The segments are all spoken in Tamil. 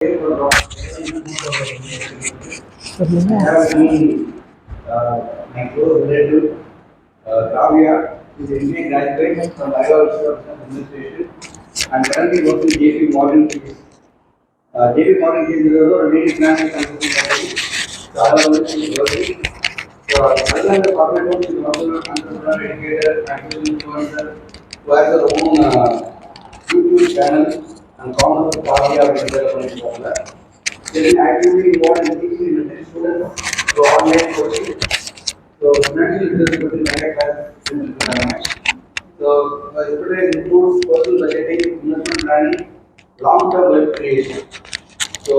My close relative, Kavya, is an MBA graduate from Iowa Institute of Administration and currently works in JP Morgan Chase. JP Morgan Chase is also a leading financial consulting company. So I was working. So other than the corporate work, she is also an entrepreneur, educator, activist influencer, who has her own YouTube channel and Commerce of Kavya with development. They are actively involved in teaching British students through online coaching. So financial literacy is very class. So today includes personal budgeting, investment planning, long-term wealth creation. So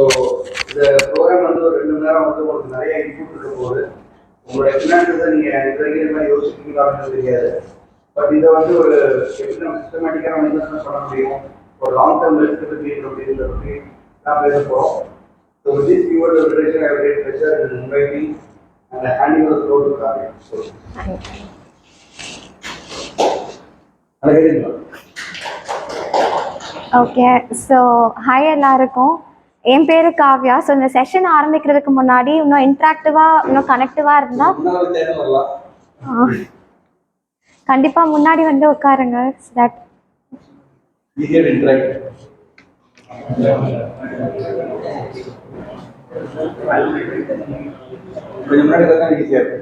the program வந்து ஒரு 2 மணி நேரம் வந்து உங்களுக்கு நிறைய இன்புட் இருக்க போகுது. உங்களுடைய ஃபினான்ஸை நீங்கள் இதுவரைக்கும் யோசிக்கிறீங்களான்னு தெரியாது. பட் இதை வந்து ஒரு எப்படி நம்ம சிஸ்டமேட்டிக்காக நம்ம இன்வெஸ்ட்மெண்ட் பண்ண முடியும், ஒரு லாங் டேர்ம் வெல்த் கிரியேட் அப்படின்றத பற்றி நான் பேச போகிறோம். So with this keyword of literature, I have great pleasure in inviting and handing over the floor to Kavya. Okay, so hi எல்லாருக்கும். என் பேர் காவ்யா. ஸோ இந்த செஷன் ஆரம்பிக்கிறதுக்கு முன்னாடி இன்னும் இன்ட்ராக்டிவாக இன்னும் கனெக்டிவாக இருந்தால் கண்டிப்பாக முன்னாடி வந்து உட்காருங்க. தட் கொஞ்சம் முன்னாடி தான் ஈஸியாக இருக்கு.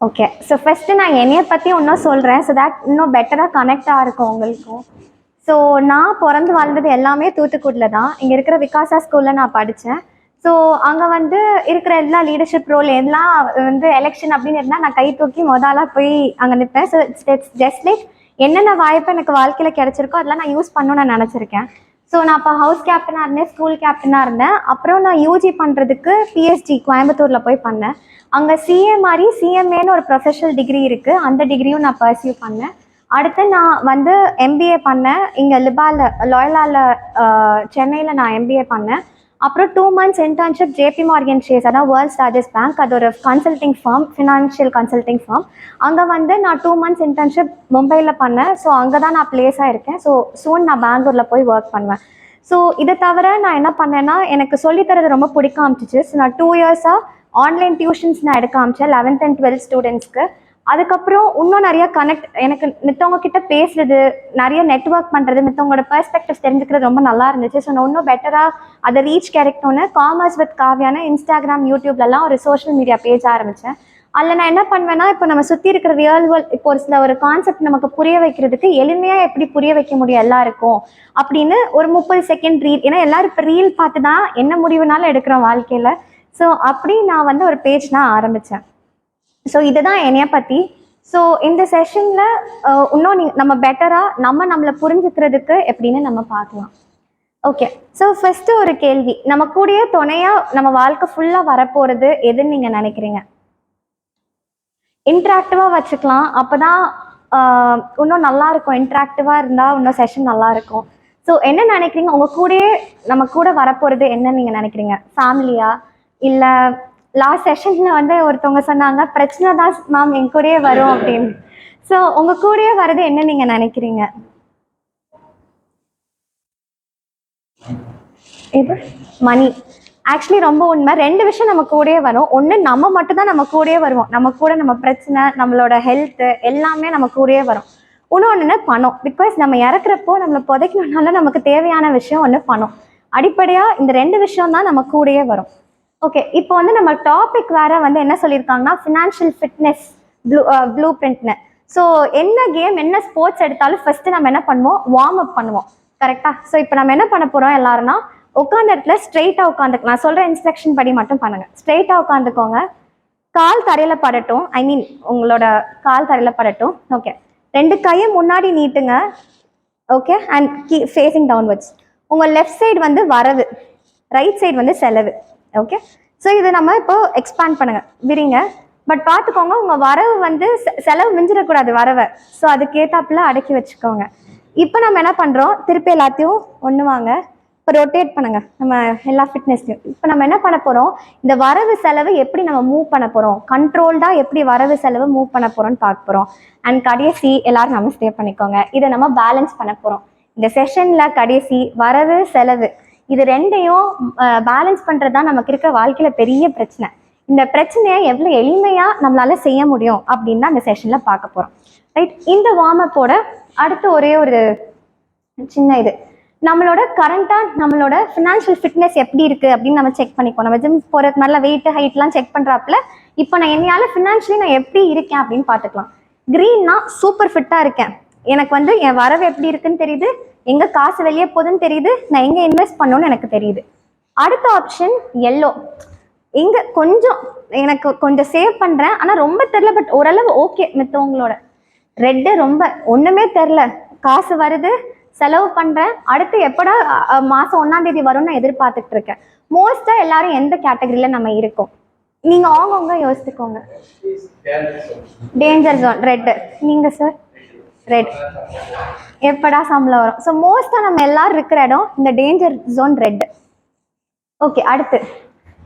ஓகே, ஸோ ஃபஸ்ட்டு நான் என்னையை பற்றி இன்னும் சொல்கிறேன். ஸோ தட் இன்னும் பெட்டராக கனெக்டாக இருக்கும் உங்களுக்கும். ஸோ நான் பிறந்து வளர்ந்தது எல்லாமே தூத்துக்குடியில் தான். இங்கே இருக்கிற விகாசா ஸ்கூலில் நான் படித்தேன். ஸோ அங்கே வந்து இருக்கிற எல்லா லீடர்ஷிப் ரோல் எல்லாம் வந்து எலெக்ஷன் அப்படின்னு இருந்தால் நான் கை தூக்கி முதலாக போய் அங்கே நிற்பேன். ஸோ இட்ஸ் ஜஸ்ட் லைக் என்னென்ன வாய்ப்பு எனக்கு வாழ்க்கையில் கிடச்சிருக்கோ அதெல்லாம் நான் யூஸ் பண்ணணும்னு நான் நினச்சிருக்கேன். ஸோ நான் அப்போ ஹவுஸ் கேப்டனாக இருந்தேன், ஸ்கூல் கேப்டனாக இருந்தேன். அப்புறம் நான் யூஜி பண்ணுறதுக்கு பிஎஸ்டி கோயம்புத்தூரில் போய் பண்ணேன். அங்கே சிஏ மாதிரி சிஎம்ஏன்னு ஒரு ப்ரொஃபஷனல் டிகிரி இருக்குது, அந்த டிகிரியும் நான் பர்சியூ பண்ணேன். அடுத்து நான் வந்து எம்பிஏ பண்ணேன். இங்கே லாயலாவில் சென்னையில் நான் எம்பிஏ பண்ணேன். அப்புறம் 2 months internship JP Morgan Chase, அதான் வேர்ல்ட்ஸ் லார்ஜஸ்ட் பேங்க். அது ஒரு consulting firm, financial consulting firm. அங்கே வந்து நான் 2 months இன்டர்ன்ஷிப் மும்பையில் பண்ணேன். ஸோ அங்கே தான் நான் பிளேஸாக இருக்கேன். ஸோ சூன் நான் பெங்களூரில் போய் ஒர்க் பண்ணுவேன். ஸோ இதை தவிர நான் என்ன பண்ணேன்னா, எனக்கு சொல்லித்தரது ரொம்ப பிடிக்க ஆரம்பிச்சிச்சு. ஸோ நான் 2 years ஆன்லைன் டியூஷன்ஸ் நான் எடுக்க ஆரம்பித்தேன் 11th and 12th ஸ்டூடெண்ட்ஸ்க்கு. அதுக்கப்புறம் இன்னும் நிறையா எனக்கு மித்தவங்க கிட்ட பேசுறது, நிறைய நெட்ஒர்க் பண்ணுறது, மித்தவங்களோட பெர்ஸ்பெக்டிவ்ஸ் தெரிஞ்சுக்கிறது ரொம்ப நல்லா இருந்துச்சு. ஸோ நான் இன்னும் பெட்டராக அதை ரீச் கிடைக்கணும்னு காமர்ஸ் வித் காவ்யான்னு இன்ஸ்டாகிராம், யூடியூப்லலாம் ஒரு சோஷியல் மீடியா பேஜ் ஆரம்பித்தேன். அதில் நான் என்ன பண்ணுவேன்னா, இப்போ நம்ம சுற்றி இருக்கிற ரியல் வேர்ல்ட், இப்போ ஒரு கான்செப்ட் நமக்கு புரிய வைக்கிறதுக்கு எளிமையாக எப்படி புரிய வைக்க முடியும் எல்லாருக்கும் அப்படின்னு ஒரு 30 second ரீல். ஏன்னா எல்லோரும் இப்போ ரீல் பார்த்து தான் என்ன முடிவுனாலும் எடுக்கிறோம் வாழ்க்கையில். ஸோ அப்படி நான் வந்து ஒரு பேஜ் நான் ஆரம்பித்தேன். ஸோ இதுதான் என்னைய பற்றி. ஸோ இந்த செஷனில் இன்னும் நம்ம பெட்டராக நம்மளை புரிஞ்சுக்கிறதுக்கு எப்படின்னு நம்ம பார்க்கலாம். ஓகே, ஸோ ஃபஸ்ட்டு ஒரு கேள்வி, நம்ம கூடயே துணையாக நம்ம வாழ்க்கை ஃபுல்லாக வரப்போகிறது எதுன்னு நீங்கள் நினைக்கிறீங்க? இன்ட்ராக்டிவாக வச்சுக்கலாம், அப்போ தான் இன்னும் நல்லாயிருக்கும். இன்ட்ராக்டிவாக இருந்தால் இன்னும் செஷன் நல்லாயிருக்கும். ஸோ என்ன நினைக்கிறீங்க, உங்கள் கூடயே நம்ம கூட வரப்போகிறது என்னன்னு நீங்கள் நினைக்கிறீங்க? ஃபேமிலியா, இல்லை லாஸ்ட் செஷனில் வந்து ஒருத்தவங்க சொன்னாங்க பிரச்சனை தான் மேம் என் கூடயே வரும் அப்படின்னு. ஸோ உங்கள் கூடயே வர்றது என்ன நீங்கள் நினைக்கிறீங்க? இது மணி. ஆக்சுவலி ரொம்ப உண்மை. 2 விஷயம் நம்ம கூடயே வரும். ஒன்று, நம்ம மட்டும்தான் நம்ம கூடயே வருவோம். நம்ம கூட நம்ம பிரச்சனை, நம்மளோட ஹெல்த்து எல்லாமே நம்ம கூடயே வரும். இன்னொன்று பணம். பிகாஸ் நம்ம இறக்குறப்போ நம்மளை புதைக்கணும்னால நமக்கு தேவையான விஷயம் ஒன்று பணம். அடிப்படையாக இந்த 2 விஷயம் தான் நம்ம கூடயே வரும். ஓகே, இப்போ வந்து நம்ம டாபிக் வேறு வந்து என்ன சொல்லியிருக்காங்கன்னா ஃபினான்ஷியல் ஃபிட்னஸ் ப்ளூ பிரிண்ட்னு. ஸோ என்ன கேம், என்ன ஸ்போர்ட்ஸ் எடுத்தாலும் ஃபஸ்ட்டு நம்ம என்ன பண்ணுவோம், வார்ம் அப் பண்ணுவோம். கரெக்டாக? ஸோ இப்போ நம்ம என்ன பண்ண போகிறோம், எல்லாருன்னா உட்காந்த இடத்துல ஸ்ட்ரெயிட்டாக உட்காந்துக்கலாம். நான் சொல்கிற இன்ஸ்ட்ரக்ஷன் படி மட்டும் பண்ணுங்கள். ஸ்ட்ரெயிட்டாக உட்காந்துக்கோங்க, கால் தரையில் படட்டும். உங்களோட கால் தரையில் படட்டும். ஓகே, 2 கையை முன்னாடி நீட்டுங்க. Okay, and facing downwards. உங்கள் லெஃப்ட் சைடு வந்து வரவு, ரைட் சைடு வந்து செலவு. ஓகே, ஸோ இதை நம்ம இப்போ எக்ஸ்பேண்ட் பண்ணுங்க, விரிங்க. பட் பார்த்துக்கோங்க, உங்கள் வரவு வந்து செலவு மிஞ்சிடக்கூடாது வரவை. ஸோ அதுக்கேற்றாப்புல அடக்கி வச்சுக்கோங்க. இப்போ நம்ம என்ன பண்ணுறோம், திருப்பி எல்லாத்தையும் ஒன்று வாங்க, இப்போ ரொட்டேட் பண்ணுங்க நம்ம எல்லா ஃபிட்னஸ்லையும். இப்போ நம்ம என்ன பண்ண போகிறோம், இந்த வரவு செலவு எப்படி நம்ம மூவ் பண்ண போகிறோம், கண்ட்ரோல்டாக எப்படி வரவு செலவு மூவ் பண்ண போகிறோம்னு பார்க்க போகிறோம். அண்ட் கடைசி எல்லாரும் நம்ம ஸ்டே பண்ணிக்கோங்க, இதை நம்ம பேலன்ஸ் பண்ண போகிறோம். இந்த செஷனில் கடைசி வரவு செலவு இது ரெண்டையும் பேலன்ஸ் பண்ணுறது தான் நமக்கு இருக்கிற வாழ்க்கையில் பெரிய பிரச்சனை. இந்த பிரச்சனையை எவ்வளோ எளிமையாக நம்மளால செய்ய முடியும் அப்படின்னு தான் இந்த செஷனில் பார்க்க போகிறோம். ரைட், இந்த வார்ம் அப்போட அடுத்து ஒரே ஒரு சின்ன இது, நம்மளோட கரண்டாக நம்மளோட ஃபினான்ஷியல் ஃபிட்னஸ் எப்படி இருக்குது அப்படின்னு நம்ம செக் பண்ணிப்போம். நம்ம ஜிம் போகிறது மாதிரில வெயிட் ஹைட்லாம் செக் பண்ணுறாப்புல இப்போ நான் என்னையால் ஃபினான்ஷியலி நான் எப்படி இருக்கேன் அப்படின்னு பார்த்துக்கலாம். க்ரீன்னா சூப்பர் ஃபிட்டாக இருக்கேன், எனக்கு வந்து என் வரவு எப்படி இருக்குன்னு தெரியுது, எங்கே காசு வெளியே போகுதுன்னு தெரியுது, நான் எங்கே இன்வெஸ்ட் பண்ணணும்னு எனக்கு தெரியுது. அடுத்த ஆப்ஷன் எல்லோ, இங்கே கொஞ்சம் எனக்கு கொஞ்சம் சேவ் பண்ணுறேன் ஆனால் ரொம்ப தெரில, பட் ஓரளவு ஓகே மித்தவங்களோட. ரெட்டு ரொம்ப ஒன்றுமே தெரில, காசு வருது செலவு பண்ணுறேன், அடுத்து எப்படா மாதம் 1ஆம் தேதி வரும்னு நான் எதிர்பார்த்துட்டு இருக்கேன். மோஸ்ட்டாக எல்லாரும் எந்த கேட்டகரியில் நம்ம இருக்கோம், நீங்கள் அவங்கவுங்க யோசிச்சுக்கோங்க. டேஞ்சர் ஜோன் ரெட்டு, நீங்கள் சார் ரெட், எப்படா சம்பளம் வரும். ஸோ மோஸ்ட்டாக நம்ம எல்லாரும் இருக்கிற இடம் இந்த டேஞ்சர் ஜோன் ரெட். ஓகே, அடுத்து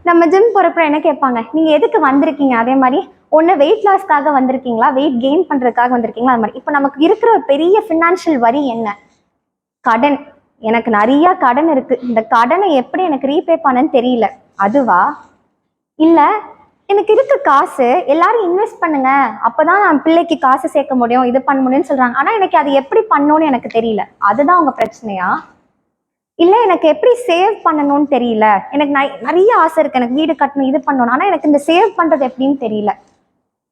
நம்ம ஜிம் போகிறப்ப என்ன கேட்பாங்க, நீங்கள் எதுக்கு வந்திருக்கீங்க, அதே மாதிரி ஒன்று வெயிட் லாஸ்க்காக வந்திருக்கீங்களா, வெயிட் கெயின் பண்ணுறதுக்காக வந்திருக்கீங்களா, அது மாதிரி. இப்போ நமக்கு இருக்கிற ஒரு பெரிய ஃபினான்ஷியல் வரி என்ன, கடன். எனக்கு நிறையா கடன் இருக்குது, இந்த கடனை எப்படி எனக்கு ரீபே பண்ணன்னு தெரியல, அதுவா? இல்லை எனக்கு இருக்க காசு எல்லாரும் இன்வெஸ்ட் பண்ணுங்க அப்போதான் நான் பிள்ளைக்கு காசு சேர்க்க முடியும், இது பண்ண முடியும்னு சொல்கிறாங்க, ஆனால் எனக்கு அது எப்படி பண்ணணும்னு எனக்கு தெரியல, அதுதான் உங்கள் பிரச்சனையா? இல்லை எனக்கு எப்படி சேவ் பண்ணணும்னு தெரியல, எனக்கு நிறைய ஆசை இருக்குது, எனக்கு வீடு கட்டணும் இது பண்ணணும், ஆனால் எனக்கு இந்த சேவ் பண்ணுறது எப்படின்னு தெரியல.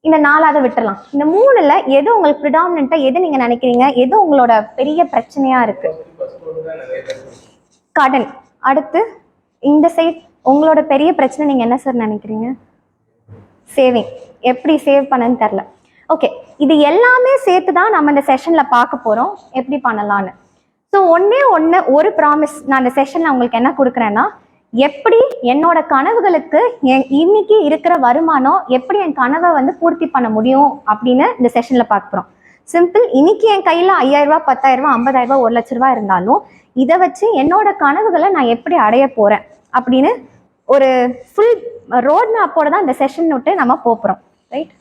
இந்த 4ஆவது விட்டுறலாம். இந்த 3ல் எது உங்களுக்கு ப்ரிடாமினண்ட்டாக எது நீங்கள் நினைக்கிறீங்க, எது உங்களோட பெரிய பிரச்சனையாக இருக்குது? கடன். அடுத்து இந்த சைட் உங்களோட பெரிய பிரச்சனை நீங்கள் என்ன சார் நினைக்கிறீங்க? சேவிங், எப்படி சேவ் பண்ணன்னு தெரில. ஓகே, இது எல்லாமே சேர்த்து தான் நம்ம இந்த செஷனில் பார்க்க போகிறோம் எப்படி பண்ணலான்னு. ஸோ ஒரு ப்ராமிஸ் நான் இந்த செஷனில் உங்களுக்கு என்ன கொடுக்குறேன்னா, எப்படி என்னோட கனவுகளுக்கு இன்னைக்கு இருக்கிற வருமானம் எப்படி என் கனவை வந்து பூர்த்தி பண்ண முடியும் அப்படின்னு இந்த செஷனில் பார்க்க போகிறோம். சிம்பிள், இன்னைக்கு என் கையில் 5000 ரூபா 10000 ரூபா 50000 ரூபா 1 லட்ச ரூபா இருந்தாலும் இதை வச்சு என்னோட கனவுகளை நான் எப்படி அடைய போகிறேன் அப்படின்னு ஒரு ஃபுல் ரோட் மேப்போட தான் இந்த செஷன் விட்டு நம்ம போகிறோம். Right,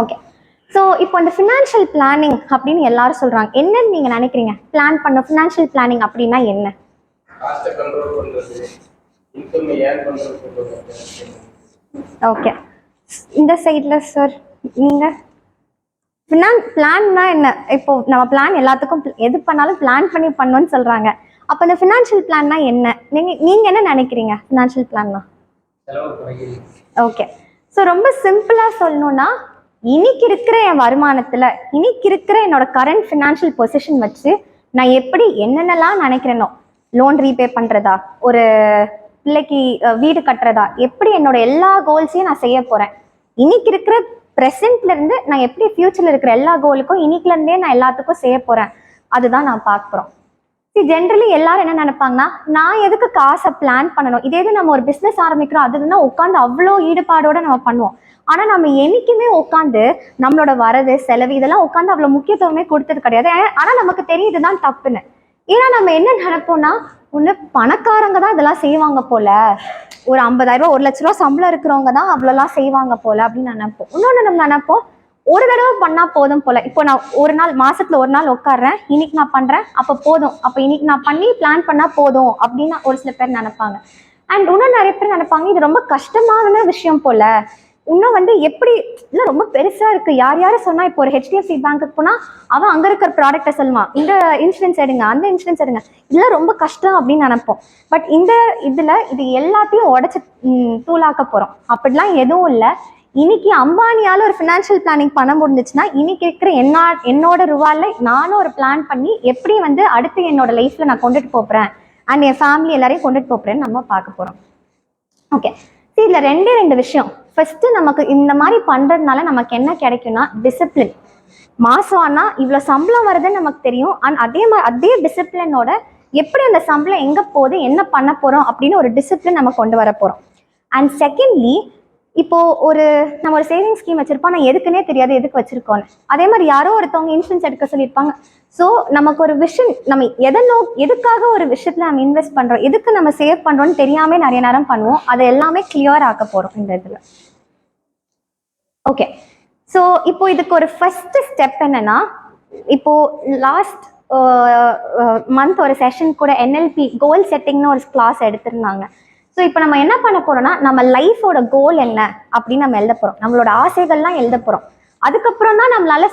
okay. ஸோ இப்போ இந்த ஃபினான்ஷியல் பிளானிங் அப்படின்னு எல்லாரும் சொல்கிறாங்க, என்னன்னு நீங்கள் நினைக்கிறீங்க? பிளான் பண்ண ஃபினான்ஷியல் பிளானிங் அப்படின்னா என்ன? ஓகே, இந்த சைடில் சார் நீங்கள் பிளான்னா என்ன? இப்போ நம்ம பிளான் எல்லாத்துக்கும் எது பண்ணாலும் பிளான் பண்ணி பண்ணணும்னு சொல்கிறாங்க, அப்போ இந்த ஃபினான்ஷியல் பிளான்னா என்ன? நீங்கள் என்ன நினைக்கிறீங்க ஃபினான்ஷியல் பிளான்னா? ஓகே, ஸோ ரொம்ப சிம்பிளாக சொல்லணும்னா, இன்னைக்கு இருக்கிற என் வருமானத்தில் இன்னைக்கு இருக்கிற என்னோட கரண்ட் ஃபினான்ஷியல் பொசிஷன் வச்சு நான் எப்படி என்னென்னலாம் நினைக்கிறேனோ, லோன் ரீபே பண்ணுறதா, ஒரு பிள்ளைக்கு வீடு கட்டுறதா, எப்படி என்னோட எல்லா கோல்ஸையும் நான் செய்ய போகிறேன். இன்னைக்கு இருக்கிற ப்ரெசென்ட்லேருந்து நான் எப்படி ஃப்யூச்சரில் இருக்கிற எல்லா கோலுக்கும் இன்னைக்குலேருந்தே நான் எல்லாத்துக்கும் செய்ய போகிறேன், அதுதான் நான் பார்க்குறோம். ஜென்ரலி எல்லாரும் என்ன நினைப்பாங்கன்னா, நான் எதுக்கு காசை பிளான் பண்ணணும், இதே இது நம்ம ஒரு பிஸ்னஸ் ஆரம்பிக்கிறோம் அதுன்னா உட்காந்து அவ்வளோ ஈடுபாடோட நம்ம பண்ணுவோம். ஆனால் நம்ம என்னைக்குமே உட்காந்து நம்மளோட வரது செலவு இதெல்லாம் உட்காந்து அவ்வளோ முக்கியத்துவமே கொடுத்தது கிடையாது. ஆனால் நமக்கு தெரியுது தான் தப்புன்னு. ஏன்னா நம்ம என்ன நினைப்போம்னா, ஒன்று பணக்காரங்க தான் இதெல்லாம் செய்வாங்க போல, ஒரு 50000 ரூபா 1 லட்ச ரூபா சம்பளம் இருக்கிறவங்க தான் அவ்வளோலாம் செய்வாங்க போல அப்படின்னு நினைப்போம். இன்னொன்று நம்ம நினைப்போம், ஒரு தடவை பண்ணால் போதும் போல. இப்போ நான் ஒரு நாள் மாசத்துல ஒரு நாள் உட்காடுறேன், இன்னைக்கு நான் பண்ணுறேன் அப்போ போதும், அப்போ இன்னைக்கு நான் பண்ணி பிளான் பண்ணால் போதும் அப்படின்னு ஒரு சில பேர் நினைப்பாங்க. அண்ட் இன்னும் நிறைய பேர் நினைப்பாங்க, இது ரொம்ப கஷ்டமான விஷயம் போல, இன்னும் வந்து எப்படி இல்லை ரொம்ப பெருசாக இருக்குது. யாரும் சொன்னால் இப்போ ஒரு HDFC பேங்க்குக்கு போனால் அவன் அங்கே இருக்கிற ப்ராடக்டை சொல்லுவான், இந்த இன்சூரன்ஸ் எடுங்க அந்த இன்சூரன்ஸ் எடுங்க, இதெல்லாம் ரொம்ப கஷ்டம் அப்படின்னு நினைப்போம். பட் இந்த இது எல்லாத்தையும் உடச்சி தூளாக்க போகிறோம். அப்படிலாம் எதுவும் இல்லை. இன்னைக்கு அம்பானியால் ஒரு ஃபினான்ஷியல் பிளானிங் பண்ண முடிஞ்சிச்சுன்னா இன்னைக்கு இருக்கிற என்னோட ரூபாயில் நானும் ஒரு பிளான் பண்ணி எப்படி வந்து அடுத்து என்னோட லைஃப்பில் நான் கொண்டுட்டு போகிறேன் அண்ட் என் ஃபேமிலி எல்லாரையும் கொண்டுட்டு போகிறேன்னு நம்ம பார்க்க போகிறோம். ஓகே, இதில் ரெண்டு விஷயம். ஃபர்ஸ்ட்டு நமக்கு இந்த மாதிரி பண்ணுறதுனால நமக்கு என்ன கிடைக்கும்னா டிசிப்ளின். மாதம் ஆனால் இவ்வளோ சம்பளம் வருதுன்னு நமக்கு தெரியும். அண்ட் அதே டிசிப்ளினோட எப்படி அந்த சம்பளம் எங்கே போகுது என்ன பண்ண போகிறோம் அப்படின்னு ஒரு டிசிப்ளின் நம்ம கொண்டு வர போகிறோம். அண்ட் செகண்ட்லி இப்போ நம்ம ஒரு சேவிங் ஸ்கீம் வச்சிருப்போம், ஆனால் எதுக்குன்னே தெரியாது எதுக்கு வச்சிருக்கோன்னு. அதே மாதிரி யாரோ ஒருத்தவங்க இன்சூரன்ஸ் எடுக்க சொல்லியிருப்பாங்க. ஸோ நமக்கு ஒரு விஷன், நம்ம எதுக்காக ஒரு விஷயத்துல நம்ம இன்வெஸ்ட் பண்றோம், எதுக்கு நம்ம சேவ் பண்றோம்னு தெரியாம நிறைய நேரம் பண்ணுவோம். அதை எல்லாமே கிளியர் ஆக்க போறோம் இந்த இதுல. ஓகே, ஸோ இப்போ இதுக்கு ஒரு ஃபர்ஸ்ட் ஸ்டெப் என்னன்னா, இப்போ லாஸ்ட் மந்த் ஒரு செஷன் கூட NLP கோல் செட்டிங்னு ஒரு கிளாஸ் எடுத்திருந்தாங்க. ஸோ இப்போ நம்ம என்ன பண்ண போறோம்னா, நம்ம லைஃபோட கோல் என்ன அப்படின்னு நம்ம எழுத போறோம். நம்மளோட ஆசைகள்லாம் எழுத போறோம். அதுக்கப்புறம் தான் நம்மளால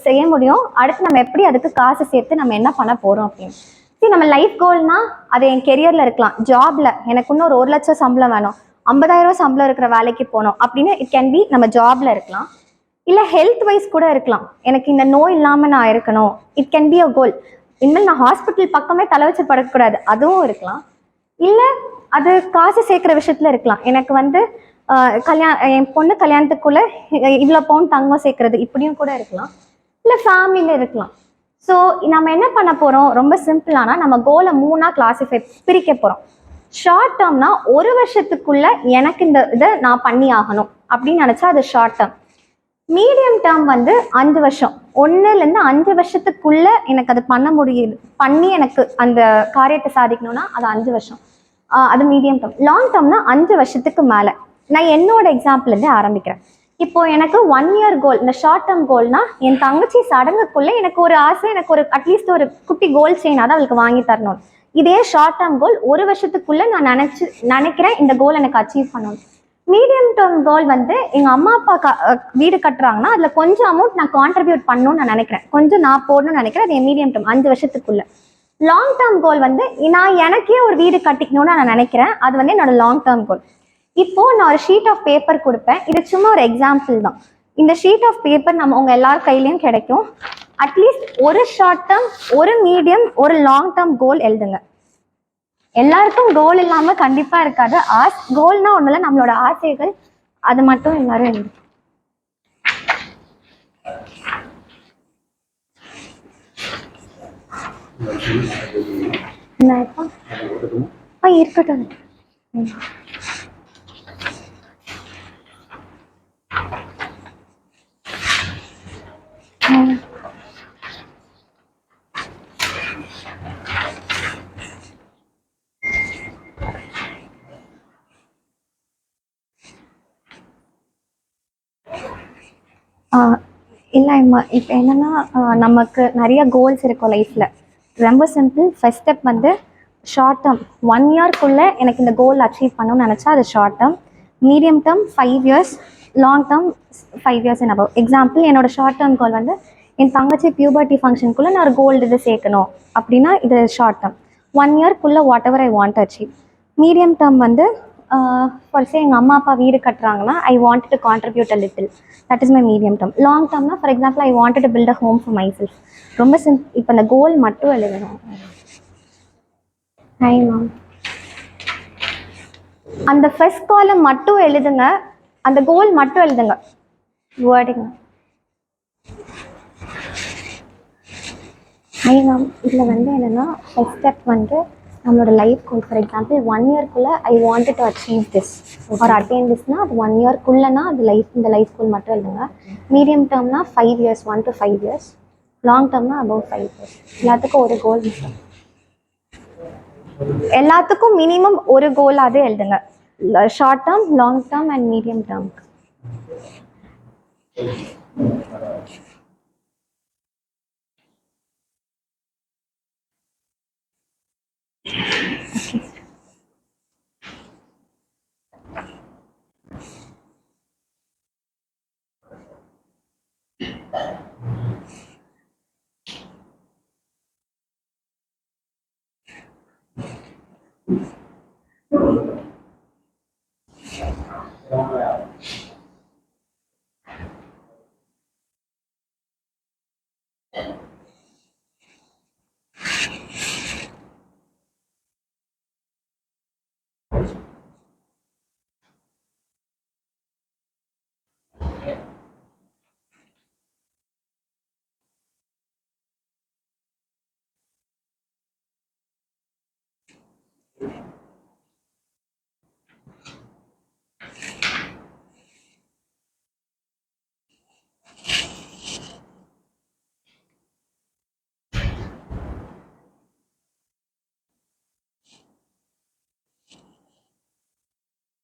செய்ய முடியும். அடுத்து நம்ம எப்படி அதுக்கு காசு சேர்த்து நம்ம என்ன பண்ண போறோம் அப்படின்னு. சரி, நம்ம லைஃப் கோல்னா அது என் கெரியர்ல இருக்கலாம், ஜாப்ல எனக்கு இன்னும் ஒரு 1,00,000 சம்பளம் வேணும், 50,000 சம்பளம் இருக்கிற வேலைக்கு போகணும் அப்படின்னு இட் கேன் பி நம்ம ஜாப்ல இருக்கலாம். இல்லை ஹெல்த் வைஸ் கூட இருக்கலாம், எனக்கு இந்த நோய் இல்லாமல் நான் இருக்கணும், இட் கேன் பி அ கோல். இனிமேல் நான் ஹாஸ்பிட்டல் பக்கமே தலை வச்சு படக்கூடாது, அதுவும் இருக்கலாம். இல்லை அது காசு சேர்க்குற விஷயத்துல இருக்கலாம், எனக்கு என் பொண்ணு கல்யாணத்துக்குள்ள இவ்வளோ பவுன் தங்கம் சேர்க்கறது, இப்படியும் கூட இருக்கலாம். இல்லை ஃபேமிலியில் இருக்கலாம். ஸோ நம்ம என்ன பண்ண போகிறோம், ரொம்ப சிம்பிளானா நம்ம கோலை 3ஆக கிளாஸிஃபை பிரிக்க போகிறோம். ஷார்ட் டேர்ம்னா 1 வருஷத்துக்குள்ள எனக்கு இந்த இதை நான் பண்ணி ஆகணும் அப்படின்னு நினச்சா அது ஷார்ட் டேர்ம். மீடியம் டேர்ம் 5 வருஷம், 1லேருந்து 5 வருஷத்துக்குள்ள எனக்கு அது பண்ண முடியுது, பண்ணி எனக்கு அந்த காரியத்தை சாதிக்கணும்னா அது 5 வருஷம், அது மீடியம் டேர்ம். லாங் டேர்ம்னா 5 வருஷத்துக்கு மேலே. நான் என்னோட எக்ஸாம்பிள்லேருந்து ஆரம்பிக்கிறேன். இப்போ எனக்கு 1 இயர் கோல், இந்த ஷார்ட் டேர்ம் கோல்னா என் தங்கச்சி சடங்குக்குள்ளே எனக்கு ஒரு ஆசை, எனக்கு ஒரு அட்லீஸ்ட் ஒரு குட்டி கோல் செயின் அதை அவளுக்கு வாங்கி தரணும். இதே ஷார்ட் டேர்ம் கோல் 1 வருஷத்துக்குள்ளே நான் நினைக்கிறேன் இந்த கோல் எனக்கு அச்சீவ் பண்ணணும். மீடியம் டேர்ம் கோல் எங்கள் அம்மா அப்பா வீடு கட்டுறாங்கன்னா அதில் கொஞ்சம் அமௌண்ட் நான் கான்ட்ரிபியூட் பண்ணணும்னு நான் நினைக்கிறேன், கொஞ்சம் நான் போடணும்னு நினைக்கிறேன், அது என் மீடியம் டேர்ம் 5 வருஷத்துக்குள்ள. லாங் டேர்ம் கோல் நான் எனக்கே ஒரு வீடு கட்டிக்கணும்னு நான் நினைக்கிறேன், அது என்னோட லாங் டேர்ம் கோல். இப்போ நான் ஒரு ஷீட் ஆஃப் பேப்பர் கொடுப்பேன், இது சும்மா ஒரு எக்ஸாம்பிள் தான். இந்த ஷீட் ஆஃப் பேப்பர் நம்ம உங்க எல்லார் கையிலையும் கிடைக்கும். அட்லீஸ்ட் ஒரு ஷார்ட் டேர்ம், ஒரு மீடியம், ஒரு லாங் டேர்ம் கோல் எழுதுங்க. எல்லாருக்கும் கோல் இல்லாம கண்டிப்பா இருக்காது. கோல்னா ஒண்ணுல நம்மளோட ஆசைகள், அது மட்டும் எல்லாரும் எழுது. இருக்கட்டும். இல்லைம்மா, இப்போ என்னென்னா நமக்கு நிறைய கோல்ஸ் இருக்கும் லைஃப்பில். ரொம்ப simple. First step short term 1 இயர்க்குள்ளே எனக்கு இந்த கோல் அச்சீவ் பண்ணணும்னு நினச்சா அது short term. Medium term 5 years, long term 5 years and above. Example, என்னோட ஷார்ட் டேர்ம் கோல் என் தங்கச்சி பியூபர்ட்டி ஃபங்க்ஷனுக்குள்ளே நான் ஒரு கோல்டு இது சேர்க்கணும் அப்படின்னா இது ஷார்ட் டேர்ம். 1 இயர்க்குள்ளே whatever I want achieve. Medium term for எங்கள் அம்மா அப்பா வீடு கட்டுறாங்கன்னா I want to contribute a little, that is my medium term. Long டேர்ம்னா for example I want to build a home for myself. ரொம்ப சிம்பிள். இப்போ இந்த கோல் மட்டும் எழுதணும். ஹாய் மேம், அந்த ஃபர்ஸ்ட் காலம் மட்டும் எழுதுங்க, அந்த கோல் மட்டும் எழுதுங்க, வேர்டிங். ஹாய் மேம், இதில் என்னென்னா ஃபர்ஸ்ட் ஸ்டெப் நம்மளோட லைஃப் கோல். ஃபார் எக்ஸாம்பிள் 1 இயர்க்குள்ளே I want to achieve this or attain திஸ்னா அது 1 இயர்க்குள்ளனா அது இந்த லைஃப் கோல் மட்டும் எழுதுங்க. மீடியம் டேர்ம்னா 5 இயர்ஸ், 1 to 5 இயர்ஸ். லாங் டேர்ம்னா அபவ் 5 இயர்ஸ். எல்லாத்துக்கும் ஒரு கோல் மட்டும், எல்லாத்துக்கும் மினிமம் ஒரு கோலாவது எழுதுங்க. Short term, long term and medium term.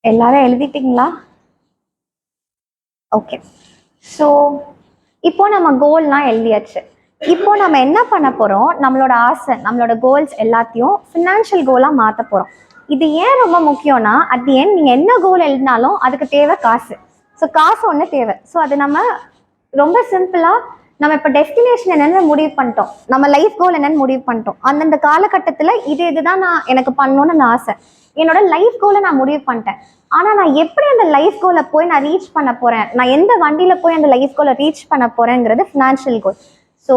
எல்லாரும் எழுதிட்டீங்களா? ஓகே. ஸோ இப்போ நம்ம கோல்லாம் எழுதியாச்சு. இப்போ நம்ம என்ன பண்ண போகிறோம், நம்மளோட ஆசை, நம்மளோட கோல்ஸ் எல்லாத்தையும் ஃபினான்ஷியல் கோலாக மாற்ற போகிறோம். இது ஏன் ரொம்ப முக்கியம்னா, அட் தி எண்ட் நீங்கள் என்ன கோல் எழுதினாலும் அதுக்கு தேவை காசு. ஸோ காசு ஒன்று தேவை. ஸோ அது நம்ம ரொம்ப சிம்பிளாக நம்ம இப்போ டெஸ்டினேஷன் என்னென்னு முடிவு பண்ணிட்டோம், நம்ம லைஃப் கோல் என்னென்னு முடிவு பண்ணிட்டோம். அந்தந்த காலகட்டத்தில் இதுதான் நான் எனக்கு பண்ணணும்னு நான் ஆசை, என்னோட லைஃப் கோலை நான் முடிவு பண்ணிட்டேன். ஆனால் நான் எப்படி அந்த லைஃப் கோலை போய் நான் ரீச் பண்ண போகிறேன், நான் எந்த வண்டியில் போய் அந்த லைஃப் கோலை ரீச் பண்ண போகிறேங்கிறது ஃபினான்ஷியல் கோல். ஸோ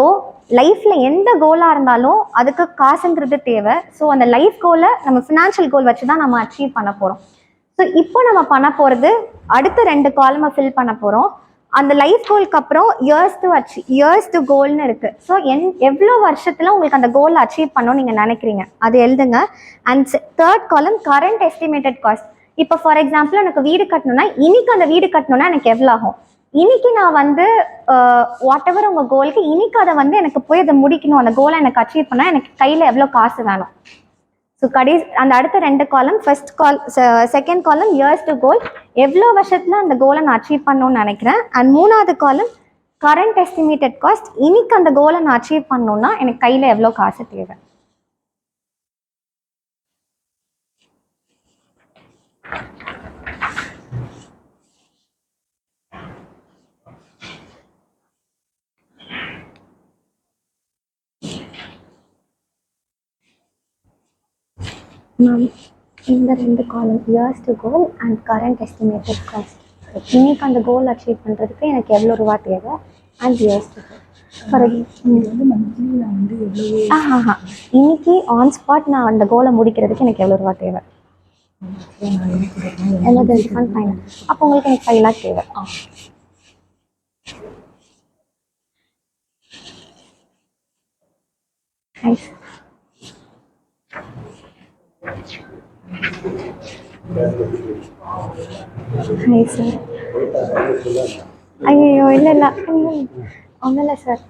லைஃப்பில் எந்த கோலாக இருந்தாலும் அதுக்கு காசுங்கிறது தேவை. ஸோ அந்த லைஃப் கோலை நம்ம ஃபினான்ஷியல் கோல் வச்சு தான் நம்ம அச்சீவ் பண்ண போகிறோம். ஸோ இப்போ நம்ம பண்ண போகிறது அடுத்த 2 காலமை ஃபில் பண்ண போகிறோம். அந்த லைஃப் கோலுக்கு அப்புறம் இயர்ஸ் டு கோல்னு இருக்குது. ஸோ எவ்வளோ வருஷத்தில் உங்களுக்கு அந்த கோலை அச்சீவ் பண்ணணும்னு நீங்கள் நினைக்கிறீங்க அது எழுதுங்க. அண்ட் 3rd காலம் கரண்ட் எஸ்டிமேட்டட் காஸ்ட். இப்போ ஃபார் எக்ஸாம்பிள் எனக்கு வீடு கட்டணும்னா இன்னைக்கு அந்த வீடு கட்டணும்னா எனக்கு எவ்வளோ ஆகும், இன்னைக்கு நான் வந்து வாட் எவர் உங்கள் கோலுக்கு இன்னைக்கு அதை வந்து எனக்கு போய் அதை முடிக்கணும், அந்த கோலை எனக்கு அச்சீவ் பண்ணால் எனக்கு கையில் எவ்வளோ காசு வேணும். ஸோ அந்த அடுத்த 2 காலம், செகண்ட் காலம் இயர்ஸ் டு கோல், எவ்வளோ வருஷத்தில் அந்த கோலை நான் அச்சீவ் பண்ணணும்னு நினைக்கிறேன். அண்ட் 3வது காலம் கரண்ட் எஸ்டிமேட்டட் காஸ்ட், இன்னைக்கு அந்த கோலை நான் அச்சீவ் பண்ணணும்னா எனக்கு கையில் எவ்வளோ காசு தேவை. இந்த 2 காலம் years to goal and current estimated cost, இன்னைக்கு அந்த கோல் அச்சீவ் பண்ணுறதுக்கு எனக்கு எவ்வளோ ரூபா தேவை and years to goal. For இன்னைக்கு ஆன் ஸ்பாட் நான் அந்த கோலை முடிக்கிறதுக்கு எனக்கு எவ்வளோ ரூபா தேவை, எமர்ஜென்சி ஃபண்ட் ஃபைனல், அப்போ உங்களுக்கு எனக்கு 5 lakh தேவை. நைஸ். சார் ஐயோ இல்லை ஒன்றும் இல்லை சார்.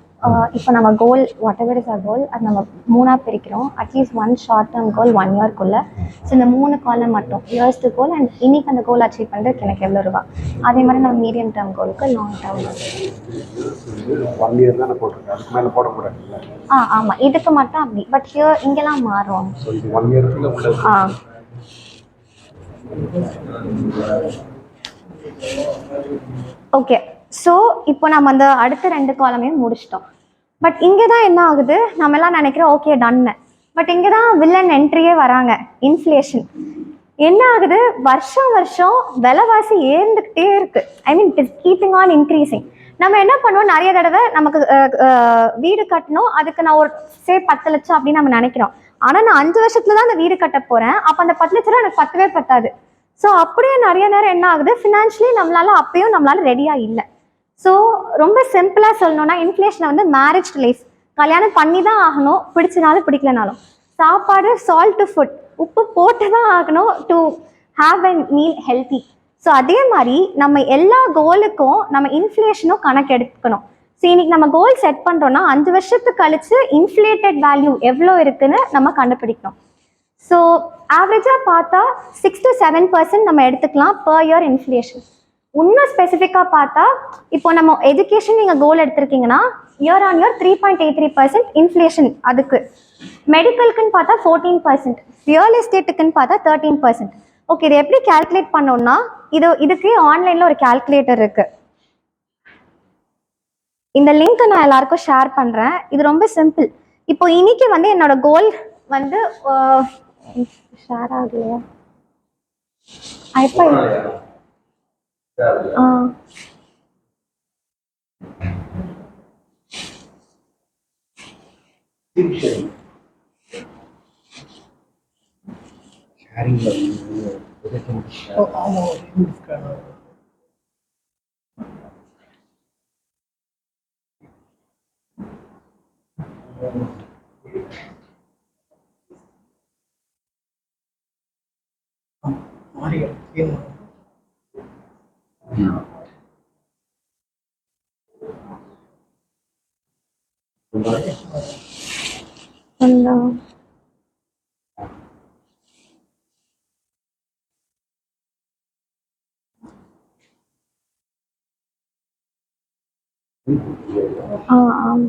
இப்போ நம்ம goal whatever is or goal அது நம்ம 3ஆக பிரிக்கிறோம். அட்லீஸ்ட் 1 ஷார்ட் டேர்ம் கோல் 1 இயர்க்குள்ளே. ஸோ இந்த 3 காலம் மட்டும் இயர்ஸ் டு கோல் அண்ட் இன்னைக்கு அந்த கோல் அச்சீவ் பண்ணுறதுக்கு எனக்கு எவ்வளோ ரூபா. அதே மாதிரி நம்ம மீடியம் டேர்ம் கோலுக்கு, லாங் டேர்ம் 1 year தானே போட்டிருக்கேன், அதுக்கு மேலே போடக்கூடாது. ஆமாம் இதுக்கு மட்டும் அப்படி. பட் இங்கெல்லாம் மாறும். 1 year ஓகே. ஸோ இப்போ நம்ம அந்த அடுத்த 2 காலமையும் முடிச்சிட்டோம். பட் இங்கே தான் என்ன ஆகுது, நம்ம எல்லாம் நினைக்கிறோம் ஓகே டன்னு. பட் இங்கே தான் வில்லன் என்ட்ரியே வராங்க, இன்ஃப்ளேஷன். என்ன ஆகுது, வருஷம் விலைவாசி ஏறிக்கிட்டே இருக்கு. I mean it is keeping on increasing. நம்ம என்ன பண்ணுவோம், நிறைய தடவை நமக்கு வீடு கட்டணும், அதுக்கு நான் ஒரு 10 லட்சம் அப்படின்னு நம்ம நினைக்கிறோம். ஆனால் நான் 5 வருஷத்துல தான் அந்த வீடு கட்ட போறேன், அப்போ அந்த 10 லட்சம் எனக்கு பத்தவே பத்தாது. ஸோ அப்படியே நிறைய நேரம் என்ன ஆகுது, ஃபினான்ஷியலி நம்மளால ரெடியாக இல்லை. ஸோ ரொம்ப சிம்பிளாக சொல்லணும்னா இன்ஃப்ளேஷனை வந்து மேரேஜ் டு லைஃப், கல்யாணம் பண்ணி தான் ஆகணும், பிடிச்சனாலும் பிடிக்கலனாலும். சாப்பாடு சால்ட் டு ஃபுட், உப்பு போட்டு தான் ஆகணும் to have a meal healthy. So அதே மாதிரி நம்ம எல்லா கோலுக்கும் நம்ம இன்ஃப்ளேஷனும் கணக்கு எடுத்துக்கணும். ஸோ இன்னைக்கு நம்ம கோல் செட் பண்ணுறோன்னா 5 வருஷத்துக்கு கழிச்சு இன்ஃப்ளேட்டட் வேல்யூ எவ்வளோ இருக்குன்னு நம்ம கண்டுபிடிக்கணும். ஸோ ஆவரேஜாக பார்த்தா 6 to 7% நம்ம எடுத்துக்கலாம் பர் இயர் இன்ஃப்ளேஷன். இன்னும் ஸ்பெசிஃபிக்காக பார்த்தா இப்போ நம்ம எஜுகேஷன் நீங்கள் கோல் எடுத்திருக்கீங்கன்னா இயர் ஆன் இயர் 3.83% இன்ஃப்ளேஷன். அதுக்கு மெடிக்கலுக்குன்னு பார்த்தா 14%, ரியல் எஸ்டேட்டுக்குன்னு பார்த்தா 13%. ஓகே, இது எப்படி கால்குலேட் பண்ணோம்னா இதுக்கு ஆன்லைனில் ஒரு கால்குலேட்டர் இருக்குது. இந்த லிங்க்கை நான் எல்லாருக்கும் ஷேர் பண்ணுறேன். இது ரொம்ப சிம்பிள். இப்போ இன்னைக்கு வந்து என்னோட கோல் வந்து ஷேர் ஆகலையா இப்போ ஆமாம்,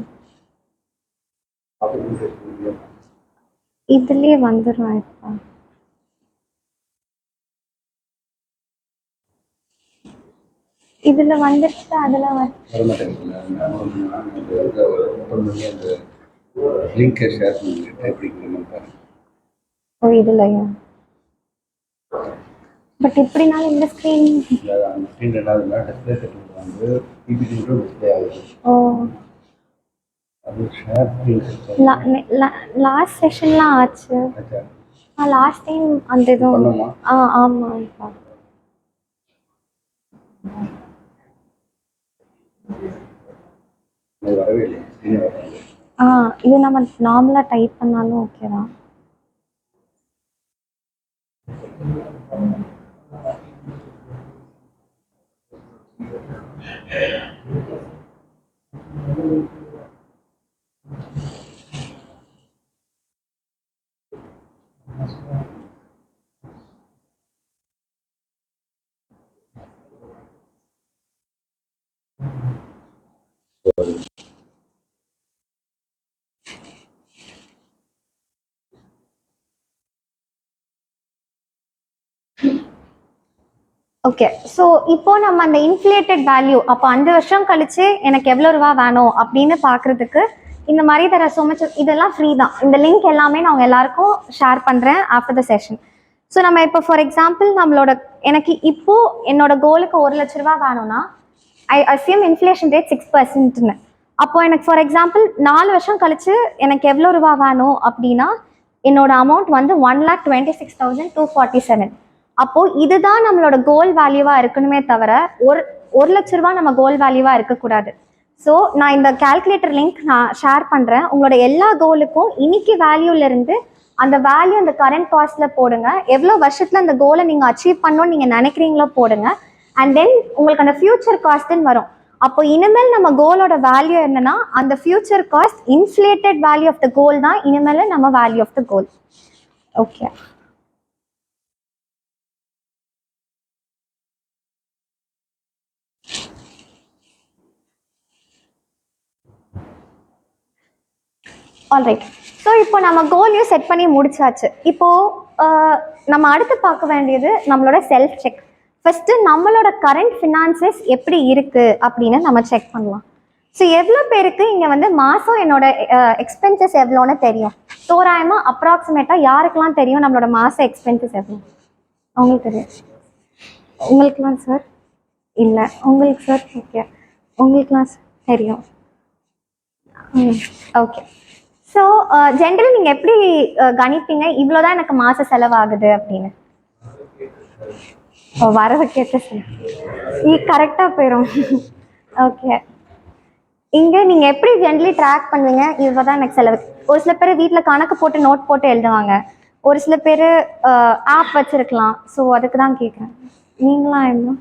இதுலேயே வந்துடும். இப்போ இதில் வந்துடுச்சு, அதில் லிங்கை ஷேர் பண்ணி டைப் பண்ணிக்கிறேன். ஓ இதுலையா? பட் எப்படினாலும் இந்த ஸ்க்ரீன் அந்த ஸ்க்ரீன் ரெண்டாவது டிஸ்பிளே செட்டிங் வந்து பிபிடி டிஸ்பிளே ஆகுது. ஓ அது ஷேர் லாஸ்ட் செஷன்லாம் ஆச்சு. லாஸ்ட் டைம் அந்த இதுவும் ஆமாம்ப்பா. வரவே இல்லை. இது நம்ம நார்மலாக டைப் பண்ணாலும் ஓகேவா? ஓகே, ஸோ இப்போ நம்ம அந்த இன்ஃப்ளேட்டட் வேல்யூ அப்போ 5 வருஷம் கழிச்சு எனக்கு எவ்வளோ ரூபா வேணும் அப்படின்னு பார்க்குறதுக்கு இந்த மாதிரி தர ஸோ மச் இதெல்லாம் ஃப்ரீ தான். இந்த லிங்க் எல்லாமே நான் உங்கள் எல்லாருக்கும் ஷேர் பண்ணுறேன் ஆஃப்டர் த செஷன். ஸோ நம்ம இப்போ ஃபார் எக்ஸாம்பிள் நம்மளோட எனக்கு இப்போது என்னோட கோலுக்கு 1 லட்ச ரூபா வேணும்னா ஐ அசியூம் இன்ஃப்ளேஷன் ரேட் 6%ன்னு. அப்போ எனக்கு ஃபார் எக்ஸாம்பிள் 4 வருஷம் கழிச்சு எனக்கு எவ்வளோ ரூபா வேணும் அப்படின்னா என்னோட அமௌண்ட் வந்து 1,26,247. அப்போது இதுதான் நம்மளோட கோல் வேல்யூவாக இருக்கணுமே தவிர ஒரு லட்ச ரூபா நம்ம கோல் வேல்யூவாக இருக்கக்கூடாது. ஸோ நான் இந்த கால்குலேட்டர் லிங்க் நான் ஷேர் பண்ணுறேன். உங்களோட எல்லா கோலுக்கும் இன்னைக்கு வேல்யூலேருந்து அந்த வேல்யூ அந்த கரண்ட் காஸ்ட்டில் போடுங்க. எவ்வளோ வருஷத்தில் அந்த கோலை நீங்கள் அச்சீவ் பண்ணணும்னு நீங்கள் நினைக்கிறீங்களோ போடுங்க. அண்ட் தென் உங்களுக்கு அந்த ஃபியூச்சர் காஸ்ட்டுன்னு வரும். அப்போ இனிமேல் நம்ம கோலோட வேல்யூ என்னன்னா அந்த future cost inflated value of the goal தான் இனிமேல் நம்ம value of the goal. Okay, alright. So இப்போ நம்ம கோலையும் செட் பண்ணி முடிச்சாச்சு. இப்போது நம்ம அடுத்து பார்க்க வேண்டியது நம்மளோட செல்ஃப் செக். ஃபஸ்ட்டு நம்மளோட கரண்ட் ஃபினான்சஸ் எப்படி இருக்குது அப்படின்னு நம்ம செக் பண்ணலாம். ஸோ எவ்வளோ பேருக்கு இங்கே வந்து மாதம் என்னோட எக்ஸ்பென்சஸ் எவ்வளோன்னு தெரியும்? தோராயமாக அப்ராக்சிமேட்டாக யாருக்கெல்லாம் தெரியும் நம்மளோட மாத எக்ஸ்பென்சஸ் எவ்வளோ? உங்களுக்கு தெரியும்? உங்களுக்குலாம் சார்? இல்லை. உங்களுக்கு சார்? ஓகே, உங்களுக்குலாம் தெரியும். ஓகே. ஸோ ஜென்ரலி நீங்கள் எப்படி கணிப்பீங்க இவ்வளோதான் எனக்கு மாத செலவாகுது அப்படின்னு? வரவு கேட்ட சார் கரெக்டாக போயிடும். ஓகே, இங்கே நீங்கள் எப்படி ஜென்ரலி ட்ராக் பண்ணுவீங்க இவ்வளோ தான் எனக்கு செலவு? ஒரு சில பேர் வீட்டில் கணக்கு போட்டு நோட் போட்டு எழுதுவாங்க, ஒரு சில பேர் ஆப் வச்சுருக்கலாம். ஸோ அதுக்கு தான் கேட்குறேன். நீங்களாம் என்ன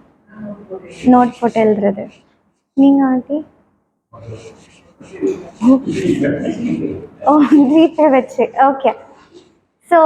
நோட் போட்டு எழுதுறது? நீங்கள் ஆண்டி ஜிபே வச்சு. ஓகே, ஸோ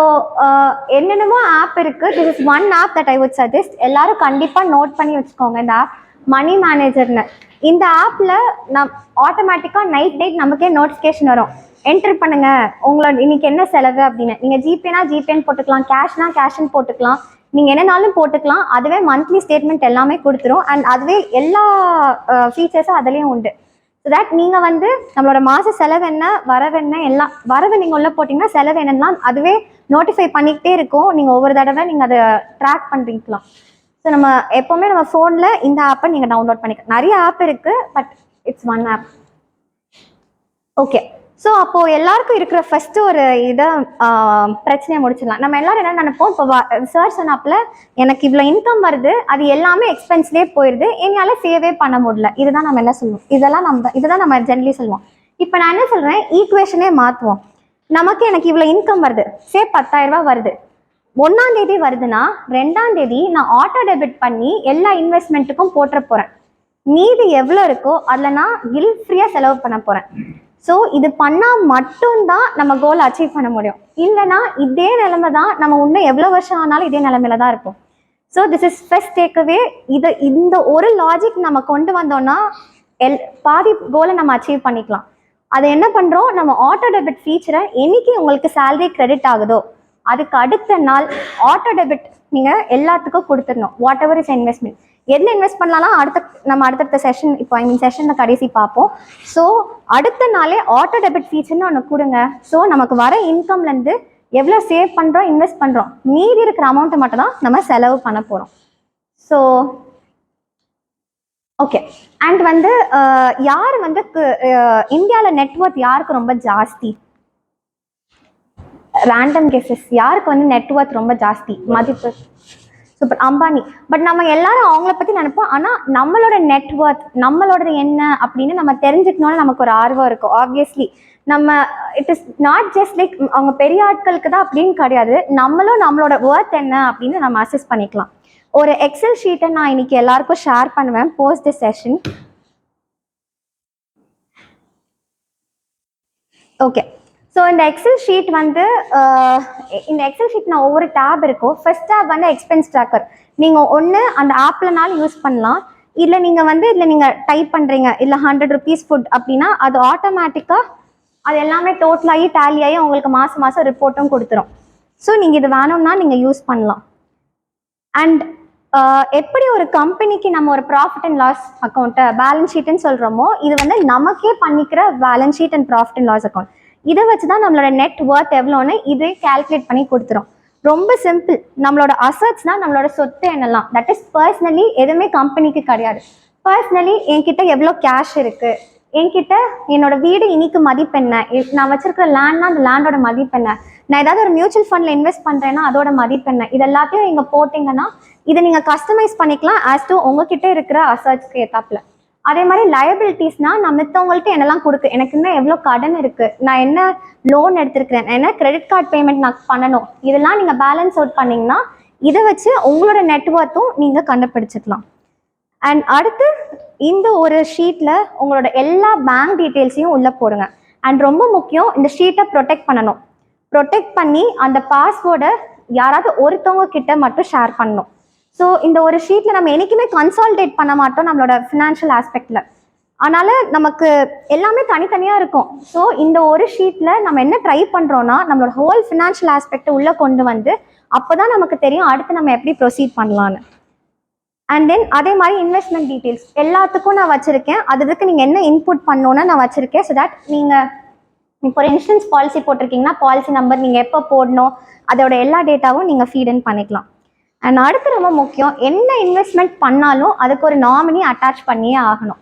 என்னென்னமோ ஆப் இருக்குது. This is one app that I would suggest. எல்லாரும் கண்டிப்பாக நோட் பண்ணி வச்சுக்கோங்க. இந்த ஆப் மணி மேனேஜர்னு. இந்த ஆப்பில் நம் ஆட்டோமேட்டிக்காக நைட் நமக்கே நோட்டிஃபிகேஷன் வரும். என்ட்ரு பண்ணுங்கள் உங்களோட இன்னைக்கு என்ன செலவு அப்படின்னு. நீங்கள் ஜிபேனா ஜிபேன்னு போட்டுக்கலாம், கேஷ்னா கேஷ்ன்னு போட்டுக்கலாம், நீங்கள் என்னன்னாலும் போட்டுக்கலாம். அதுவே மந்த்லி ஸ்டேட்மெண்ட் எல்லாமே கொடுத்துரும். அண்ட் அதுவே எல்லா ஃபீச்சர்ஸும் அதுலேயும் உண்டு. ஸோ தட் நீங்கள் வந்து நம்மளோட மாத செலவு என்ன, வரவு என்ன, எல்லாம் வரவு நீங்கள் உள்ளே போட்டிங்கன்னா செலவு என்னன்னா அதுவே நோட்டிஃபை பண்ணிக்கிட்டே இருக்கும். நீங்கள் ஒவ்வொரு தடவை நீங்கள் அதை ட்ராக் பண்ணிக்கலாம். ஸோ நம்ம எப்போவுமே நம்ம ஃபோனில் இந்த ஆப்பை நீங்கள் டவுன்லோட் பண்ணிக்கலாம். நிறைய ஆப் இருக்குது, but it's one app. Okay, so அப்போது எல்லாருக்கும் இருக்கிற ஃபஸ்ட்டு ஒரு இதை பிரச்சனையை முடிச்சிடலாம். நம்ம எல்லோரும் என்ன நினைப்போம், இப்போ சார் சொன்னாப்பில் எனக்கு இவ்வளோ இன்கம் வருது, அது எல்லாமே எக்ஸ்பென்ஸ்லேயே போயிடுது, என்னால் சேவே பண்ண முடியல. இதுதான் நம்ம என்ன சொல்லுவோம், இதுதான் நம்ம ஜென்ரலி சொல்லுவோம். இப்போ நான் என்ன சொல்கிறேன், ஈக்குவேஷனே மாற்றுவோம். எனக்கு இவ்வளோ இன்கம் வருது, 10,000 ரூபா வருது. 1ஆம் தேதி வருதுன்னா 2ஆம் தேதி நான் ஆட்டோ டெபிட் பண்ணி எல்லா இன்வெஸ்ட்மெண்ட்டுக்கும் போட்டுற போகிறேன். மீதி எவ்வளோ இருக்கோ அதில் நான் கில்ட் ஃப்ரீயாக செலவு பண்ண போகிறேன். ஸோ இது பண்ணால் மட்டும்தான் நம்ம கோல் அச்சீவ் பண்ண முடியும். இல்லைனா இதே நிலைமை தான் நம்ம இன்னும் எவ்வளோ வருஷம் ஆனாலும் இதே நிலைமையில தான் இருக்கும். So this is first takeaway. இந்த ஒரு லாஜிக் நம்ம கொண்டு வந்தோம்னா பாதி கோலை நம்ம அச்சீவ் பண்ணிக்கலாம். அதை என்ன பண்ணுறோம், நம்ம ஆட்டோ டெபிட் ஃபீச்சரை என்னைக்கு உங்களுக்கு சேலரி கிரெடிட் ஆகுதோ அதுக்கு அடுத்த நாள் ஆட்டோ டெபிட் நீங்கள் எல்லாத்துக்கும் கொடுத்துடணும். வாட் எவர் இஸ் இன்வெஸ்ட்மெண்ட், எதில் இன்வெஸ்ட் பண்ணலாம் நம்ம அடுத்தடுத்த செஷன், இப்போ செஷனில் கடைசி பார்ப்போம். ஸோ அடுத்த நாளே ஆட்டோ டெபிட் ஃபீச்சர்னு ஒன்று கொடுங்க. ஸோ நமக்கு வர இன்கம்லேருந்து எவ்வளோ சேவ் பண்ணுறோம், இன்வெஸ்ட் பண்ணுறோம், மீதி இருக்கிற அமௌண்ட்டை மட்டும் தான் நம்ம செலவு பண்ண போகிறோம். So okay. அண்ட் யார் இந்தியாவில் நெட்வொர்க் யாருக்கு ரொம்ப ஜாஸ்தி? ரேண்டம் கேசஸ், யாருக்கு நெட்வொர்க் ரொம்ப ஜாஸ்தி மதிப்பு? சூப்பர், அம்பானி. பட் நம்ம எல்லாரும் அவங்கள பற்றி நினைப்போம். ஆனால் நம்மளோட நெட்வொர்க் நம்மளோடது என்ன அப்படின்னு நம்ம தெரிஞ்சுக்கணும்னு நமக்கு ஒரு ஆர்வம் இருக்கும். Obviously it is not just like அவங்க பெரிய ஆட்களுக்கு தான் அப்படின்னு கிடையாது. நம்மளோட ஒர்த் என்ன அப்படின்னு நம்ம அசஸ் பண்ணிக்கலாம். ஒரு எக்ஸல் ஷீட்டை நான் இன்னைக்கு எல்லாருக்கும் ஷேர் பண்ணுவேன் post the session. Okay. So இந்த எக்ஸல் ஷீட் இந்த எக்ஸல் ஷீட் நான் ஒவ்வொரு டேப் இருக்கும். First tab expense tracker. நீங்கள் ஒன்று அந்த ஆப்லனாலும் யூஸ் பண்ணலாம், இல்லை நீங்கள் இதில் நீங்கள் டைப் பண்ணுறீங்க, இல்லை 100 rupees ஃபுட் அப்படின்னா அது ஆட்டோமேட்டிக்காக அது எல்லாமே டோட்டலாகி டேலி ஆகி உங்களுக்கு மாதம் மாதம் ரிப்போர்ட்டும் கொடுத்துரும். ஸோ நீங்கள் இது வேணும்னா நீங்கள் யூஸ் பண்ணலாம். அண்ட் எப்படி ஒரு கம்பெனிக்கு நம்ம ஒரு ப்ராஃபிட் அண்ட் லாஸ் அக்கௌண்ட்டை பேலன்ஸ் ஷீட்டுன்னு சொல்கிறோமோ, இது நமக்கே பண்ணிக்கிற balance sheet and profit and loss account. இதை வச்சு தான் நம்மளோட நெட் ஒர்த் எவ்வளோன்னு இதே கால்குலேட் பண்ணி கொடுத்துரும். ரொம்ப சிம்பிள். நம்மளோட அசட்ஸ்னால் நம்மளோட சொத்து என்னெல்லாம், தட் இஸ் பர்சனலி எதுவுமே கம்பெனிக்கு கிடையாது. பர்சனலி என்கிட்ட எவ்வளோ கேஷ் இருக்குது, என்கிட்ட என்னோட வீடு இன்னைக்கு மதிப்பென்ன, நான் வச்சிருக்கிற லேண்ட்னா அந்த லேண்டோட மதிப்பென்ன, நான் ஏதாவது ஒரு மியூச்சுவல் ஃபண்டில் இன்வெஸ்ட் பண்ணுறேன்னா அதோட மதிப்பென்ன, இது எல்லாத்தையும் நீங்கள் போட்டிங்கன்னா இதை நீங்கள் கஸ்டமைஸ் பண்ணிக்கலாம் ஆஸ் டு உங்ககிட்ட இருக்கிற அசட்ஸ்க்கு ஏத்தாப்புல. அதே மாதிரி லயபிலிட்டிஸ்னால் நான் மித்தவங்கள்ட்ட என்னெல்லாம் கொடுக்கு, எனக்கு இன்னும் எவ்வளோ கடன் இருக்குது, நான் என்ன லோன் எடுத்திருக்கிறேன், என்ன கிரெடிட் கார்டு பேமெண்ட் நான் பண்ணணும், இதெல்லாம் நீங்கள் பேலன்ஸ் அவுட் பண்ணிங்கன்னா இதை வச்சு உங்களோட நெட்வொர்த்தும் நீங்கள் கண்டுபிடிச்சிக்கலாம். அண்ட் அடுத்து இந்த ஒரு ஷீட்டில் உங்களோட எல்லா பேங்க் டீட்டெயில்ஸையும் உள்ளே போடுங்க. அண்ட் ரொம்ப முக்கியம், இந்த ஷீட்டை ப்ரொடெக்ட் பண்ணணும். ப்ரொடெக்ட் பண்ணி அந்த பாஸ்வேர்டை யாராவது ஒருத்தவங்க கிட்ட மட்டும் ஷேர் பண்ணணும். ஸோ இந்த ஒரு ஷீட்டில் நம்ம என்றைக்குமே கன்சால்டேட் பண்ண மாட்டோம் நம்மளோட ஃபினான்ஷியல் ஆஸ்பெக்டில். அதனால் நமக்கு எல்லாமே தனித்தனியாக இருக்கும். ஸோ இந்த ஒரு ஷீட்டில் நம்ம என்ன ட்ரை பண்ணுறோன்னா நம்மளோட ஹோல் ஃபினான்ஷியல் ஆஸ்பெக்டை உள்ளே கொண்டு அப்போ தான் நமக்கு தெரியும் அடுத்து நம்ம எப்படி ப்ரொசீட் பண்ணலான்னு. அண்ட் தென் அதே மாதிரி இன்வெஸ்ட்மெண்ட் டீட்டெயில்ஸ் எல்லாத்துக்கும் நான் வச்சுருக்கேன். அதுக்கு நீங்கள் என்ன இன்புட் பண்ணணுன்னு நான் வச்சுருக்கேன். ஸோ தட் நீங்கள் இப்போ ஒரு இன்சூரன்ஸ் பாலிசி போட்டிருக்கீங்கன்னா பாலிசி நம்பர் நீங்கள் எப்போ போடணும் அதோட எல்லா டேட்டாவும் நீங்கள் ஃபீட் இன் பண்ணிக்கலாம். அண்ட் அடுத்து ரொம்ப முக்கியம், என்ன இன்வெஸ்ட்மெண்ட் பண்ணாலும் அதுக்கு ஒரு நாமினி அட்டாச் பண்ணியே ஆகணும்.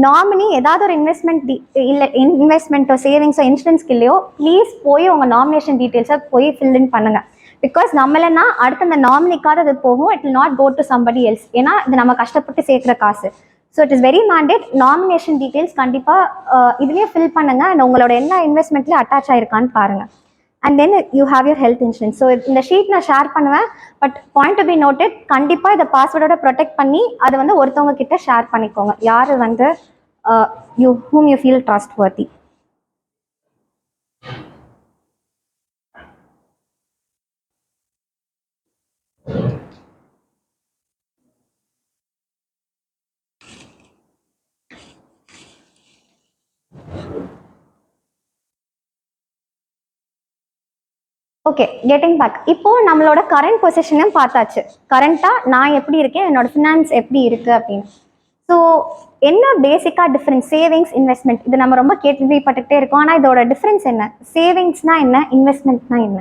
நாமினி ஏதாவது ஒரு இன்வெஸ்ட்மெண்ட்டோ சேவிங்ஸோ இன்சூரன்ஸ்க்கு இல்லையோ ப்ளீஸ் போய் உங்கள் நாமினேஷன் டீட்டெயில்ஸை போய் ஃபில் இன் பண்ணுங்கள். பிகாஸ் நம்மளனா அடுத்து அந்த நாமினிக்காக அது போகும், it will not go to somebody else. ஏன்னா இது நம்ம கஷ்டப்பட்டு சேர்க்குற காசு. So it is very mandate. Nomination details கண்டிப்பாக இதுலேயே ஃபில் பண்ணுங்கள். அண்ட் உங்களோட என்ன இன்வெஸ்ட்மெண்ட்லேயே அட்டாச் ஆகிருக்கான்னு பாருங்கள். And then you have your health insurance. So இந்த ஷீட் நான் ஷேர் பண்ணுவேன். But point to be noted, கண்டிப்பாக இதை பாஸ்வேர்டோட ப்ரொடெக்ட் பண்ணி அதை ஒருத்தவங்க கிட்ட ஷேர் பண்ணிக்கோங்க, யார் whom you feel trustworthy. Okay, getting back. இப்போ நம்மளோட கரண்ட் பொசிஷனையும் பார்த்தாச்சு. கரண்ட்டாக நான் எப்படி இருக்கேன், என்னோட ஃபினான்ஸ் எப்படி இருக்குது அப்படின்னு. ஸோ என்ன பேசிக்காக டிஃப்ரென்ஸ் சேவிங்ஸ் இன்வெஸ்ட்மெண்ட், இது நம்ம ரொம்ப கேள்விப்பட்டுக்கிட்டே இருக்கோம். ஆனால் இதோட டிஃப்ரென்ஸ் என்ன? சேவிங்ஸ்னா என்ன, இன்வெஸ்ட்மெண்ட்னா என்ன?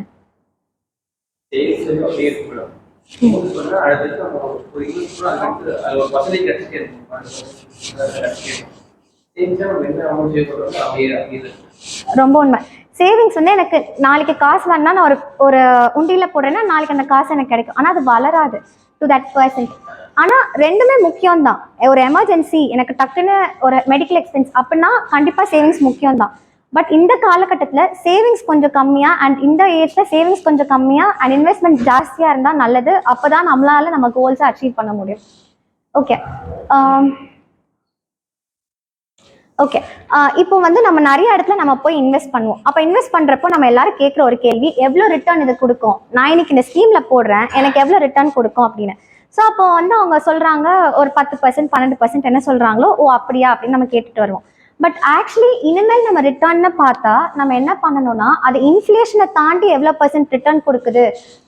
ரொம்ப உண்மை. சேவிங்ஸ் எனக்கு நாளைக்கு காசு வேணா நான் ஒரு உண்டியில் போடுறேன்னா நாளைக்கு அந்த காசு எனக்கு கிடைக்கும். ஆனால் அது வளராது டு தட் பர்சன்ட். ஆனால் ரெண்டுமே முக்கியம்தான். ஒரு எமர்ஜென்சி, எனக்கு டக்குன்னு ஒரு மெடிக்கல் எக்ஸ்பென்ஸ் அப்படின்னா கண்டிப்பாக சேவிங்ஸ் முக்கியம்தான். பட் இந்த காலகட்டத்தில் சேவிங்ஸ் கொஞ்சம் கம்மியாக அண்ட் இந்த ஏஜில் சேவிங்ஸ் கொஞ்சம் கம்மியாக அண்ட் இன்வெஸ்ட்மெண்ட் ஜாஸ்தியாக இருந்தால் நல்லது. அப்போ தான் நம்மளால் நம்ம கோல்ஸை அச்சீவ் பண்ண முடியும். ஓகே ஓகே இப்போ நம்ம நிறைய இடத்துல நம்ம போய் இன்வெஸ்ட் பண்ணுவோம். அப்போ இன்வெஸ்ட் பண்ணுறப்போ நம்ம எல்லாரும் கேட்குற ஒரு கேள்வி, எவ்வளோ ரிட்டர்ன் இது கொடுக்கும், நான் இன்னைக்கு இந்த ஸ்கீமில் போடுறேன் எனக்கு எவ்வளோ ரிட்டர்ன் கொடுக்கும் அப்படின்னு. ஸோ அப்போ வந்து அவங்க சொல்கிறாங்க ஒரு 10% 12% என்ன சொல்கிறாங்களோ ஓ அப்படியா அப்படின்னு நம்ம கேட்டுட்டு வருவோம். பட் ஆக்சுவலி இனிமேல் நம்ம ரிட்டர்ன்னு பார்த்தா நம்ம என்ன பண்ணணும்னா அது இன்ஃப்ளேஷனை தாண்டி எவ்வளோ % ரிட்டர்ன் கொடுக்குது,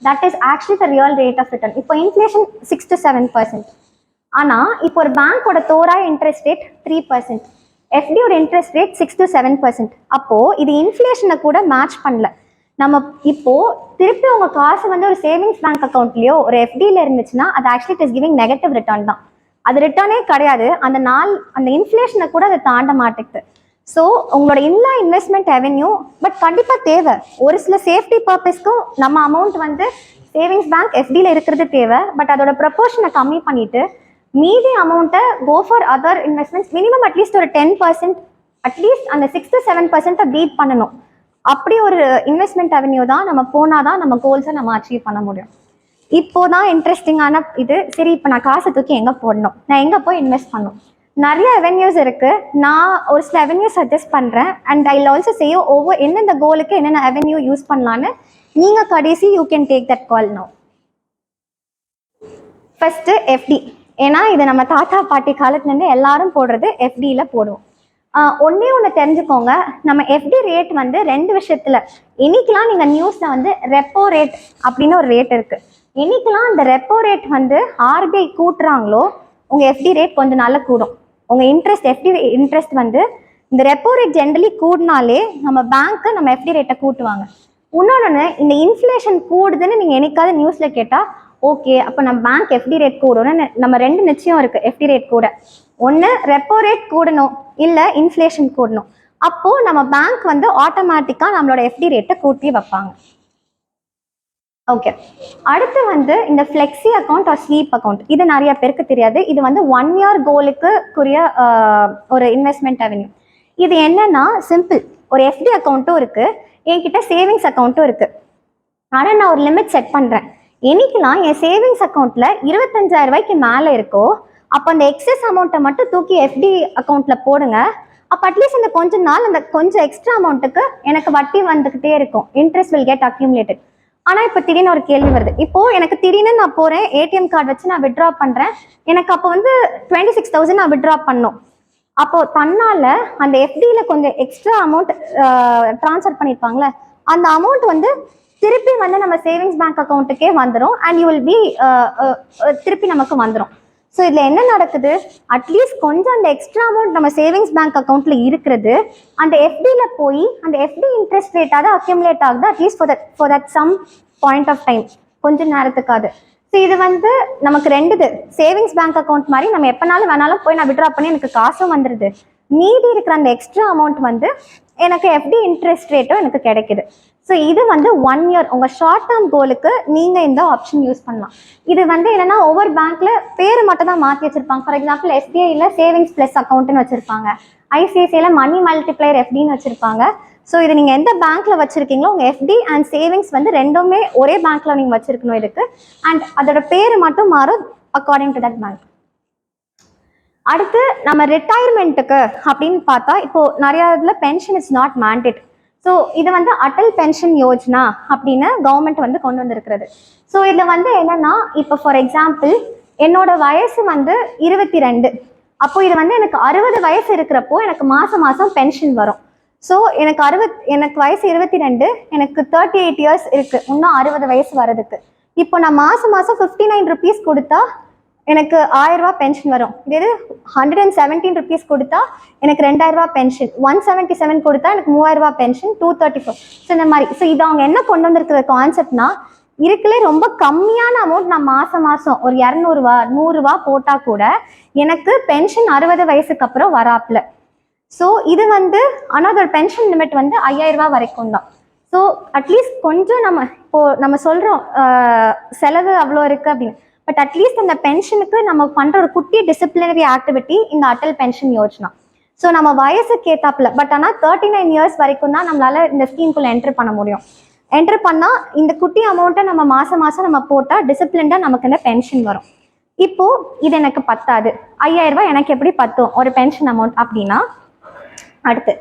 that is actually the real rate of return. இப்போ இன்ஃப்ளேஷன் 6 to 7%. ஆனால் இப்போ ஒரு பேங்க்கோட தோராய இன்ட்ரெஸ்ட் ரேட் 3%, எஃப்டியோட இன்ட்ரெஸ்ட் ரேட் 6 to 7%. அப்போது இது இன்ஃப்ளேஷனை கூட மேட்ச் பண்ணல. நம்ம இப்போ திருப்பி உங்க காசு வந்து ஒரு சேவிங்ஸ் பேங்க் அக்கௌண்ட்லயோ ஒரு எஃப்டியில் இருந்துச்சுன்னா அது actually it is giving negative return தான். அது ரிட்டர்னே கிடையாது. அந்த இன்ஃப்ளேஷனை கூட அதை தாண்ட மாட்டேங்குது. ஸோ உங்களோட எல்லா இன்வெஸ்ட்மெண்ட் ரெவென்யூ பட் கண்டிப்பாக தேவை. ஒரு சில சேஃப்டி பர்பஸ்க்கும் நம்ம அமௌண்ட் வந்து சேவிங்ஸ் பேங்க் எஃப்டியில் இருக்கிறது தேவை. பட் அதோட ப்ரொபோர்ஷனை கம்மி பண்ணிட்டு மீதி அமௌண்ட்டை go for other investments. Minimum at least ஒரு 10%, அட்லீஸ்ட் அந்த 6 to 7% பீட் பண்ணணும். அப்படி ஒரு இன்வெஸ்ட்மெண்ட் ரெவென்யூ தான் நம்ம போனால் தான் நம்ம கோல்ஸை நம்ம அச்சீவ் பண்ண முடியும். இப்போதான் இன்ட்ரெஸ்டிங்கான இது. சரி, இப்போ நான் காசை தூக்கி எங்கே போடணும், நான் எங்கே போய் இன்வெஸ்ட் பண்ணணும்? நிறைய ரெவென்யூஸ் இருக்குது. நான் ஒரு சில ரெவென்யூ சஜஸ்ட் பண்ணுறேன். அண்ட் ஐ ஆல்சோ செய்ய எந்தெந்த கோலுக்கு என்னென்ன ரெவென்யூ யூஸ் பண்ணலான்னு நீங்கள் கடைசி you can take that call no. First FD. ஏன்னா இது நம்ம தாத்தா பாட்டி காலத்துலேருந்து எல்லாரும் போடுறது எஃப்டியில் போடுவோம். ஒன்றே ஒன்று தெரிஞ்சுக்கோங்க, நம்ம எஃப்டி ரேட் வந்து 2 விஷயத்தில். இன்னைக்கெலாம் நீங்கள் நியூஸில் வந்து ரெப்போ ரேட் அப்படின்னு ஒரு ரேட் இருக்குது. இன்னைக்கெலாம் அந்த ரெப்போ ரேட் வந்து ஆர்பிஐ கூட்டுறாங்களோ உங்கள் எஃப்டி ரேட் கொஞ்சம் நாளில் கூடும். உங்கள் எஃப்டி இன்ட்ரெஸ்ட் வந்து இந்த ரெப்போ ரேட் ஜென்ரலி கூடினாலே நம்ம பேங்க்கு நம்ம எஃப்டி ரேட்டை கூட்டுவாங்க. இன்னொன்று, இந்த இன்ஃப்ளேஷன் கூடுதுன்னு நீங்கள் என்னைக்காவது நியூஸில் கேட்டால் ஓகே அப்போ நம்ம பேங்க் எஃப்டி ரேட் கூடணும்னு நம்ம 2 நிச்சயம் இருக்குது. எஃப்டி ரேட் கூட ஒன்று ரெப்போ ரேட் கூடணும், இல்லை இன்ஃப்ளேஷன் கூடணும். அப்போது நம்ம பேங்க் வந்து ஆட்டோமேட்டிக்காக நம்மளோட எஃப்டி ரேட்டை கூட்டி வைப்பாங்க. ஓகே, அடுத்து வந்து இந்த flexi account R sweep account. இது நிறைய பேருக்கு தெரியாது. இது வந்து 1 year கோலுக்குரிய ஒரு இன்வெஸ்ட்மெண்ட் ரெவென்யூ. இது என்னன்னா சிம்பிள். ஒரு எஃப்டி அக்கௌண்ட்டும் இருக்குது, என்கிட்ட சேவிங்ஸ் அக்கௌண்ட்டும் இருக்குது. ஆனால் நான் ஒரு லிமிட் செட் பண்ணுறேன். என்னைக்குலாம் என் சேவிங்ஸ் அக்கௌண்ட்டில் 25,000 ரூபாய்க்கு மேலே இருக்கோ அப்போ அந்த எக்ஸஸ் அமௌண்ட்டை மட்டும் தூக்கி எஃப்டி அக்கௌண்ட்டில் போடுங்க. அப்போ அட்லீஸ்ட் இந்த கொஞ்ச நாள் அந்த கொஞ்சம் எக்ஸ்ட்ரா அமௌண்ட்டுக்கு எனக்கு வட்டி வந்துக்கிட்டே இருக்கும். Interest will get accumulated. ஆனால் இப்போ திடீர்னு ஒரு கேள்வி வருது. இப்போது எனக்கு திடீர்னு நான் போகிறேன், ஏடிஎம் கார்டு வச்சு நான் வித்ட்ரா பண்ணுறேன். எனக்கு அப்போ வந்து 26,000 நான் வித்ட்ரா பண்ணணும். அப்போது தன்னால் அந்த எஃப்டியில் கொஞ்சம் எக்ஸ்ட்ரா அமௌண்ட் ட்ரான்ஸ்ஃபர் பண்ணியிருப்பாங்களே, அந்த அமௌண்ட் வந்து திருப்பி வந்து நம்ம சேவிங்ஸ் பேங்க் அக்கௌண்ட்டுக்கே வந்துடும். அண்ட் யூ வில் பி திருப்பி நமக்கு வந்துடும். ஸோ இதில் என்ன நடக்குது, அட்லீஸ்ட் கொஞ்சம் அந்த எக்ஸ்ட்ரா அமௌண்ட் நம்ம சேவிங்ஸ் பேங்க் அக்கௌண்ட்டில் இருக்கிறது அந்த எஃப்டியில் போய் அந்த எஃப்டி இன்ட்ரெஸ்ட் ரேட்டாக அக்யூமுலேட் ஆகுது. At least for that some point of time, கொஞ்சம் நேரத்துக்காது. ஸோ இது வந்து நமக்கு 2 சேவிங்ஸ் பேங்க் அக்கௌண்ட் மாதிரி நம்ம எப்போனாலும் வேணாலும் போய் நான் விட்ரா பண்ணி எனக்கு காசும் வந்துடுது. மீதி இருக்கிற அந்த எக்ஸ்ட்ரா அமௌண்ட் வந்து எனக்கு எஃப்டி இன்ட்ரெஸ்ட் ரேட்டும் எனக்கு கிடைக்குது. ஸோ இது வந்து 1 year உங்கள் ஷார்ட் டேர்ம் கோலுக்கு நீங்கள் இந்த ஆப்ஷன் யூஸ் பண்ணலாம். இது வந்து என்னென்னா ஒவ்வொரு பேங்க்கில் பேர் மட்டும் தான் மாற்றி வச்சுருப்பாங்க. ஃபார் எக்ஸாம்பிள் எஸ்பிஐயில் சேவிங்ஸ் ப்ளஸ் அக்கௌண்ட்டுன்னு வச்சுருப்பாங்க, ஐசிஐசிஐயில் மணி மல்டிப்ளையர் எஃப்டின்னு வச்சுருப்பாங்க. ஸோ இது நீங்கள் எந்த பேங்க்கில் வச்சுருக்கீங்களோ உங்கள் எஃப்டி அண்ட் சேவிங்ஸ் வந்து 2மே ஒரே பேங்க்கில் நீங்கள் வச்சுருக்கணும் இதுக்கு. அண்ட் அதோட பேர் மட்டும் மாறும் அக்கார்டிங் டு தட் பேங்க். அடுத்து நம்ம ரிட்டையர்மெண்ட்டுக்கு அப்படின்னு பார்த்தா இப்போது நிறையா இதில் pension is not mandate. So இது வந்து அட்டல் பென்ஷன் யோஜனா அப்படின்னு கவர்மெண்ட் வந்து கொண்டு வந்திருக்கிறது. ஸோ இதில் வந்து என்னென்னா இப்போ ஃபார் எக்ஸாம்பிள் என்னோட வயசு வந்து 22. அப்போது இது வந்து எனக்கு 60 வயசு இருக்கிறப்போ எனக்கு மாதம் பென்ஷன் வரும். ஸோ எனக்கு வயசு 22, எனக்கு 38 years இருக்குது இன்னும் 60 வயசு வர்றதுக்கு. இப்போ நான் மாதம் 59 rupees கொடுத்தா எனக்கு 1000 ரூபாய் பென்ஷன் வரும். இது 117 rupees கொடுத்தா எனக்கு 2000 ரூபாய் பென்ஷன், 177 கொடுத்தா எனக்கு 3000 ரூபாய் பென்ஷன், 234. ஸோ இந்த மாதிரி. ஸோ இது அவங்க என்ன கொண்டு வந்திருக்கிற கான்செப்ட்னா, இருக்குல்லே ரொம்ப கம்மியான அமௌண்ட் நான் மாதம் ஒரு 200 ரூபா 100 ரூபா போட்டால் கூட எனக்கு பென்ஷன் 60 வயசுக்கு அப்புறம் வராப்புல. ஸோ இது வந்து ஆனால் அதோட பென்ஷன் லிமிட் வந்து 5000 ரூபா வரைக்கும் தான். ஸோ அட்லீஸ்ட் கொஞ்சம் நம்ம சொல்கிறோம் செலவு அவ்வளோ இருக்குது அப்படின்னு. பட் அட்லீஸ்ட் அந்த பென்ஷனுக்கு நம்ம பண்ணுற ஒரு குட்டி டிசிப்ளினரி ஆக்டிவிட்டி இந்த அட்டல் பென்ஷன் யோஜனா. ஸோ நம்ம வயசுக்கு ஏற்றாப்புல பட் ஆனால் 39 years வரைக்கும் தான் நம்மளால் இந்த ஸ்கீம்குள்ளே என்ட்ரு பண்ண முடியும். என்ட்ரு பண்ணால் இந்த குட்டி அமௌண்ட்டை நம்ம மாதம் நம்ம போட்டால் டிசிப்ளின்டாக நமக்கு இந்த பென்ஷன் வரும். இப்போது இது எனக்கு பத்தாது, 5000 ரூபாய் எனக்கு எப்படி பத்தும் ஒரு பென்ஷன் அமௌண்ட் அப்படின்னா, அடுத்து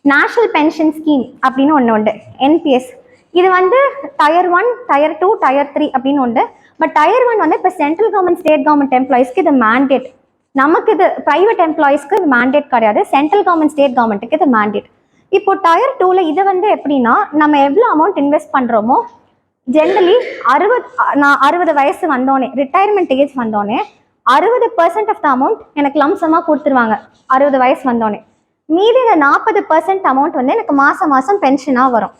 நேஷ்னல் பென்ஷன் ஸ்கீம் அப்படின்னு ஒன்று உண்டு, என்பிஎஸ். இது வந்து Tier 1, Tier 2, Tier 3 அப்படின்னு உண்டு. பட் டயர் 1 வந்து இப்போ சென்ட்ரல் கவர்மெண்ட் ஸ்டேட் கவர்மெண்ட் எம்ப்ளாயிஸ்க்கு இது மேண்டேட். நமக்கு இது ப்ரைவேட் எம்ப்ளாயிஸ்க்கு இது மேண்டேட் கிடையாது, சென்ட்ரல் கவர்மெண்ட் ஸ்டேட் கவர்மெண்ட்டுக்கு இது மேண்டேட். இப்போ டயர் 2ல இது வந்து எப்படின்னா நம்ம எவ்வளோ அமௌண்ட் இன்வெஸ்ட் பண்ணுறோமோ ஜென்ரலி 60 வயசு வந்தோடனே ரிட்டையர்மெண்ட் ஏஜ் வந்தோடனே 60% ஆஃப் த அமௌண்ட் எனக்கு லம்சமாக கொடுத்துருவாங்க 60 வயசு வந்தோடனே. மீதி இந்த 40% அமௌண்ட் வந்து எனக்கு மாதம் மாதம் பென்ஷனாக வரும்.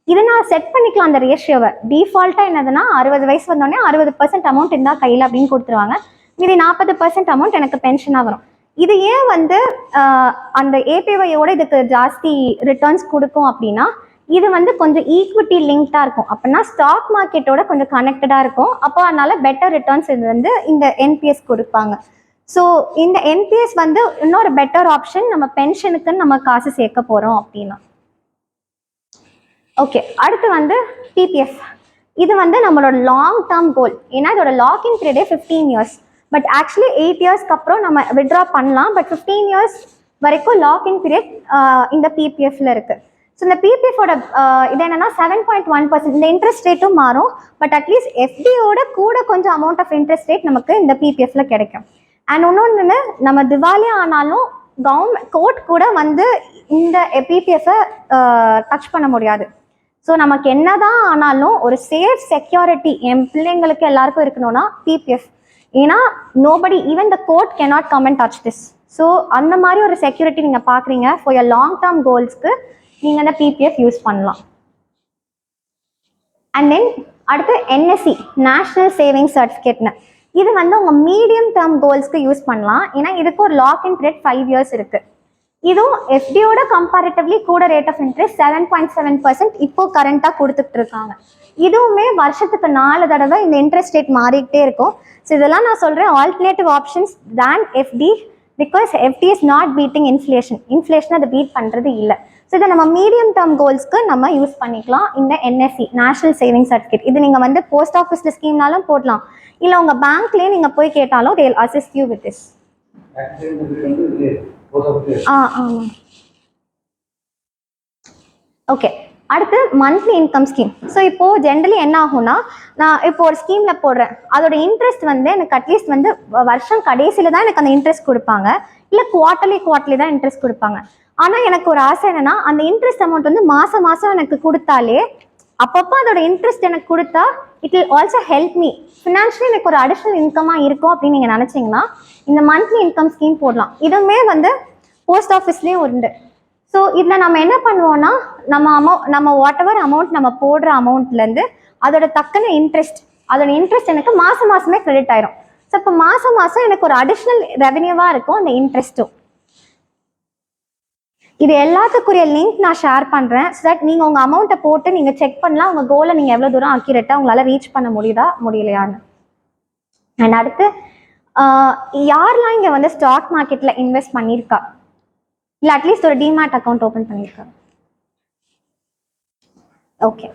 இதை நான் செட் பண்ணிக்கலாம் அந்த ரேஷியோவை. டிஃபால்ட்டாக என்னதுன்னா 60 வயசு வந்தோடனே 60% அமௌண்ட் இருந்தால் கையில் அப்படின்னு கொடுத்துருவாங்க. மீதி 40% அமௌண்ட் எனக்கு பென்ஷனாக வரும். இது ஏன் வந்து அந்த ஏபிஒயோட இதுக்கு ஜாஸ்தி ரிட்டர்ன்ஸ் கொடுக்கும் அப்படின்னா இது வந்து கொஞ்சம் ஈக்விட்டி லிங்க்டாக இருக்கும். அப்படின்னா ஸ்டாக் மார்க்கெட்டோட கொஞ்சம் கனெக்டடாக இருக்கும். அப்போ அதனால பெட்டர் ரிட்டர்ன்ஸ் இது வந்து இந்த என்பிஎஸ் கொடுப்பாங்க. ஸோ இந்த என்பிஎஸ் வந்து இன்னொரு பெட்டர் ஆப்ஷன் நம்ம பென்ஷனுக்குன்னு நம்ம காசு சேர்க்க போகிறோம் அப்படின்னா. ஓகே, அடுத்து வந்து பிபிஎஃப். இது வந்து நம்மளோட லாங் டேர்ம் கோல். ஏன்னா இதோட லாக்இன் பீரியடே 15 இயர்ஸ். பட் ஆக்சுவலி 8 இயர்ஸ்க்கு அப்புறம் நம்ம வித்ட்ரா பண்ணலாம். பட் 15 இயர்ஸ் வரைக்கும் லாக்இன் பீரியட் இந்த பிபிஎஃப்ல இருக்கு. ஸோ இந்த பிபிஎஃபோட இது என்னன்னா 7.1%. இந்த இன்ட்ரெஸ்ட் ரேட்டும் மாறும். பட் அட்லீஸ்ட் எஃப்டியோட கூட கொஞ்சம் அமௌண்ட் ஆஃப் இன்ட்ரெஸ்ட் ரேட் நமக்கு இந்த பிபிஎஃப்ல கிடைக்கும். அண்ட் இன்னொன்று, நம்ம திவாலி ஆனாலும் கவர்மெண்ட் கோர்ட் கூட வந்து இந்த பிபிஎஃப்பை டச் பண்ண முடியாது. ஸோ நமக்கு என்னதான் ஆனாலும் ஒரு சேஃப் செக்யூரிட்டி என் பிள்ளைங்களுக்கு எல்லாருக்கும் இருக்கணும்னா பிபிஎஃப். ஏன்னா nobody even the court cannot come and touch this. So அந்த மாதிரி ஒரு செக்யூரிட்டி நீங்கள் பார்க்குறீங்க ஃபார் யர் லாங் டேர்ம் கோல்ஸ்க்கு நீங்கள் அந்த பிபிஎஃப் யூஸ் பண்ணலாம். அண்ட் தென் அடுத்து என்எஸ்சி நேஷ்னல் சேவிங்ஸ் சர்டிஃபிகேட்னு. இது வந்து உங்கள் மீடியம் டேர்ம் கோல்ஸ்க்கு யூஸ் பண்ணலாம். ஏன்னா இதுக்கு ஒரு லாக்இன் பீரியட் 5 இயர்ஸ் இருக்குது. இதுவும் எஃப்டியோட கம்பேரிட்டிவ்லி கூட ரேட் ஆஃப் இன்ட்ரெஸ்ட் 7.7% இப்போ கரண்ட்டாக கொடுத்துட்டு இருக்காங்க. இதுவுமே வருஷத்துக்கு 4 தடவை இந்த இன்ட்ரெஸ்ட் ரேட் மாறிக்கிட்டே இருக்கும். ஸோ இதெல்லாம் நான் சொல்கிறேன் alternative options than FD. Because FD is not beating inflation அதை பீட் பண்ணுறது இல்லை. ஸோ இதை நம்ம மீடியம் டேர்ம் கோல்ஸ்க்கு நம்ம யூஸ் பண்ணிக்கலாம். இந்த என்எஸ்சி நேஷனல் சேவிங் சர்டிஃபிகேட் இது நீங்கள் வந்து போஸ்ட் ஆஃபீஸில் ஸ்கீம்னாலும் போடலாம், இல்லை உங்கள் பேங்க்லேயே நீங்கள் போய் கேட்டாலும் they will assist you with this. ஆமாம். ஓகே, அடுத்து மந்த்லி இன்கம் ஸ்கீம். ஸோ இப்போது ஜென்ரலி என்ன ஆகும்னா நான் இப்போ ஒரு ஸ்கீமில் போடுறேன், அதோட இன்ட்ரெஸ்ட் வந்து எனக்கு அட்லீஸ்ட் வந்து வருஷம் கடைசியில் தான் எனக்கு அந்த இன்ட்ரெஸ்ட் கொடுப்பாங்க, இல்லை குவார்ட்டர்லி தான் இன்ட்ரெஸ்ட் கொடுப்பாங்க. ஆனால் எனக்கு ஒரு ஆசை என்னென்னா அந்த இன்ட்ரெஸ்ட் அமௌண்ட் வந்து மாதம் மாதம் எனக்கு கொடுத்தாலே அப்பப்போ அதோட இன்ட்ரெஸ்ட் எனக்கு கொடுத்தா it will also help me financially. எனக்கு ஒரு அடிஷ்னல் இன்கமாக இருக்கும் அப்படின்னு நீங்கள் நினச்சிங்கன்னா இந்த மந்த்லி இன்கம் ஸ்கீம் போடலாம். இதுவுமே வந்து போஸ்ட் ஆஃபீஸ்லேயும் உண்டு. ஸோ இதில் நம்ம என்ன பண்ணுவோம்னா நம்ம வாட் எவர் அமௌண்ட் நம்ம போடுற அமௌண்ட்லேருந்து அதோட தக்கன அதோட இன்ட்ரெஸ்ட் எனக்கு மாதம் மாதமே கிரெடிட் ஆயிரும். ஸோ இப்போ மாதம் மாதம் எனக்கு ஒரு அடிஷ்னல் ரெவன்யூவாக இருக்கும் அந்த இன்ட்ரெஸ்ட்டும். இது எல்லாத்துக்குரிய லிங்க் நான் ஷேர் பண்ணுறேன். ஸோ தட் நீங்கள் உங்கள் அமௌண்ட்டை போட்டு நீங்கள் செக் பண்ணலாம் உங்கள் கோலை நீங்கள் எவ்வளோ தூரம் அக்யூரேட்டாக உங்களால் ரீச் பண்ண முடியலையான்னு. அண்ட் அடுத்து யாரெல்லாம் இங்கே வந்து ஸ்டாக் மார்க்கெட்டில் இன்வெஸ்ட் பண்ணியிருக்கா, இல்லை அட்லீஸ்ட் ஒரு டிமேட் அக்கௌண்ட் ஓப்பன் பண்ணியிருக்கா? ஓகே,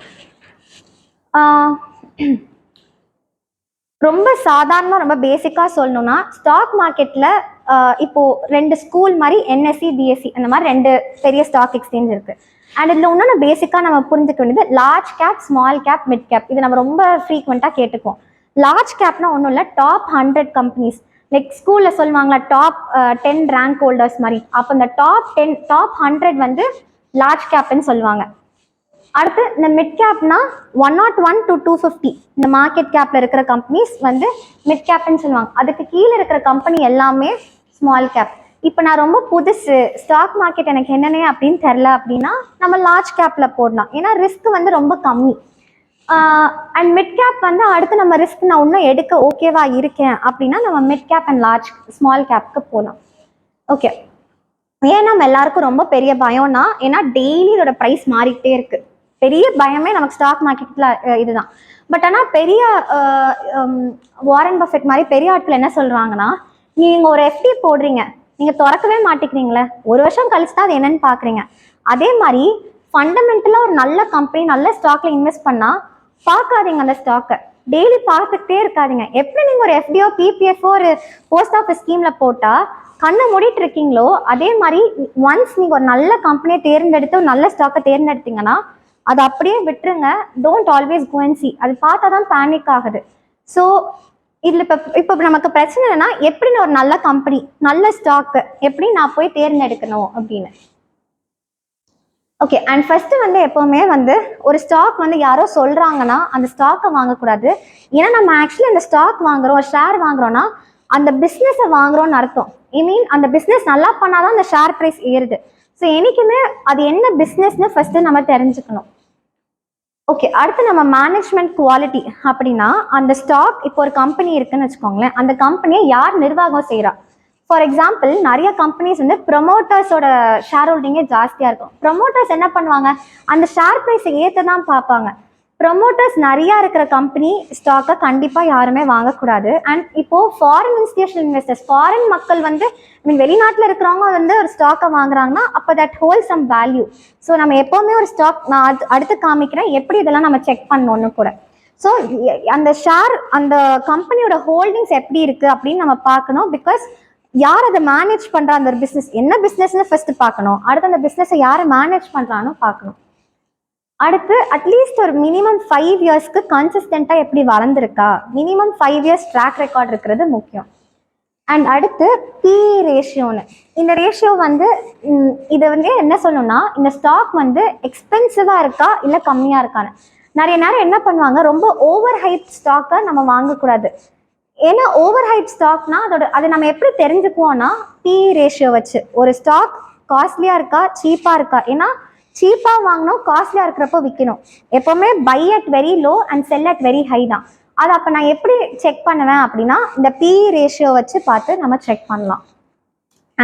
ரொம்ப சாதாரணமாக ரொம்ப பேசிக்காக சொல்லணும்னா ஸ்டாக் மார்க்கெட்டில் இப்போது 2 ஸ்கூல் மாதிரி என்எஸ்சி பிஎஸ்சி அந்த மாதிரி 2 பெரிய ஸ்டாக் எக்ஸ்சேஞ்ச் இருக்குது. அண்ட் இதில் இன்னொன்று பேசிக்காக நம்ம புரிஞ்சுக்க வேண்டியது large cap, small cap, mid gap. இது நம்ம ரொம்ப ஃப்ரீக்வெண்ட்டாக கேட்டுக்குவோம். லார்ஜ் கேப்னா ஒன்றும் இல்லை, டாப் 100 கம்பெனிஸ். லைக் ஸ்கூலில் சொல்லுவாங்களா டாப் 10 ரேங்க் ஹோல்டர்ஸ் மாதிரி. அப்போ இந்த டாப் 100 வந்து லார்ஜ் கேப்னு சொல்லுவாங்க. அடுத்து இந்த மிட் கேப்னா 101 to 250 இந்த மார்க்கெட் கேப்ல இருக்கிற கம்பெனிஸ் வந்து மிட் கேப்னு சொல்லுவாங்க. அதுக்கு கீழே இருக்கிற கம்பெனி எல்லாமே ஸ்மால் கேப். இப்போ நான் ரொம்ப புதுசு ஸ்டாக் மார்க்கெட் எனக்கு என்னென்ன அப்படின்னு தெரில அப்படின்னா நம்ம லார்ஜ் கேப்ல போடலாம். ஏன்னா ரிஸ்க் வந்து ரொம்ப கம்மி. அண்ட் மிட் கேப் வந்து அடுத்து நம்ம ரிஸ்க் நான் இன்னும் எடுக்க ஓகேவா இருக்கேன் அப்படின்னா நம்ம மிட் கேப் அண்ட் ஸ்மால் கேப்க்கு போகலாம். ஓகே, ஏன் நம்ம எல்லாருக்கும் ரொம்ப பெரிய பயம்னா ஏன்னா டெய்லி இதோட ப்ரைஸ் மாறிக்கிட்டே இருக்கு. பெரிய பயமே நமக்கு ஸ்டாக் மார்க்கெட்டில் இதுதான். பட் ஆனால் பெரிய வாரன் பஃபெட் மாதிரி பெரிய ஆட்கள் என்ன சொல்கிறாங்கன்னா நீங்கள் ஒரு எஃப்டி போடுறீங்க, நீங்கள் திறக்கவே மாட்டேங்கிறீங்களே, 1 வருஷம் கழிச்சு தான் அது என்னன்னு பார்க்குறீங்க. அதே மாதிரி ஃபண்டமெண்டலாக ஒரு நல்ல கம்பெனி நல்ல ஸ்டாக்ல இன்வெஸ்ட் பண்ணால் பார்க்காதீங்க, அந்த ஸ்டாக்கை டெய்லி பார்த்துக்கிட்டே இருக்காதிங்க. எப்படி நீங்கள் ஒரு எஃப்டிஓ பிபிஎஃப்ஓ ஒரு போஸ்ட் ஆஃபீஸ் ஸ்கீமில் போட்டால் கண்ணை மூடிட்டு இருக்கீங்களோ அதே மாதிரி ஒன்ஸ் நீங்கள் ஒரு நல்ல கம்பெனியை தேர்ந்தெடுத்து ஒரு நல்ல ஸ்டாக்கை தேர்ந்தெடுத்தீங்கன்னா அதை அப்படியே விட்டுருங்க. Don't always go and see. அது பார்த்தா தான் பேனிக் ஆகுது. ஸோ இதில் இப்போ நமக்கு பிரச்சனை என்னன்னா எப்படின்னு ஒரு நல்ல கம்பெனி நல்ல ஸ்டாக்கு எப்படி நான் போய் தேர்ந்தெடுக்கணும் அப்படின்னு. ஓகே, அண்ட் ஃபர்ஸ்ட் வந்து எப்போவுமே வந்து ஒரு ஸ்டாக் வந்து யாரோ சொல்கிறாங்கன்னா அந்த ஸ்டாக்கை வாங்கக்கூடாது. ஏன்னா நம்ம ஆக்சுவலி அந்த ஸ்டாக் வாங்குறோம், ஒரு ஷேர் வாங்குறோம்னா அந்த பிஸ்னஸை வாங்குறோம்னு அர்த்தம். மீன் அந்த பிஸ்னஸ் நல்லா பண்ணாதான் அந்த ஷேர் ப்ரைஸ் ஏறுது. ஸோ என்றைக்குமே அது என்ன பிஸ்னஸ்னு ஃபர்ஸ்ட் நம்ம தெரிஞ்சுக்கணும். ஓகே, அடுத்து நம்ம மேனேஜ்மெண்ட் குவாலிட்டி அப்படின்னா அந்த ஸ்டாக் இப்போ ஒரு கம்பெனி இருக்குன்னு வச்சுக்கோங்களேன், அந்த கம்பெனியை யார் நிர்வாகம் செய்கிறா. ஃபார் எக்ஸாம்பிள் நிறைய கம்பெனிஸ் வந்து ப்ரொமோட்டர்ஸோட ஷேர் ஹோல்டிங்கே ஜாஸ்தியாக இருக்கும். ப்ரொமோட்டர்ஸ் என்ன பண்ணுவாங்க, அந்த ஷேர் ப்ரைஸை ஏற்ற தான் பார்ப்பாங்க. ப்ரொமோட்டர்ஸ் நிறையா இருக்கிற கம்பெனி ஸ்டாக்கை கண்டிப்பாக யாருமே வாங்கக்கூடாது. அண்ட் இப்போது ஃபாரின் இன்ஸ்டிடியூஷனல் இன்வெஸ்டர்ஸ், ஃபாரின் மக்கள் வந்து வெளிநாட்டில் இருக்கிறவங்க வந்து ஒரு ஸ்டாக்கை வாங்குறாங்கன்னா அப்போ that whole sum value. So நம்ம எப்போவுமே ஒரு ஸ்டாக், நான் அடுத்து காமிக்கிறேன் எப்படி இதெல்லாம் நம்ம செக் பண்ணணும்னு கூட. ஸோ அந்த ஷேர் அந்த கம்பெனியோட ஹோல்டிங்ஸ் எப்படி இருக்குது அப்படின்னு நம்ம பார்க்கணும். பிகாஸ் யார் அதை மேனேஜ் பண்ணுறா, அந்த ஒரு பிஸ்னஸ் என்ன பிஸ்னஸ்ன்னு ஃபர்ஸ்ட் பார்க்கணும். அடுத்து அந்த பிஸ்னஸை யாரை மேனேஜ் பண்ணுறான்னு பார்க்கணும். அடுத்து அட்லீஸ்ட் ஒரு மினிமம் 5 இயர்ஸ்க்கு கன்சிஸ்டண்ட்டாக எப்படி வளர்ந்துருக்கா, மினிமம் 5 இயர்ஸ் ட்ராக் ரெக்கார்ட் இருக்கிறது முக்கியம். அண்ட் அடுத்து பி ரேஷியோன்னு, இந்த ரேஷியோ வந்து இதை வந்து என்ன சொல்லணும்னா இந்த ஸ்டாக் வந்து எக்ஸ்பென்சிவாக இருக்கா இல்லை கம்மியாக இருக்கான்னு. நிறைய நேரம் என்ன பண்ணுவாங்க, ரொம்ப ஓவர் ஹைப் ஸ்டாக்கை நம்ம வாங்கக்கூடாது. ஏன்னா ஓவர் ஹைப் ஸ்டாக்னா அதை நம்ம எப்படி தெரிஞ்சுக்குவோம்னா பி ரேஷியோ வச்சு ஒரு ஸ்டாக் காஸ்ட்லியாக இருக்கா சீப்பாக இருக்கா. ஏன்னா சீப்பாக வாங்கணும், காஸ்ட்லியாக இருக்கிறப்போ விற்கணும். எப்போவுமே by at very low and sell at very high தான். அதை அப்போ நான் எப்படி செக் பண்ணுவேன் அப்படின்னா இந்த பி ரேஷியோ வச்சு பார்த்து நம்ம செக் பண்ணலாம்.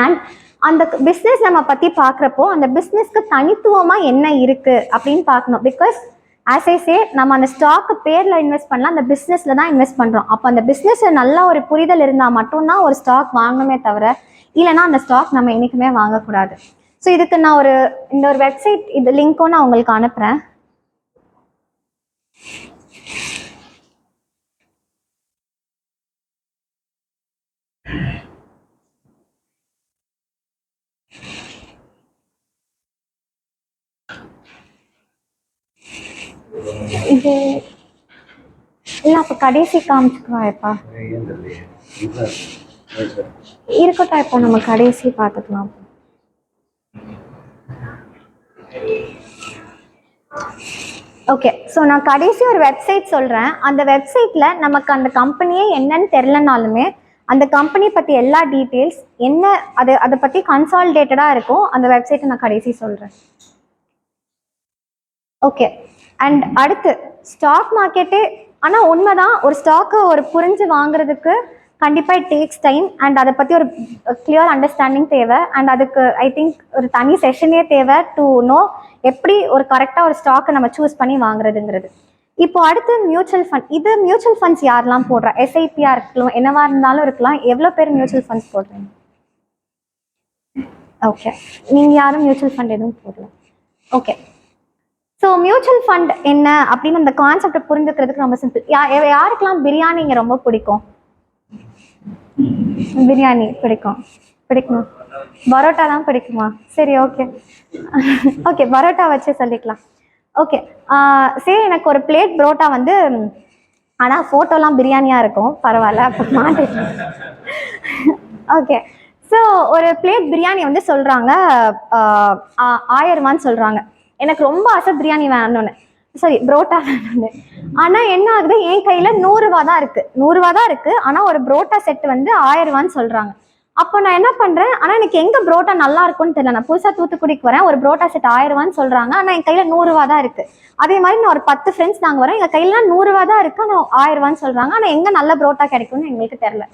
அண்ட் அந்த பிஸ்னஸ் நம்ம பற்றி பார்க்குறப்போ அந்த பிஸ்னஸ்க்கு தனித்துவமாக என்ன இருக்குது அப்படின்னு பார்க்கணும். பிகாஸ் ஆஸ் ஐ சே நம்ம அந்த ஸ்டாக்கு பேரில் இன்வெஸ்ட் பண்ணலாம், அந்த பிஸ்னஸில் தான் இன்வெஸ்ட் பண்ணுறோம். அப்போ அந்த பிஸ்னஸில் நல்ல ஒரு புரிதல் இருந்தால் மட்டும்தான் ஒரு ஸ்டாக் வாங்கணுமே தவிர இல்லைனா அந்த ஸ்டாக் நம்ம என்றைக்குமே வாங்கக்கூடாது. ஸோ இதுக்கு நான் இந்த ஒரு வெப்சைட் இது லிங்க்கும் நான் உங்களுக்கு அனுப்புகிறேன். இது இல்லை அப்போ கடைசி காமிச்சுக்குவாப்பா இருக்கட்டும், இப்போ நம்ம கடைசி பார்த்துக்கலாம். ஓகே, ஸோ நான் கடைசி ஒரு வெப்சைட் சொல்கிறேன். அந்த வெப்சைட்டில் நமக்கு அந்த கம்பெனியே என்னன்னு தெரிலனாலுமே அந்த கம்பெனி பற்றி எல்லா டீட்டெயில்ஸ் என்ன அதை பற்றி கன்சாலிடேட்டடாக இருக்கும். அந்த வெப்சைட்டை நான் கடைசி சொல்கிறேன். ஓகே, அண்ட் அடுத்து ஸ்டாக் மார்க்கெட்டே, ஆனால் உண்மைதான் ஒரு ஸ்டாக்கை ஒரு புரிஞ்சு வாங்குறதுக்கு கண்டிப்பாக இட் டேக்ஸ் டைம் அண்ட் அதை பற்றி ஒரு கிளியர் அண்டர்ஸ்டாண்டிங் தேவை. அண்ட் அதுக்கு ஐ திங்க் ஒரு தனி செஷனே தேவை டு நோ எப்படி ஒரு கரெக்டாக ஒரு ஸ்டாக்கை நம்ம சூஸ் பண்ணி வாங்குறதுங்கிறது. இப்போ அடுத்து மியூச்சுவல் ஃபண்ட். இது மியூச்சுவல் ஃபண்ட்ஸ் யாரெல்லாம் போடுறா, எஸ்ஐபியாக இருக்கலாம், என்னவா இருந்தாலும் இருக்கலாம். எவ்வளோ பேர் மியூச்சுவல் ஃபண்ட்ஸ் போடுறீங்க? ஓகே, நீங்கள் யாரும் மியூச்சுவல் ஃபண்ட் எதுவும் போடல. ஓகே, ஸோ மியூச்சுவல் ஃபண்ட் என்ன அப்படின்னு அந்த கான்செப்டை புரிஞ்சுக்கிறதுக்கு ரொம்ப சிம்பிள். யாருக்கெல்லாம் பிரியாணிங்க ரொம்ப பிடிக்கும்? பிரியாணி பிடிக்குமா? பரோட்டா தான் பிடிக்குமா? சரி, ஓகே ஓகே, பரோட்டா வச்சு சொல்லிக்கலாம். ஓகே, சரி, எனக்கு ஒரு பிளேட் பரோட்டா வந்து, ஆனால் ஃபோட்டோலாம் பிரியாணியாக இருக்கும், பரவாயில்ல, அப்போ மாட்டேன். ஓகே, ஸோ ஒரு பிளேட் பிரியாணி வந்து சொல்கிறாங்க 1000 ரூபான்னு சொல்கிறாங்க. எனக்கு ரொம்ப ஆசை பிரியாணி வேணும்னு, சரி புரோட்டா வேணும்னு. ஆனால் என்ன ஆகுது, என் கையில் 100 ரூபா தான் இருக்குது. ஆனால் ஒரு புரோட்டா செட்டு வந்து 1000 ரூபான்னு சொல்கிறாங்க. அப்போ நான் என்ன பண்ணுறேன், ஆனால் எனக்கு எங்கே புரோட்டா நல்லா இருக்கும்னு தெரியல. நான் புதுசாக தூத்துக்குடிக்கு வரேன், ஒரு புரோட்டா செட் 1000 ரூபான்னு சொல்கிறாங்க, ஆனால் என் கையில் 100 ரூபா தான் இருக்குது. அதே மாதிரி நான் ஒரு 10 ஃப்ரெண்ட்ஸ் நாங்கள் வரோம், எங்கள் கையில் 100 ரூபா தான் இருக்குது, ஆனால் 1000 ரூபான்னு சொல்கிறாங்க. ஆனால் எங்கே நல்ல புரோட்டா கிடைக்கும்னு எங்களுக்கு தெரில.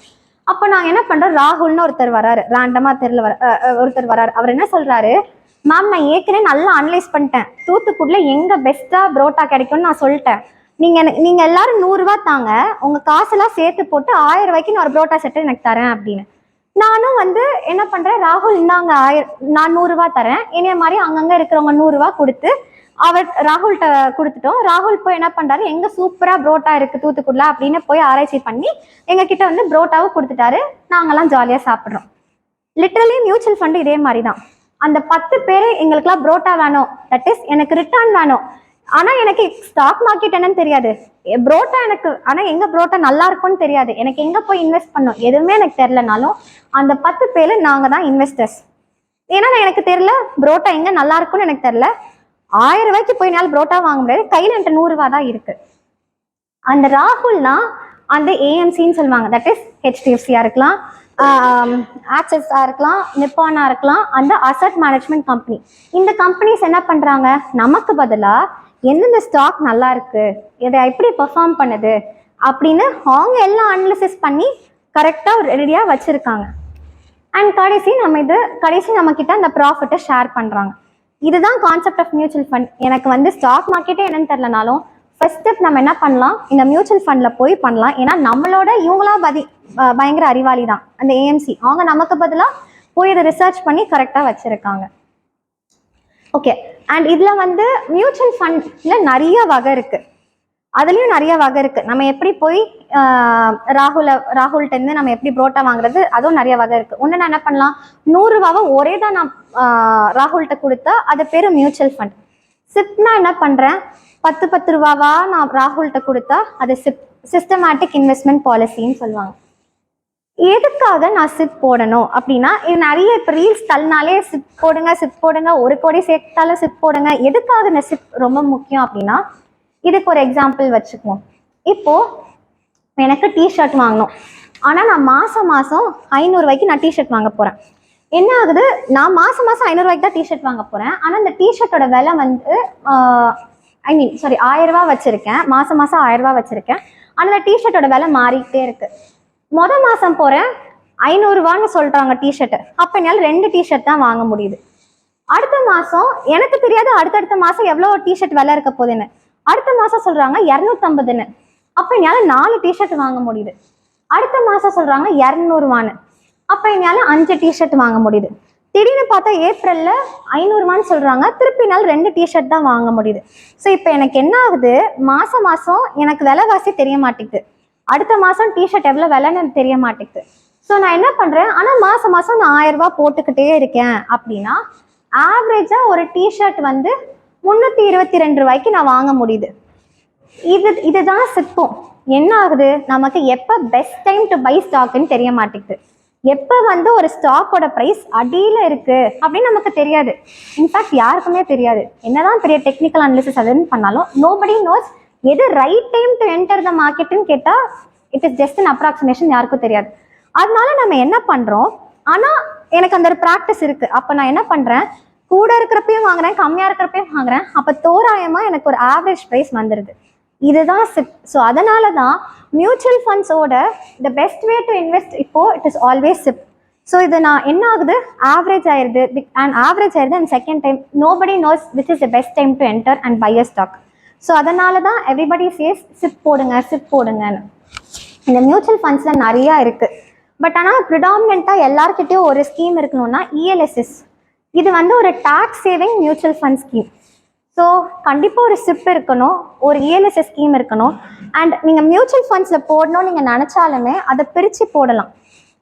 அப்போ நாங்கள் என்ன பண்ணுறோம், ராகுல்னு ஒருத்தர் வராரு, ரேண்டமாக ஒருத்தர் வராரு. அவர் என்ன சொல்கிறாரு, மேம் நான் ஏற்கனவே நல்லா அனலைஸ் பண்ணிட்டேன், தூத்துக்குடியில் எங்கே பெஸ்ட்டாக புரோட்டா கிடைக்கும்னு நான் சொல்லிட்டேன். நீங்கள் எல்லாரும் 100 ரூபா தாங்க, உங்கள் காசெல்லாம் சேர்த்து போட்டு 1000 ரூபாய்க்கு நான் ஒரு புரோட்டா செட்டு எனக்கு தரேன் அப்படின்னு. நானும் வந்து என்ன பண்ணுறேன், ராகுல் இந்தாங்க 1000, நான் 100 ரூபா தரேன். என்னைய மாதிரி அங்கங்கே இருக்கிறவங்க 100 ரூபா கொடுத்து ராகுல்கிட்ட கொடுத்துட்டோம். ராகுல் போய் என்ன பண்ணுறாரு, எங்கே சூப்பராக புரோட்டா இருக்குது தூத்துக்குடியில் அப்படின்னு போய் ஆராய்ச்சி பண்ணி எங்ககிட்ட வந்து புரோட்டாவும் கொடுத்துட்டாரு. நாங்கள்லாம் ஜாலியாக சாப்பிட்றோம். லிட்ரலி மியூச்சுவல் ஃபண்டு இதே மாதிரி தான். அந்த 10 பேர் எங்களுக்குலாம் புரோட்டா வேணும், தட் இஸ் எனக்கு ரிட்டர்ன் வேணும், ஆனால் எனக்கு ஸ்டாக் மார்க்கெட் என்னன்னு தெரியாது, புரோட்டா எனக்கு, ஆனால் எங்கே புரோட்டா நல்லா இருக்கும்னு தெரியாது, எனக்கு எங்கே போய் இன்வெஸ்ட் பண்ணோம் எதுவுமே எனக்கு தெரிலனாலும் அந்த 10 பேர் நாங்கள் தான் இன்வெஸ்டர்ஸ். ஏன்னா எனக்கு தெரில புரோட்டா எங்கே நல்லா இருக்கும்னு எனக்கு தெரில. 1000 ரூபாய்க்கு போய் என்னால் புரோட்டா வாங்க முடியாது, கையில் என்கிட்ட 100 ரூபா தான் இருக்குது. அந்த ராகுல்னா அந்த ஏஎம்சின்னு சொல்லுவாங்க, தட் இஸ் ஹெச்டிஎஃப்சியாக இருக்கலாம், ஆக்சிஸாக இருக்கலாம், நிப்பானாக இருக்கலாம், அந்த அசட் மேனேஜ்மெண்ட் கம்பெனி. இந்த கம்பெனிஸ் என்ன பண்ணுறாங்க, நமக்கு பதிலாக எந்தெந்த ஸ்டாக் நல்லா இருக்குது, இதை எப்படி பெர்ஃபார்ம் பண்ணுது அப்படின்னு அவங்க எல்லாம் அனலிசிஸ் பண்ணி கரெக்டாக ரெடியாக வச்சுருக்காங்க. அண்ட் கடைசி நம்மக்கிட்ட அந்த ப்ராஃபிட்டை ஷேர் பண்ணுறாங்க. இதுதான் கான்செப்ட் ஆஃப் மியூச்சுவல் ஃபண்ட். எனக்கு வந்து ஸ்டாக் மார்க்கெட்டே என்னன்னு தெரிலனாலும் ஃபர்ஸ்ட் ஸ்டெப் நம்ம என்ன பண்ணலாம், இந்த மியூச்சுவல் ஃபண்டில் போய் பண்ணலாம். ஏன்னா நம்மளோட இவங்களாம் பயங்கர அறிவாளி தான் அந்த ஏஎம்சி, அவங்க நமக்கு பதிலாக போய் இதை ரிசர்ச் பண்ணி கரெக்டாக வச்சுருக்காங்க. ஓகே, அண்ட் இதில் வந்து மியூச்சுவல் ஃபண்டில் நிறைய வகை இருக்குது, அதுலேயும் நிறைய வகை இருக்குது. நம்ம எப்படி போய் ராகுல்கிட்டேருந்து நம்ம எப்படி புரோட்டா வாங்குறது, அதுவும் நிறைய வகை இருக்குது. ஒன்று நான் என்ன பண்ணலாம், 100 ரூபாவை ஒரே தான் நான் ராகுல்கிட்ட கொடுத்தா அது பேர் மியூச்சுவல் ஃபண்ட். சிப்னா என்ன பண்ணுறேன், 10 ரூபாவா நான் ராகுல்கிட்ட கொடுத்தா அது சிஸ்டமேட்டிக் இன்வெஸ்ட்மெண்ட் பாலிசின்னு சொல்லுவாங்க. எதுக்காக நான் சிப் போடணும் அப்படின்னா, இது நிறைய இப்போ ரீல்ஸ் தள்ளினாலே சிப் போடுங்க 1 கோடி சேர்த்தாலும் சிப் போடுங்க. எதுக்காக இந்த சிப் ரொம்ப முக்கியம் அப்படின்னா, இதுக்கு ஒரு எக்ஸாம்பிள் வச்சுக்குவோம். இப்போது எனக்கு டிஷர்ட் வாங்கணும், ஆனால் நான் மாதம் 500 ரூபாய்க்கு நான் டிஷர்ட் வாங்க போகிறேன். என்ன ஆகுது, நான் மாதம் 500 ரூபாய்க்கு தான் டிஷர்ட் வாங்க போகிறேன். ஆனால் இந்த டிஷர்ட்டோட விலை வந்து 1000 ரூபா வச்சுருக்கேன், மாதம் 1000 ரூபா வச்சுருக்கேன். ஆனால் இந்த டிஷர்ட்டோட விலை மாறிக்கிட்டே இருக்குது. மாதம் போகிறேன் 500 ரூபான்னு சொல்கிறாங்க டிஷர்ட்டு, அப்போ என்னால் 2 டிஷர்ட் தான் வாங்க முடியுது. அடுத்த மாதம் எனக்கு தெரியாது அடுத்தடுத்த மாதம் எவ்வளோ டிஷர்ட் விலை இருக்க போகுதுன்னு, அடுத்த மாதம் சொல்கிறாங்க 250ன்னு, அப்போ என்னால் 4 டிஷர்ட் வாங்க முடியுது. அடுத்த மாதம் சொல்கிறாங்க 200 அப்போ என்னால் 5 டிஷர்ட் வாங்க முடியுது. திடீர்னு பார்த்தா ஏப்ரலில் 500 ரூபான்னு சொல்கிறாங்க, திருப்பி நாள் 2 டிஷர்ட் தான் வாங்க முடியுது. ஸோ இப்போ எனக்கு என்ன ஆகுது, மாதம் எனக்கு விலைவாசி தெரிய மாட்டேங்குது, அடுத்த மாதம் டிஷர்ட் எவ்வளோ விலைன்னு தெரிய மாட்டேங்குது. ஸோ நான் என்ன பண்ணுறேன், ஆனால் மாதம் நான் 1000 ரூபா போட்டுக்கிட்டே இருக்கேன் அப்படின்னா ஆவரேஜாக ஒரு டிஷர்ட் வந்து 322 ரூபாய்க்கு நான் வாங்க முடியுது. இதுதான் சிப்போம். என்ன ஆகுது, நமக்கு எப்போ பெஸ்ட் டைம் டு பை ஸ்டாக்குன்னு தெரிய மாட்டேங்குது, எப்போ வந்து ஒரு ஸ்டாக்கோட ப்ரைஸ் அடியில் இருக்குது அப்படின்னு நமக்கு தெரியாது. இன்ஃபேக்ட் யாருக்குமே தெரியாது, என்னதான் பெரிய டெக்னிக்கல் அனாலிசிஸ் அதுன்னு பண்ணாலும் நோபடி நோஸ் எது right time to enter the மார்க்கெட்டுன்னு கேட்டால் it is just an approximation, யாருக்கும் தெரியாது. அதனால நம்ம என்ன பண்ணுறோம், ஆனால் எனக்கு அந்த ஒரு ப்ராக்டிஸ் இருக்குது. அப்போ நான் என்ன பண்ணுறேன், கூட இருக்கிறப்பையும் வாங்குறேன், கம்மியாக இருக்கிறப்பையும் வாங்குறேன், அப்போ தோராயமாக எனக்கு ஒரு ஆவரேஜ் ப்ரைஸ் வந்துடுது. இதுதான் சிப். ஸோ அதனால தான் மியூச்சுவல் ஃபண்ட்ஸோட the best way to invest இப்போது it is always SIP. So இது நான் என்ன ஆகுது, ஆவரேஜ் ஆயிடுது and second time nobody knows which is the best time to enter and buy a stock. So அதனால தான் எவ்ரிபடி சேஸ் சிப் போடுங்கன்னு. இந்த மியூச்சுவல் ஃபண்ட்ஸில் நிறையா இருக்குது. பட் ஆனால் ப்ரிடாமினெண்ட்டாக எல்லாருக்கிட்டையும் ஒரு ஸ்கீம் இருக்கணும்னா இஎல்எஸ்எஸ், இது வந்து ஒரு tax saving mutual fund scheme. So கண்டிப்பாக ஒரு சிப் இருக்கணும், ஒரு இஎல்எஸ்எஸ் ஸ்கீம் இருக்கணும். அண்ட் நீங்கள் மியூச்சுவல் ஃபண்ட்ஸில் போடணும்னு நீங்கள் நினச்சாலுமே அதை பிரித்து போடலாம்.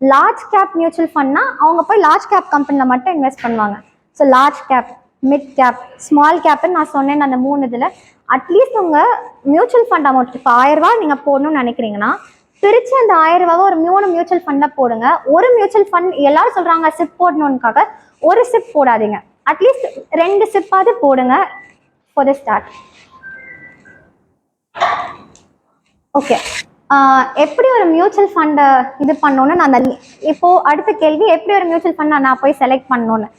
லார்ஜ் கேப் மியூச்சுவல் ஃபண்ட்னா அவங்க போய் லார்ஜ் கேப் கம்பெனியில் மட்டும் இன்வெஸ்ட் பண்ணுவாங்க. So large cap, mid cap, small கேப்னு நான் சொன்னேன் அந்த 3 இதில். அட்லீஸ்ட் உங்கள் மியூச்சுவல் ஃபண்ட் அமௌண்ட் இப்போ 1000 ரூபா நீங்கள் போடணும்னு நினைக்கிறீங்கன்னா பிரித்து அந்த 1000 ரூபாவை ஒரு 3 மியூச்சுவல் ஃபண்டில் போடுங்க. ஒரு மியூச்சுவல் ஃபண்ட் எல்லாரும் சொல்கிறாங்க சிப் போடணுன்னுக்காக ஒரு சிப் போடாதீங்க, அட்லீஸ்ட் 2 சிப்பாவது போடுங்க for the start. ஓகே, எப்படி ஒரு மியூச்சுவல் ஃபண்டை இது பண்ணணுன்னு நான் இப்போது அடுத்த கேள்வி, எப்படி ஒரு மியூச்சுவல் ஃபண்டை நான் போய் செலக்ட் பண்ணணுன்னு.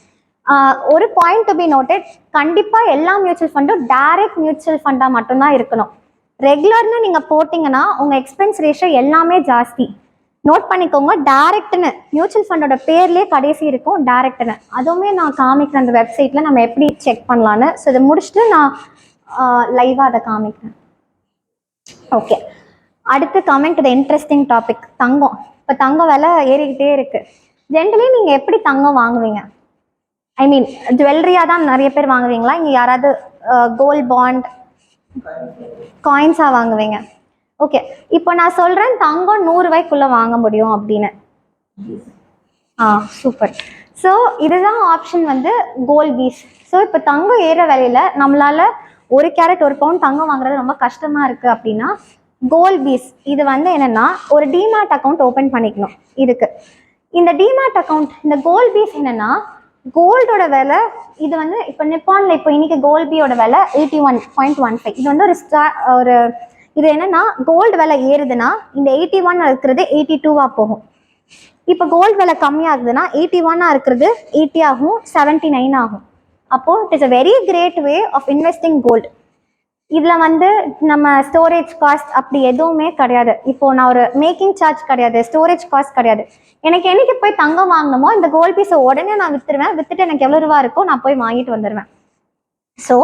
ஒரு பாயிண்ட் டு பி நோட்டட், கண்டிப்பாக எல்லா மியூச்சுவல் ஃபண்டும் டைரக்ட் மியூச்சுவல் ஃபண்டாக மட்டும்தான் இருக்கணும். ரெகுலர்னு நீங்கள் போட்டிங்கன்னா உங்கள் எக்ஸ்பென்ஸ் ரேஷியோ எல்லாமே ஜாஸ்தி. நோட் பண்ணிக்கோங்க, டைரக்ட்னு மியூச்சுவல் ஃபண்டோட பேர்லேயே கடைசி இருக்கும் டைரக்ட்னு. அதுவுமே நான் காமிக்கிறேன் அந்த வெப்சைட்டில் நம்ம எப்படி செக் பண்ணலான்னு. ஸோ இதை முடிச்சுட்டு நான் லைவாக அதை காமிக்கிறேன். ஓகே, அடுத்து coming to the interesting topic, தங்கம். இப்போ தங்கம் விலை ஏறிக்கிட்டே இருக்குது. ஜென்ரலி நீங்கள் எப்படி தங்கம் வாங்குவீங்க? ஐ மீன் ஜுவல்லரியாக தான் நிறைய பேர் வாங்குவீங்களா, இங்கே யாராவது கோல்ட் பாண்ட் காயின்ஸாக வாங்குவீங்க? ஓகே, இப்போ நான் சொல்கிறேன் தங்கம் 100 ரூபாய்க்குள்ளே வாங்க முடியும் அப்படின்னு. சூப்பர். ஸோ இதுதான் ஆப்ஷன் வந்து கோல்ட் பீஸ். ஸோ இப்போ தங்கம் ஏற விலையில் நம்மளால் ஒரு கேரட் 1 பவுண்ட் தங்கம் வாங்குறது ரொம்ப கஷ்டமாக இருக்குது அப்படின்னா கோல்ட் பீஸ் இது வந்து என்னென்னா ஒரு டிமேட் அக்கௌண்ட் ஓப்பன் பண்ணிக்கணும். இதுக்கு இந்த டிமேட் அக்கௌண்ட் இந்த கோல்ட் பீஸ் என்னென்னா கோல்டோட விலை இது வந்து இப்போ நிப்பானில் இப்போ இன்னைக்கு கோல்ட் பீயோட விலை 81.15. இது வந்து ஒரு இது என்னன்னா கோல்டு விலை ஏறுதுன்னா இந்த 81 இருக்கிறது 82 போகும். இப்போ கோல்டு விலை கம்மியாகுதுன்னா 81 இருக்கிறது 80 ஆகும், 79 ஆகும். அப்போது it is a very great way of investing gold. இதில் வந்து நம்ம ஸ்டோரேஜ் காஸ்ட் அப்படி எதுவுமே கிடையாது. இப்போது நான் ஒரு மேக்கிங் சார்ஜ் கிடையாது, ஸ்டோரேஜ் காஸ்ட் கிடையாது. எனக்கு என்னைக்கு போய் தங்கம் வாங்கணுமோ இந்த கோல்ட் பீஸை உடனே நான் விற்றுருவேன். விற்றுட்டு எனக்கு எவ்வளோ ரூபா இருக்கோ நான் போய் வாங்கிட்டு வந்துடுவேன். ஸோ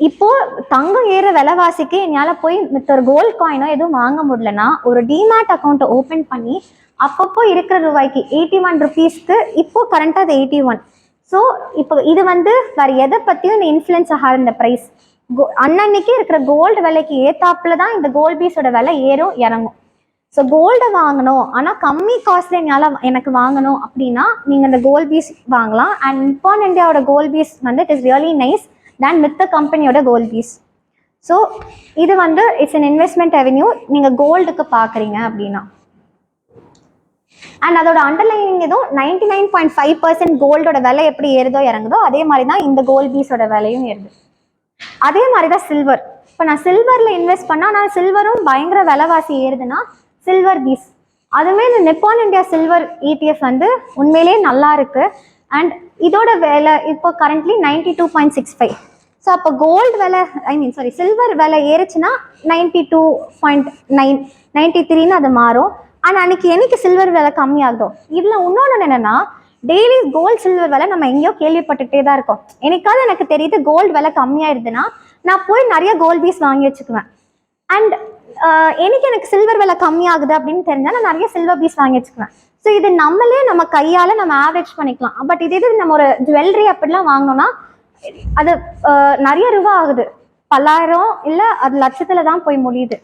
இப்போது தங்கம் ஏற விலைவாசிக்கு என்னால் போய் மித்த ஒரு கோல்ட் காயினோ எதுவும் வாங்க முடியலன்னா ஒரு டிமேட் அக்கௌண்ட்டை ஓப்பன் பண்ணி அப்பப்போ இருக்கிற ரூபாய்க்கு 81 ருபீஸ்க்கு இப்போது கரண்ட்டாக அது 81. ஸோ இப்போ இது வந்து வேறு எதை பற்றியும் இந்த இன்ஃப்ளூயன்ஸ் ஆகாத இந்த ப்ரைஸ் அன்னன்னைக்கு இருக்கிற கோல்டு விலைக்கு ஏத்தாப்புல தான் இந்த கோல்ட் பீஸோட விலை ஏறும் இறங்கும். ஸோ கோல்டை வாங்கணும் ஆனால் கம்மி காஸ்ட்ல என்னால் எனக்கு வாங்கணும் அப்படின்னா நீங்கள் இந்த கோல்ட் பீஸ் வாங்கலாம். அண்ட் நிப்பான் இந்தியாவோட கோல்ட் பீஸ் வந்து இட் இஸ் ரியலி நைஸ் தேன் மித்த கம்பெனியோட கோல்ட் பீஸ். ஸோ இது வந்து இட்ஸ் அன் இன்வெஸ்ட்மெண்ட் ரெவென்யூ நீங்கள் கோல்டுக்கு பார்க்குறீங்க அப்படின்னா. அண்ட் அதோட அண்டர்லைனிங் எதுவும் 99.5% கோல்டோட விலை எப்படி ஏறுதோ இறங்குதோ அதே மாதிரி தான் இந்த கோல்ட் பீஸோட விலையும் ஏறுது. அதே மாதிரி தான் சில்வர். இப்போ நான் சில்வரில் இன்வெஸ்ட் பண்ணால் நான் சில்வரும் பயங்கர விலைவாசி ஏறுதுன்னா சில்வர் பீஸ் அதுவுமே இந்த நிப்பான் இந்தியா சில்வர் ETF வந்து உண்மையிலேயே நல்லா இருக்கு. அண்ட் இதோட விலை இப்போ கரண்ட்லி 92.65. ஸோ அப்போ கோல்டு விலை சில்வர் விலை ஏறுச்சுன்னா 92.9 93ன்னு அது மாறும். ஆனால் அன்னைக்கு என்னைக்கு சில்வர் விலை கம்மியாகுதோ இதில் இன்னொன்று என்னென்னா டெய்லி கோல்டு சில்வர் விலை நம்ம எங்கேயோ கேள்விப்பட்டுகிட்டே தான் இருக்கோம். என்னைக்காவது எனக்கு தெரியுது கோல்டு விலை கம்மியாயிருதுன்னா நான் போய் நிறைய கோல்டு பீஸ் வாங்கி வச்சுக்குவேன். அண்ட் என்னைக்கு எனக்கு சில்வர் விலை கம்மியாகுது அப்படின்னு தெரிஞ்சால் நான் நிறைய சில்வர் பீஸ் வாங்கி வச்சுக்குவேன். ஸோ இது நம்மளே நம்ம கையால் நம்ம ஆவரேஜ் பண்ணிக்கலாம். பட் இது நம்ம ஒரு ஜுவல்லரி அப்படிலாம் வாங்கினோன்னா அது நிறைய ரூபா ஆகுது, 10,000 இல்லை அது லட்சத்தில் தான் போய் முடியுது.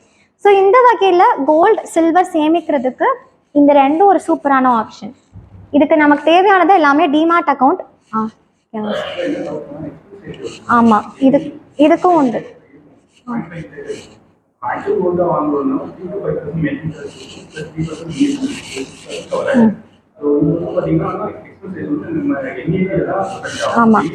ஸோ இந்த வகையில் கோல்டு சில்வர் சேமிக்கிறதுக்கு இந்த ரெண்டும் ஒரு சூப்பரான ஆப்ஷன். இதுக்கு நமக்கு தேவையானது எல்லாமே டிமேட் அக்கௌண்ட். ஆமாம் இதுக்கும் உண்டு. ஆமாம்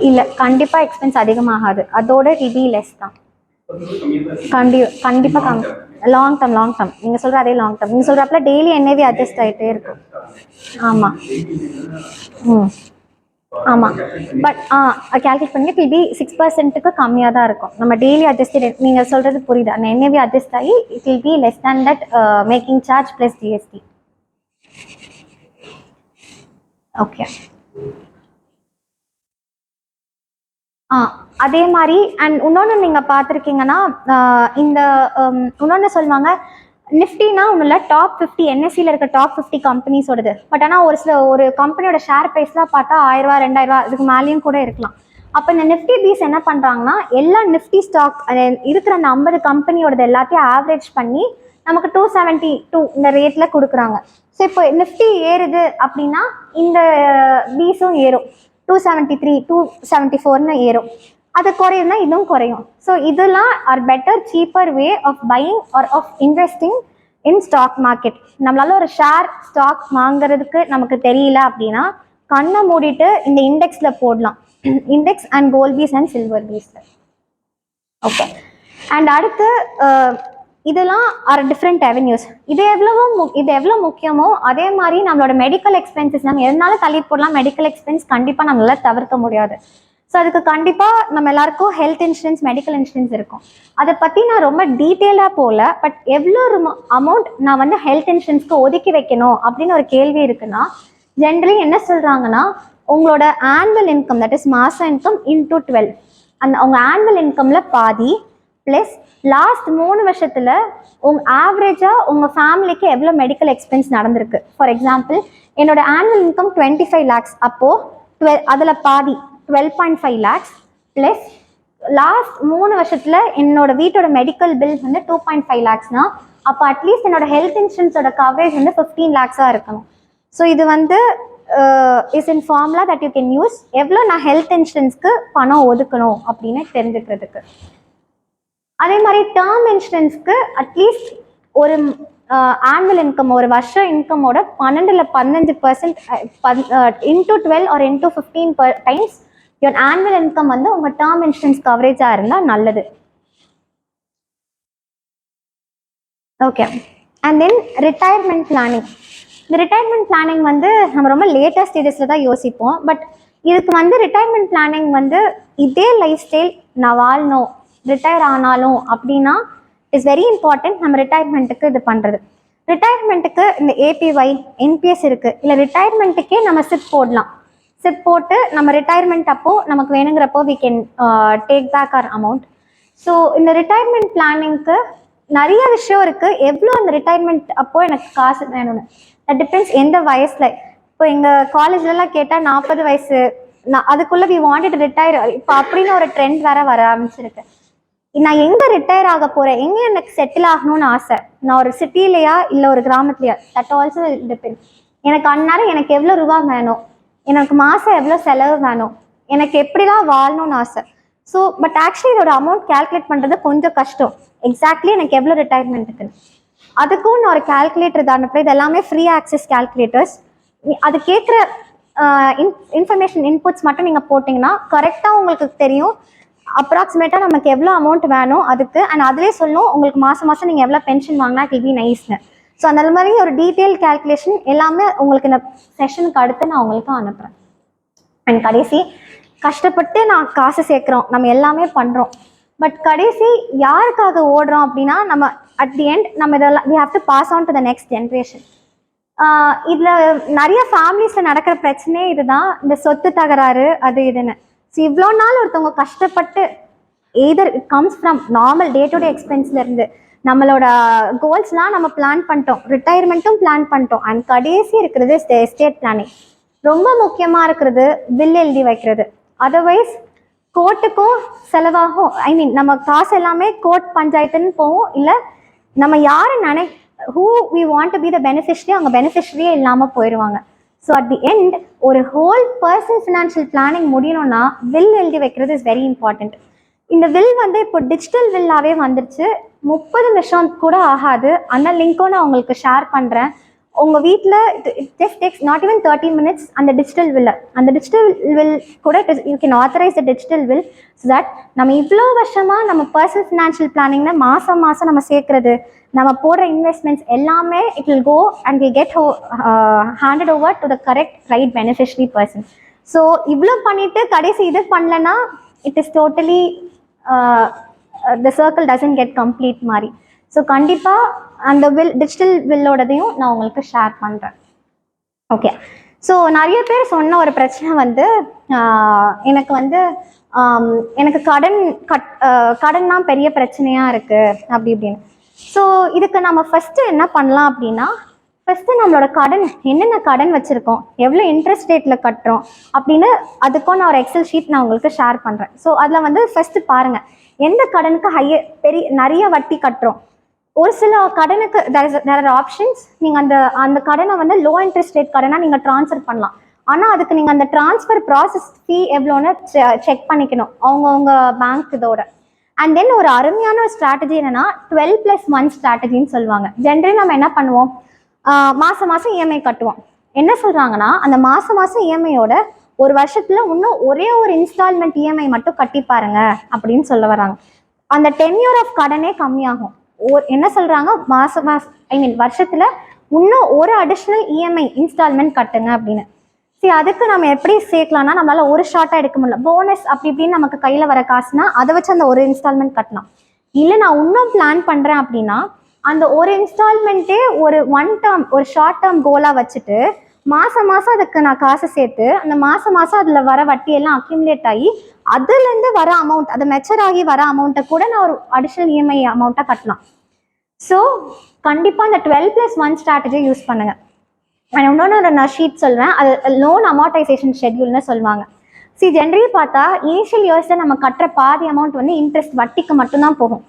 இல்லை கண்டிப்பாக எக்ஸ்பென்ஸ் அதிகமாகாது, அதோட ரிபி லெஸ் தான். கண்டிப்பாக கம்மி. லாங் டேர்ம் நீங்கள் சொல்கிற அதே லாங் டேர்ம் நீங்கள் சொல்கிறப்பல டெய்லி NAV அட்ஜஸ்ட் ஆகிட்டே இருக்கும். ஆமாம் ஆமாம் பட் கால்குலேட் பண்ணி இட் வில் பி 6%க்கு கம்மியாக தான் இருக்கும். நம்ம டெய்லி அட்ஜஸ்ட் நீங்கள் சொல்கிறது புரியுது. அந்த NAV அட்ஜஸ்ட் ஆகி it will be less than that making charge plus GST. Okay அதே மாதிரி அண்ட் இன்னொன்று நீங்கள் பார்த்துருக்கீங்கன்னா இந்த இன்னொன்று சொல்லுவாங்க நிஃப்டினா ஒன்றும் இல்லை டாப் 50 NSEல இருக்க டாப் 50 கம்பெனிஸோடது. பட் ஆனால் ஒரு கம்பெனியோட ஷேர் ப்ரைஸ்லாம் பார்த்தா 1000 2000 இதுக்கு மேலேயும் கூட இருக்கலாம். அப்போ இந்த நிஃப்டி பீஸ் என்ன பண்ணுறாங்கன்னா எல்லா நிஃப்டி ஸ்டாக் இருக்கிற அந்த 50 கம்பெனியோடது எல்லாத்தையும் ஆவரேஜ் பண்ணி நமக்கு 272 இந்த ரேட்டில் கொடுக்குறாங்க. ஸோ இப்போ நிஃப்டி ஏறுது அப்படின்னா இந்த பீஸும் ஏறும், 273 274ன்னு ஏறும். அது குறையும்னா இதுவும் குறையும். ஸோ இதெல்லாம் are better cheaper way of buying or of investing in stock market. நம்மளால ஒரு ஷேர் ஸ்டாக் வாங்குறதுக்கு நமக்கு தெரியல அப்படின்னா கண்ணை மூடிட்டு இந்த இண்டெக்ஸில் போடலாம். Index and gold bees and silver பீஸில். ஓகே அண்ட் அடுத்து இதெல்லாம் ஆர் டிஃப்ரெண்ட் ரெவென்யூஸ். இது எவ்வளோ முக்கியமோ அதே மாதிரி நம்மளோட மெடிக்கல் எக்ஸ்பென்சஸ் நம்ம எதனால தள்ளி போடலாம். மெடிக்கல் எக்ஸ்பென்ஸ் கண்டிப்பாக நம்மளால தவிர்க்க முடியாது. ஸோ அதுக்கு கண்டிப்பாக நம்ம எல்லாருக்கும் ஹெல்த் இன்சூரன்ஸ் மெடிக்கல் இன்சூரன்ஸ் இருக்கும். அதை பற்றி நான் ரொம்ப டீட்டெயிலாக போகல. பட் எவ்வளோ அமௌண்ட் நான் வந்து ஹெல்த் இன்சூரன்ஸ்க்கு ஒதுக்கி வைக்கணும் அப்படின்னு ஒரு கேள்வி இருக்குன்னா ஜென்ரலி என்ன சொல்கிறாங்கன்னா உங்களோட ஆனுவல் இன்கம் தட் இஸ் மாச இன்கம் இன்டூ 12 அந்த உங்கள் ஆனுவல் இன்கமில் பாதி ப்ளஸ் லாஸ்ட் 3 வருஷத்தில் ஆவரேஜாக உங்கள் ஃபேமிலிக்கு எவ்வளோ மெடிக்கல் எக்ஸ்பென்ஸ் நடந்திருக்கு. ஃபார் எக்ஸாம்பிள் என்னோட ஆனுவல் இன்கம் 25 lakhs அப்போது அதில் பாதி 12.5 lakhs ப்ளஸ் லாஸ்ட் 3 வருஷத்தில் என்னோட வீட்டோட மெடிக்கல் பில் வந்து 2.5 lakhsனா அப்போ அட்லீஸ்ட் என்னோட ஹெல்த் இன்சூரன்ஸோட கவரேஜ் வந்து 15 lakhs இருக்கணும். ஸோ இது வந்து is in formula that you can use. எவ்வளோ நான் ஹெல்த் இன்சூரன்ஸ்க்கு பணம் ஒதுக்கணும் அப்படின்னு தெரிஞ்சுக்கிறதுக்கு. அதே மாதிரி டேர்ம் இன்சூரன்ஸ்க்கு அட்லீஸ்ட் ஒரு ஆனுவல் இன்கம், ஒரு வருஷ இன்கமோட 12-15% into 12 or into 15 times your annual income வந்து உங்கள் டேர்ம் இன்சூரன்ஸ் கவரேஜாக இருந்தால் நல்லது. Okay. And then retirement planning. இந்த ரிட்டையர்மெண்ட் பிளானிங் வந்து நம்ம ரொம்ப லேட்டஸ்ட் ஸ்டேஜஸில் தான் யோசிப்போம். பட் இதுக்கு வந்து ரிட்டையர்மெண்ட் பிளானிங் வந்து இதே லைஃப் ஸ்டைல் நான் வாழணும், ரிட்டையர் ஆனாலும் அப்படின்னா இட்ஸ் வெரி இம்பார்ட்டன்ட் நம்ம ரிட்டையர்மெண்ட்டுக்கு இது பண்ணுறது. ரிட்டையர்மெண்ட்டுக்கு இந்த ஏபிஒய், என்பிஎஸ் இருக்குது. இல்லை ரிட்டையர்மெண்ட்டுக்கே நம்ம சிப் போடலாம். சிப் போட்டு நம்ம ரிட்டையர்மெண்ட் அப்போது நமக்கு வேணுங்கிறப்போ we can take back our amount. So இந்த ரிட்டையர்மெண்ட் பிளானிங்க்கு நிறைய விஷயம் இருக்குது. எவ்வளோ அந்த ரிட்டையர்மெண்ட் அப்போது எனக்கு காசு வேணும்னு தட் டிபெண்ட்ஸ் எந்த வயசில். இப்போ எங்கள் காலேஜ்லலாம் கேட்டால் 40 வயசு அதுக்குள்ளே வி வாண்டட் ரிட்டையர் இப்போ அப்படின்னு ஒரு ட்ரெண்ட் வேற வர ஆரம்பிச்சிருக்கு. நான் எங்கே ரிட்டையர் ஆக போகிறேன், எங்கே எனக்கு செட்டில் ஆகணும்னு ஆசை, நான் ஒரு சிட்டிலையா இல்லை ஒரு கிராமத்துலையா, தட் ஆல்சோ டிபெண்ட். எனக்கு அந்நேரம் எனக்கு எவ்வளோ ரூபா வேணும், எனக்கு மாதம் எவ்வளோ செலவு வேணும், எனக்கு எப்படிலாம் வாழணும்னு ஆசை. ஸோ பட் ஆக்சுவலி இதோட அமௌண்ட் கேல்குலேட் பண்ணுறது கொஞ்சம் கஷ்டம். எக்ஸாக்ட்லி எனக்கு எவ்வளோ ரிட்டையர்மெண்ட்டுக்கு அதுக்கும் நான் ஒரு கேல்குலேட்டர் தான் அனுப்புகிறேன். இது எல்லாமே ஃப்ரீ ஆக்சஸ் கேல்குலேட்டர்ஸ். அது கேட்குற இன்ஃபர்மேஷன் இன்புட்ஸ் மட்டும் நீங்கள் போட்டிங்கன்னா கரெக்டாக உங்களுக்கு தெரியும் அப்ராக்சிமேட்டாக நமக்கு எவ்வளோ அமௌண்ட் வேணும் அதுக்கு. அண்ட் அதிலே சொல்லணும் உங்களுக்கு மாதம் மாதம் நீங்கள் எவ்வளோ பென்ஷன் வாங்கினா இட் வில் பி நைஸ்னு. ஸோ அந்த மாதிரி ஒரு டீட்டெயில் கேல்குலேஷன் எல்லாமே உங்களுக்கு இந்த செஷனுக்கு அடுத்து நான் உங்களுக்கு அனுப்புகிறேன். அண்ட் கடைசி, கஷ்டப்பட்டு நான் காசு சேர்க்குறோம், நம்ம எல்லாமே பண்ணுறோம். பட் கடைசி யாருக்காக ஓடுறோம் அப்படின்னா நம்ம அட் தி எண்ட் நம்ம இதெல்லாம் we have to pass on to the next generation. இதில் நிறைய ஃபேமிலிஸில் நடக்கிற பிரச்சனையே இதுதான், இந்த சொத்து தகராறு அது இதுன்னு. ஸோ இவ்வளோ நாள் ஒருத்தவங்க கஷ்டப்பட்டு either it comes from normal day to day எக்ஸ்பென்ஸ்லேருந்து நம்மளோட கோல்ஸ்லாம் நம்ம பிளான் பண்ணிட்டோம், ரிட்டையர்மெண்ட்டும் பிளான் பண்ணிட்டோம். அண்ட் கடைசி இருக்கிறது எஸ்டேட் பிளானிங். ரொம்ப முக்கியமாக இருக்கிறது பில் எழுதி வைக்கிறது. அதர்வைஸ் கோர்ட்டுக்கும் செலவாகும். ஐ மீன் நம்ம காசு எல்லாமே கோர்ட் பஞ்சாயத்துன்னு போவோம். இல்லை நம்ம யாரை who we want to be the beneficiary அவங்க பெனிஃபிஷரியே இல்லாமல் போயிடுவாங்க. ஸோ அட் தி எண்ட் ஒரு ஹோல் பர்சனல் ஃபினான்ஷியல் பிளானிங் முடியணும்னா வில் எழுதி வைக்கிறது இஸ் வெரி இம்பார்ட்டண்ட். இந்த வில் வந்து இப்போ டிஜிட்டல் வில்லாகவே வந்துருச்சு. 30 நிமிஷம் கூட ஆகாது. அந்த லிங்க்கும் நான் உங்களுக்கு ஷேர் பண்ணுறேன். உங்கள் வீட்டில் it just takes not even 30 minutes அந்த டிஜிட்டல் வில் கூட you can authorise the digital will. So that நம்ம இவ்வளோ வருஷமாக நம்ம பர்சனல் ஃபினான்ஷியல் பிளானிங்னா மாதம் நம்ம சேர்க்குறது, நம்ம போடுற இன்வெஸ்ட்மெண்ட்ஸ் எல்லாமே it will go and will get handed over to the correct right beneficiary person. So இவ்வளோ பண்ணிவிட்டு கடைசி இது பண்ணலன்னா it is totally the circle doesn't get complete மாதிரி. ஸோ கண்டிப்பாக அந்த டிஜிட்டல் வில்லோடதையும் நான் உங்களுக்கு ஷேர் பண்ணுறேன். ஓகே. ஸோ நிறைய பேர் சொன்ன ஒரு பிரச்சனை வந்து எனக்கு வந்து எனக்கு கடன் தான் பெரிய பிரச்சனையாக இருக்குது அப்படி இப்படின்னு. ஸோ இதுக்கு நம்ம ஃபஸ்ட்டு என்ன பண்ணலாம் அப்படின்னா, ஃபஸ்ட்டு நம்மளோட கடன் என்னென்ன கடன் வச்சுருக்கோம், எவ்வளோ இன்ட்ரெஸ்ட் ரேட்டில் கட்டுறோம் அப்படின்னு அதுக்கும் நான் ஒரு எக்ஸல் ஷீட் நான் உங்களுக்கு ஷேர் பண்ணுறேன். ஸோ அதில் வந்து ஃபஸ்ட்டு பாருங்கள் எந்த கடனுக்கு நிறைய வட்டி கட்டுறோம். ஒரு சில கடனுக்கு there are ஆப்ஷன்ஸ். நீங்கள் அந்த கடனை வந்து லோ இன்ட்ரெஸ்ட் ரேட் கடனாக நீங்கள் ட்ரான்ஸ்ஃபர் பண்ணலாம். ஆனால் அதுக்கு நீங்கள் அந்த ட்ரான்ஸ்ஃபர் ப்ராசஸ் ஃபீ எவ்வளோன்னு செக் பண்ணிக்கணும் அவங்கவுங்க பேங்க் இதோட. அண்ட் தென் ஒரு அருமையான ஒரு ஸ்ட்ராட்டஜி என்னென்னா 12+1 ஸ்ட்ராட்டஜின்னு சொல்லுவாங்க. ஜென்ரலி நம்ம என்ன பண்ணுவோம், மாதம் இஎம்ஐ கட்டுவோம். என்ன சொல்கிறாங்கன்னா அந்த மாதம் இஎம்ஐயோட ஒரு வருஷத்தில் இன்னும் ஒரே ஒரு இன்ஸ்டால்மெண்ட் இஎம்ஐ மட்டும் கட்டி பாருங்க அப்படின்னு சொல்ல வராங்க. அந்த டென்யூர் ஆஃப் கடனே கம்மியாகும். என்ன சொல்கிறாங்க, வருஷத்தில் இன்னும் ஒரு அடிஷ்னல் இஎம்ஐ இன்ஸ்டால்மெண்ட் கட்டுங்க அப்படின்னு. சரி, அதுக்கு நம்ம எப்படி சேர்க்கலாம்னா நம்மளால் ஒரு ஷார்ட்டாக எடுக்க முடியல, போனஸ் அப்படி இப்படின்னு நமக்கு கையில் வர காசுனா அதை வச்சு அந்த ஒரு இன்ஸ்டால்மெண்ட் கட்டலாம். இல்லை நான் இன்னும் பிளான் பண்ணுறேன் அப்படின்னா அந்த ஒரு இன்ஸ்டால்மெண்ட்டே ஒரு ஷார்ட் டேர்ம் கோலாக வச்சுட்டு மாதம் அதுக்கு நான் காசு சேர்த்து அந்த மாதம் அதில் வர வட்டியெல்லாம் அக்யூமுலேட் ஆகி அதுலேருந்து வர அமௌண்ட், அது மெச்சர் ஆகி வர அமௌண்ட்டை கூட நான் ஒரு அடிஷ்னல் இஎம்ஐ அமௌண்ட்டாக கட்டலாம். ஸோ கண்டிப்பாக இந்த 12+1 ஸ்ட்ராட்டஜியை யூஸ் பண்ணுங்கள். இன்னொன்று நான் ஷீட் சொல்வேன், அது லோன் அமார்டைசேஷன் ஷெட்யூல்னு சொல்லுவாங்க. ஜென்ரலி பார்த்தா இனிஷியல் இயர்ஸில் நம்ம கட்டுற பாதி அமௌண்ட் வந்து இன்ட்ரெஸ்ட் வட்டிக்கு மட்டும்தான் போகும்.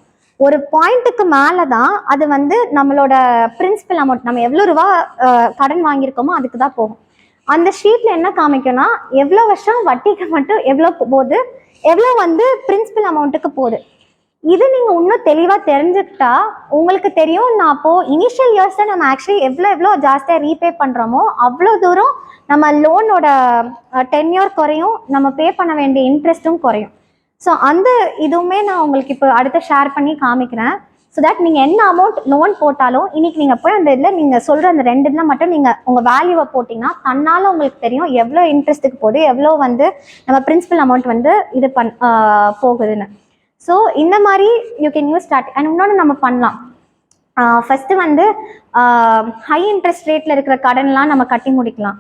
ஒரு பாயிண்ட்டுக்கு மேலே தான் அது வந்து நம்மளோட பிரின்சிபல் அமௌண்ட், நம்ம எவ்வளோ ரூபா கடன் வாங்கியிருக்கோமோ அதுக்கு தான் போகும். அந்த ஷீட்டில் என்ன காமிக்கும்னா எவ்வளோ வருஷம் வட்டிக்கு மட்டும் எவ்வளோ போகுது, எவ்வளோ வந்து பிரின்சிபல் அமௌண்ட்டுக்கு போகுது. இது நீங்கள் இன்னும் தெளிவாக தெரிஞ்சுக்கிட்டா உங்களுக்கு தெரியும், நான் அப்போது இனிஷியல் இயர்ஸில் நம்ம ஆக்சுவலி எவ்வளோ ஜாஸ்தியாக ரீபே பண்ணுறோமோ அவ்வளோ தூரம் நம்ம லோனோட டென்யூர் குறையும், நம்ம பே பண்ண வேண்டிய இன்ட்ரெஸ்ட்டும் குறையும். ஸோ அந்த இதுவுமே நான் உங்களுக்கு இப்போ அடுத்து ஷேர் பண்ணி காமிக்கிறேன். ஸோ தட் நீங்கள் என்ன அமௌண்ட் லோன் போட்டாலும் இன்னைக்கு நீங்கள் போய் அந்த இதில் நீங்கள் சொல்கிற அந்த 2 இதில் மட்டும் நீங்கள் உங்கள் வேல்யூவை போட்டிங்கன்னா தன்னால் உங்களுக்கு தெரியும் எவ்வளோ இன்ட்ரெஸ்ட்டுக்கு போகுது, எவ்வளோ வந்து நம்ம பிரின்சிபல் அமௌண்ட் வந்து இது போகுதுன்னு. ஸோ இந்த மாதிரி you can use start. And இன்னொன்று நம்ம பண்ணலாம். ஃபஸ்ட்டு வந்து ஹை இன்ட்ரெஸ்ட் ரேட்டில் இருக்கிற கடன்லாம் நம்ம கட்டி முடிக்கலாம்.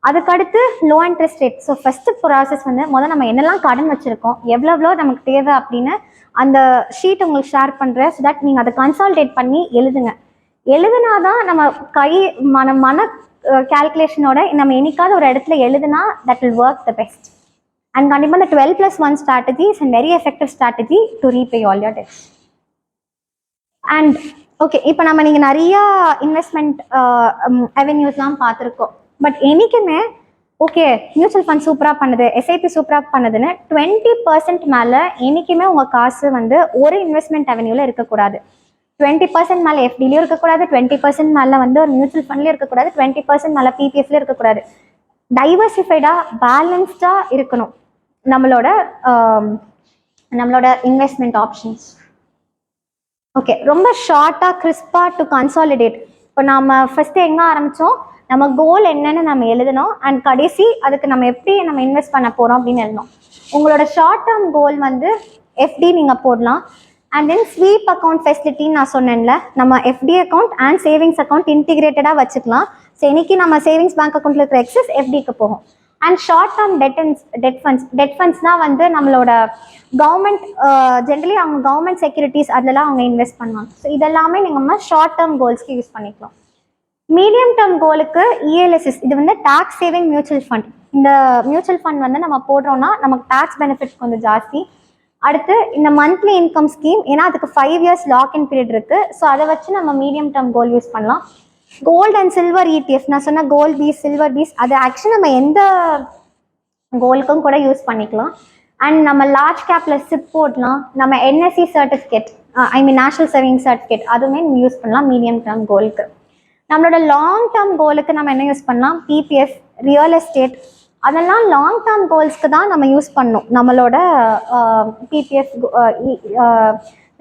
அதுக்கடுத்து low interest rate. So first process வந்து முதல்ல நம்ம என்னெல்லாம் கடன் வச்சுருக்கோம், எவ்வளோ நமக்கு தேவை அப்படின்னு அந்த ஷீட் உங்களுக்கு ஷேர் பண்ணுறேன். ஸோ தட் நீங்கள் அதை கன்சால்டேட் பண்ணி எழுதுனா தான் நம்ம மன கால்குலேஷனோட நம்ம என்னைக்காவது ஒரு இடத்துல எழுதுனா that will work the best. And கண்டிப்பாக இந்த 12+1 strategy is a very effective strategy to repay all your debts. And okay, இப்போ நீங்கள் நிறையா இன்வெஸ்ட்மெண்ட் அவென்யூஸ்லாம் பார்த்துருக்கோம். பட் என்றைக்குமே ஓகே மியூச்சுவல் ஃபண்ட் சூப்பராக பண்ணுது, எஸ்ஐபி சூப்பராக பண்ணுதுன்னு 20% மேலே என்றைக்குமே உங்கள் காசு வந்து ஒரு இன்வெஸ்ட்மெண்ட் அவென்யூவில் இருக்கக்கூடாது. 20% மேலே எஃப்டிலையும் இருக்கக்கூடாது, 20% மேலே வந்து ஒரு மியூச்சுவல் ஃபண்ட்லேயும் இருக்கக்கூடாது, 20% மேலே பிபிஎஃப்லேயும் இருக்கக்கூடாது. டைவர்சிஃபைடாக பேலன்ஸ்டாக இருக்கணும் நம்மளோட இன்வெஸ்ட்மெண்ட் ஆப்ஷன்ஸ். ஓகே, ரொம்ப ஷார்ட்டாக கிறிஸ்பாக டு கன்சாலிடேட். இப்போ நம்ம ஃபஸ்ட்டு எங்கே ஆரம்பித்தோம், நம்ம கோல் என்னன்னு நம்ம எழுதணும். அண்ட் கடைசி அதுக்கு நம்ம எப்படி நம்ம இன்வெஸ்ட் பண்ண போகிறோம் அப்படின்னு எழுதணும். உங்களோட ஷார்ட் டேர்ம் கோல் வந்து எஃப்டி நீங்கள் போடலாம். அண்ட் தென் ஸ்வீப் அக்கௌண்ட் ஃபெசிலிட்டின்னு நான் சொன்னேன்ல, நம்ம FD account and savings account இன்டிகிரேட்டடாக வச்சுக்கலாம். ஸோ இன்னைக்கு நம்ம சேவிங்ஸ் பேங்க் அக்கௌண்ட்டில் இருக்கிற எக்ஸஸ் எஃப்டிக்கு போகும். அண்ட் ஷார்ட் டேர்ம் டெட் ஃபண்ட்ஸ்னால் வந்து நம்மளோட கவர்மெண்ட் ஜென்ரலி அவங்க கவர்மெண்ட் செக்யூரிட்டிஸ் அதெல்லாம் அவங்க இன்வெஸ்ட் பண்ணுவாங்க. ஸோ இதெல்லாமே நீங்கள் ஷார்ட் டேர்ம் கோல்ஸ்க்கு யூஸ் பண்ணிக்கலாம். மீடியம் டேர்ம் கோலுக்கு இஎல்எஸ்எஸ், இது வந்து டேக்ஸ் சேவிங் மியூச்சுவல் ஃபண்ட். இந்த மியூச்சுவல் ஃபண்ட் வந்து நம்ம போடுறோம்னா நமக்கு டேக்ஸ் பெனிஃபிட்ஸ் கொஞ்சம் ஜாஸ்தி. அடுத்து இந்த மந்த்லி இன்கம் ஸ்கீம், ஏன்னா அதுக்கு 5 years லாக்இன் பீரியட் இருக்குது. ஸோ அதை வச்சு நம்ம மீடியம் டேர்ம் கோல் யூஸ் பண்ணலாம். கோல்டு அண்ட் சில்வர் ETF, நான் சொன்ன கோல்ட் பீஸ், சில்வர் பீஸ், அது ஆக்சுவலி நம்ம எந்த கோலுக்கும் கூட யூஸ் பண்ணிக்கலாம். அண்ட் நம்ம லார்ஜ் கேப்பில் சிப் போடலாம். நம்ம NSE certificate, national saving certificate, அதுவுமே நம்ம யூஸ் பண்ணலாம் மீடியம் டேர்ம் கோலுக்கு. நம்மளோட லாங் டேர்ம் கோலுக்கு நம்ம என்ன யூஸ் பண்ணலாம், பிபிஎஃப், ரியல் எஸ்டேட், அதெல்லாம் லாங் டேர்ம் கோல்ஸ்க்கு தான் நம்ம யூஸ் பண்ணணும். நம்மளோட பிபிஎஃப்,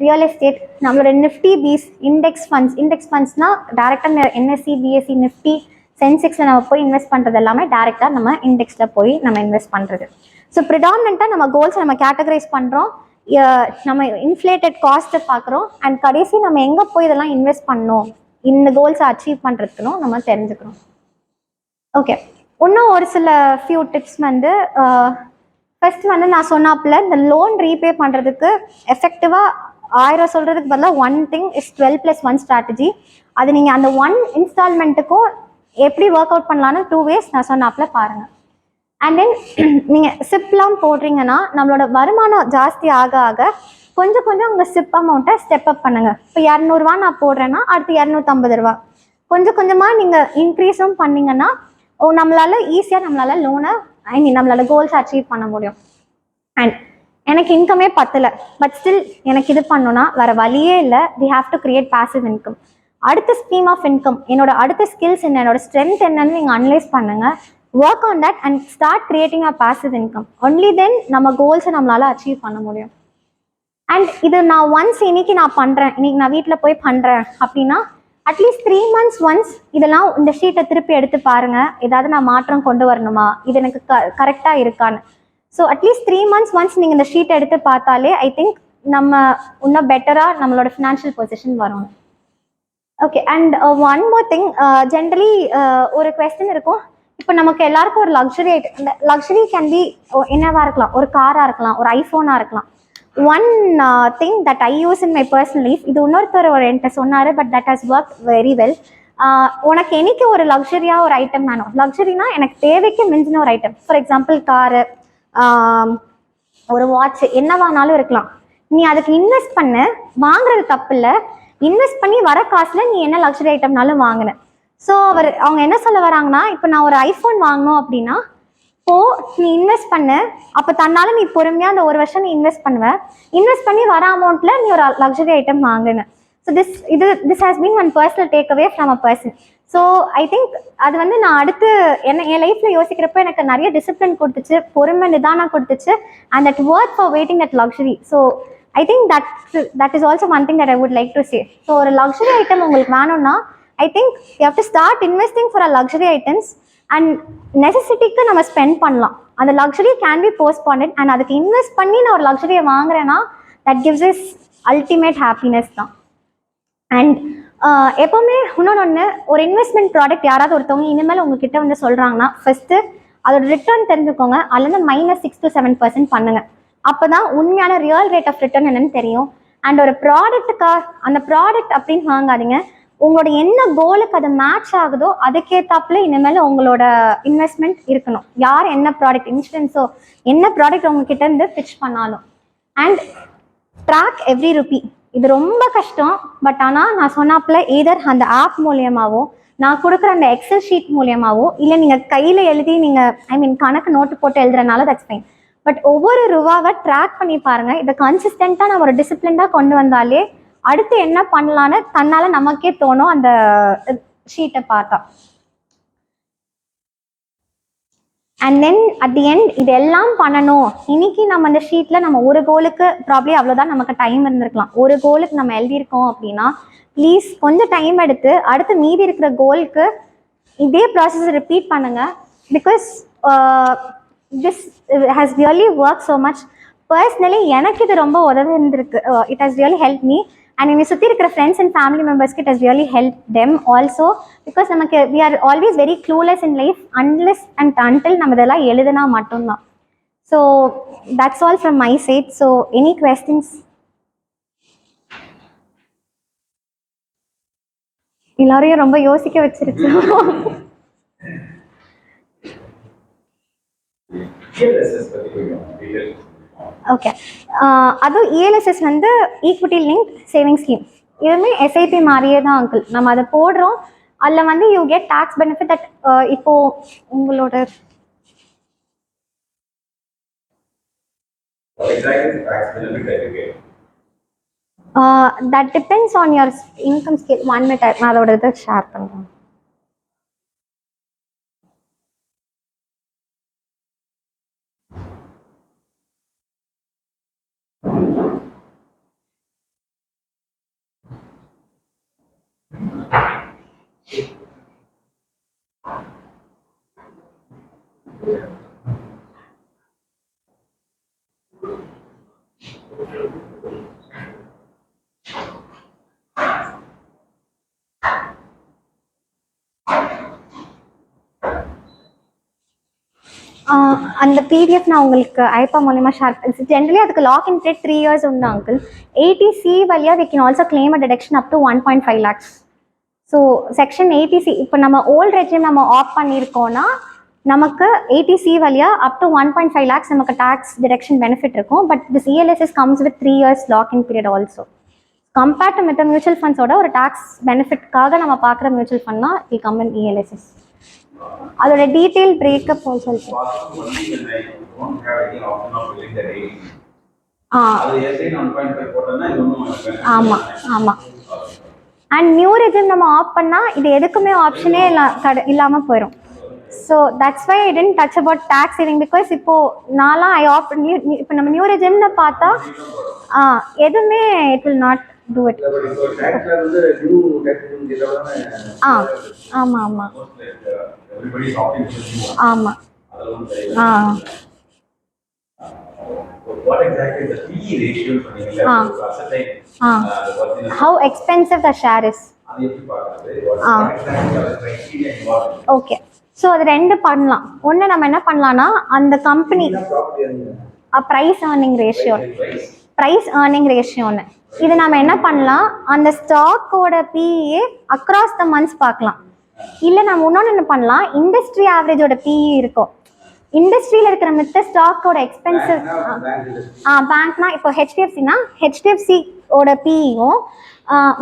ரியல் எஸ்டேட், நம்மளோட நிஃப்டி பீஸ், இண்டெக்ஸ் ஃபண்ட்ஸ்னால் டேரெக்டாக NSE, BSE, நிஃப்டி, சென்செக்ஸில் நம்ம போய் இன்வெஸ்ட் பண்ணுறது எல்லாமே டேரெக்டாக நம்ம இண்டெக்ஸில் போய் நம்ம இன்வெஸ்ட் பண்ணுறது. ஸோ ப்ரிடாமினண்ட்டாக நம்ம கோல்ஸை நம்ம கேட்டகரைஸ் பண்ணுறோம், நம்ம இன்ஃப்ளேட்டட் காஸ்ட்டை பார்க்குறோம். அண்ட் கடைசி நம்ம எங்கே போய் இதெல்லாம் இன்வெஸ்ட் பண்ணணும், இந்த கோல்ஸை அச்சீவ் பண்ணுறதுக்குன்னு நம்ம தெரிஞ்சுக்கணும். ஓகே, இன்னும் ஒரு சில ஃபியூ டிப்ஸ் வந்து ஃபர்ஸ்ட் வந்து நான் சொன்னாப்புல இந்த லோன் ரீபே பண்ணுறதுக்கு எஃபெக்டிவாக 1000 சொல்கிறதுக்கு பதிலாக 1 thing is 12+1 strategy. அது நீங்கள் அந்த 1 இன்ஸ்டால்மெண்ட்டுக்கும் எப்படி ஒர்க் அவுட் பண்ணலான்னு 2 ways நான் சொன்னாப்புல பாருங்கள். அண்ட் தென் நீங்கள் சிப்லாம் போடுறீங்கன்னா நம்மளோட வருமானம் ஜாஸ்தி ஆக ஆக கொஞ்சம் உங்கள் சிப் அமௌண்ட்டை ஸ்டெப் அப் பண்ணுங்கள். இப்போ 200 ரூபா நான் போடுறேன்னா அடுத்து 250 ரூபா கொஞ்சமாக நீங்கள் இன்க்ரீஸும் பண்ணிங்கன்னா நம்மளால் ஈஸியாக நம்மளால் லோனை நம்மளால் கோல்ஸ் அச்சீவ் பண்ண முடியும். அண்ட் எனக்கு இன்கமே பத்தலை, பட் ஸ்டில் எனக்கு இது பண்ணணும்னா வேறு வழியே இல்லை, we have to create passive income. அடுத்த ஸ்கீம் ஆஃப் இன்கம், என்னோட அடுத்த ஸ்கில்ஸ் என்ன, என்னோட ஸ்ட்ரென்த் என்னன்னு நீங்கள் அனலைஸ் பண்ணுங்கள், work on that and start creating a passive income. Only then நம்ம கோல்ஸை நம்மளால் அச்சீவ் பண்ண முடியும். அண்ட் இது நான் இன்னைக்கு நான் பண்ணுறேன், இன்னைக்கு நான் வீட்டில் போய் பண்ணுறேன் அப்படின்னா அட்லீஸ்ட் 3 months ஒன்ஸ் இதெல்லாம் இந்த ஷீட்டை திருப்பி எடுத்து பாருங்கள், ஏதாவது நான் மாற்றம் கொண்டு வரணுமா, இது எனக்கு கரெக்டாக இருக்கான்னு. ஸோ அட்லீஸ்ட் 3 months ஒன்ஸ் நீங்கள் இந்த ஷீட்டை எடுத்து பார்த்தாலே ஐ திங்க் நம்ம இன்னும் பெட்டராக நம்மளோட ஃபினான்ஷியல் பொசிஷன் வரும். Okay, and one more thing, generally ஒரு கொஸ்டின் இருக்கும், இப்போ நமக்கு எல்லாருக்கும் ஒரு லக்ஸுரி ஐட்டம், இந்த லக்ஸுரி கேன் பி என்னவாக இருக்கலாம், ஒரு காராக இருக்கலாம், ஒரு ஐஃபோனாக இருக்கலாம். One thing that I use in my personal life, இது இன்னொருத்தர் என்கிட்ட சொன்னார், but that has work very well. உனக்கு என்னைக்கு ஒரு லக்ஸரியாக ஒரு ஐட்டம் வேணும், லக்ஸரினா எனக்கு தேவைக்கு மிஞ்சின ஒரு ஐட்டம், ஃபார் எக்ஸாம்பிள் காரு, ஒரு வாட்ச், என்னவானாலும் இருக்கலாம். நீ அதுக்கு இன்வெஸ்ட் பண்ணு, வாங்குறது தப்பு இல்லை, இன்வெஸ்ட் பண்ணி வர காசுல நீ என்ன லக்ஸரி ஐட்டம்னாலும் வாங்கின. ஸோ அவங்க என்ன சொல்ல வராங்கன்னா, இப்போ நான் ஒரு ஐஃபோன் வாங்கணும் அப்படின்னா நீ இன்வெஸ்ட் பண்ணு, அப்போ தன்னால நீ பொறுமையாக அந்த ஒரு வருஷம் நீ இன்வெஸ்ட் பண்ணுவ, இன்வெஸ்ட் பண்ணி வர அமௌண்ட்ல நீ ஒரு லக்ஸரி ஐட்டம் வாங்குன. So this has been one personal take away from a person. So I think அது வந்து நான் அடுத்து என் லைஃப்பில் யோசிக்கிறப்ப எனக்கு நிறைய டிசிப்ளின் கொடுத்துச்சு, பொறுமை நிதானம் கொடுத்துச்சு, and that worth for waiting that luxury. So I think that is also one thing that I would like to say. So ஒரு லக்ஸரி ஐட்டம் உங்களுக்கு வேணும்னா I think you have to start investing for a luxury items. And நெசசிட்டிக்கு நம்ம ஸ்பெண்ட் பண்ணலாம், அந்த luxury can be postponed. And அதுக்கு இன்வெஸ்ட் பண்ணி நான் ஒரு லக்ஸரியை வாங்குறேன்னா that gives is ultimate happiness தான். அண்ட் எப்போவுமே இன்னொன்று, ஒரு இன்வெஸ்ட்மெண்ட் ப்ராடக்ட் யாராவது ஒருத்தவங்க இனிமேல் உங்ககிட்ட வந்து சொல்கிறாங்கன்னா ஃபஸ்ட்டு அதோட ரிட்டர்ன் தெரிஞ்சுக்கோங்க, அல்லது -6 to 7% பண்ணுங்கள். அப்போ தான் உண்மையான ரியல் ரேட் ஆஃப் ரிட்டர்ன் என்னன்னு தெரியும். அண்ட் ஒரு ப்ராடக்ட்டுக்காக அந்த ப்ராடக்ட் அப்படின்னு வாங்காதீங்க, உங்களோட என்ன கோலுக்கு அது மேட்ச் ஆகுதோ அதுக்கேற்றாப்புல இனிமேல் உங்களோட இன்வெஸ்ட்மெண்ட் இருக்கணும். யார் என்ன ப்ராடக்ட் இன்சூரன்ஸோ என்ன ப்ராடக்ட் உங்ககிட்ட இருந்து பிச் பண்ணாலும். And track every rupee. இது ரொம்ப கஷ்டம், பட் ஆனால் நான் சொன்னாப்புல எதர் அந்த ஆப் மூலியமாகவோ நான் கொடுக்குற அந்த எக்ஸல் ஷீட் மூலியமாகவோ இல்லை நீங்கள் கையில் எழுதி நீங்கள் கணக்கு நோட்டு போட்டு எழுதுறதுனால தட்ஸ் ஃபைன். பட் ஒவ்வொரு ரூபாவை ட்ராக் பண்ணி பாருங்கள். இதை கன்சிஸ்டண்ட்டாக நம்ம ஒரு டிசிப்ளின்டாக கொண்டு வந்தாலே அடுத்து என்ன பண்ணலான்னு தன்னால் நமக்கே தோணும் அந்த ஷீட்டை பார்த்தா. And then at the end இதெல்லாம் பண்ணணும். இன்னைக்கு நம்ம அந்த ஷீட்டில் நம்ம ஒரு கோலுக்கு ப்ராப்ளி அவ்வளோதான் நமக்கு டைம் இருந்திருக்கலாம். ஒரு கோலுக்கு நம்ம எழுதியிருக்கோம் அப்படின்னா ப்ளீஸ் கொஞ்சம் டைம் எடுத்து அடுத்து மீதி இருக்கிற கோலுக்கு இதே ப்ராசஸ் ரிப்பீட் பண்ணுங்கள். Because this has really work so much. Personally எனக்கு இது ரொம்ப உதவி இருந்திருக்கு. It has really help me. And என்னை சுற்றி இருக்கிற ஃப்ரெண்ட்ஸ் அண்ட் ஃபேமிலி மெம்பர்ஸ்க்கு it has really help them also. Because நமக்கு we are always very clueless in life unless and until நம்ம இதெல்லாம் எழுதுனா மட்டும்தான். So that's all from my side. So any questions? எல்லாரையும் ரொம்ப யோசிக்க வச்சிருச்சு. ஓகே, அதுவும் இஎல்எஸ்எஸ் வந்து ஈக்விட்டி லிங்க் சேவிங் ஸ்கீம். இதுவுமே எஸ்ஐபி மாதிரியே தான் அங்கிள். நம்ம அதை போடுறோம், அதில் வந்து you get tax benefit. That இப்போ உங்களோட that depends on your income scale. 1 minute நான் அதோட இதை ஷேர் பண்ணுறேன். அந்த பிடிஎஃப் நான் உங்களுக்கு ஐபா மூலியமாக ஷேர். ஜென்ரலி அதுக்கு லாக்இன் பீரியட் 3 years உண்டு அங்கிள். 80C வழியாக we can also claim a deduction up to 1.5 lakhs. So section 80C இப்போ நம்ம ஓல்ட் ரெஜிம் நம்ம ஆஃப் பண்ணியிருக்கோன்னா நமக்கு 80C வழியாக அப் டு 1.5 lakhs நமக்கு டேக்ஸ் டிடக்ஷன் பெனிஃபிட் இருக்கும். But this ELSS comes with 3 years lock in period also. Compared to மித்த மியூச்சுவல் ஃபண்ட்ஸோட ஒரு டேக்ஸ் பெனிஃபிட்காக நம்ம பார்க்குற மியூச்சுவல் ஃபண்ட்னா இட் கம் இன் இஎல்எஸ்எஸ். அதோட டீடைல் பிரேக்கப் ஆல்சோ. ஆமாம் ஆமாம். அண்ட் நியூ ரெஜிம் நம்ம ஆஃப் பண்ணால் இது எதுக்குமே ஆப்ஷனே இல்லாமல் போயிடும். So that's why I tend touch about tax saving. Because இப்போது நான்லாம் ஐ ஆஃப் இப்போ நம்ம நியூ ரெஜிம்னு பார்த்தா எதுவுமே it will not do it. ஆமாம் ஆமாம் ஆமாம். How expensive the share is. Okay, so அது ரெண்டு பண்ணலாம். ஒன்று நம்ம என்ன பண்ணலாம்னா அந்த கம்பெனி ப்ரைஸ் ஏர்னிங் ரேஷியோன்னு இது நம்ம என்ன பண்ணலாம், அந்த ஸ்டாக்கோட பிஇ அக்ராஸ் த மந்த்ஸ் பார்க்கலாம். இல்லை நம்ம இன்னொன்று என்ன பண்ணலாம், இண்டஸ்ட்ரி ஆவரேஜோட பிஇ இருக்கும். இண்டஸ்ட்ரியில் இருக்கிற மித்த ஸ்டாக்கோட எக்ஸ்பென்சிவ் பேங்க்னா இப்போ ஹெச்டிஎஃப்சினா ஹெச்டிஎஃப்சியோட பிஇயும்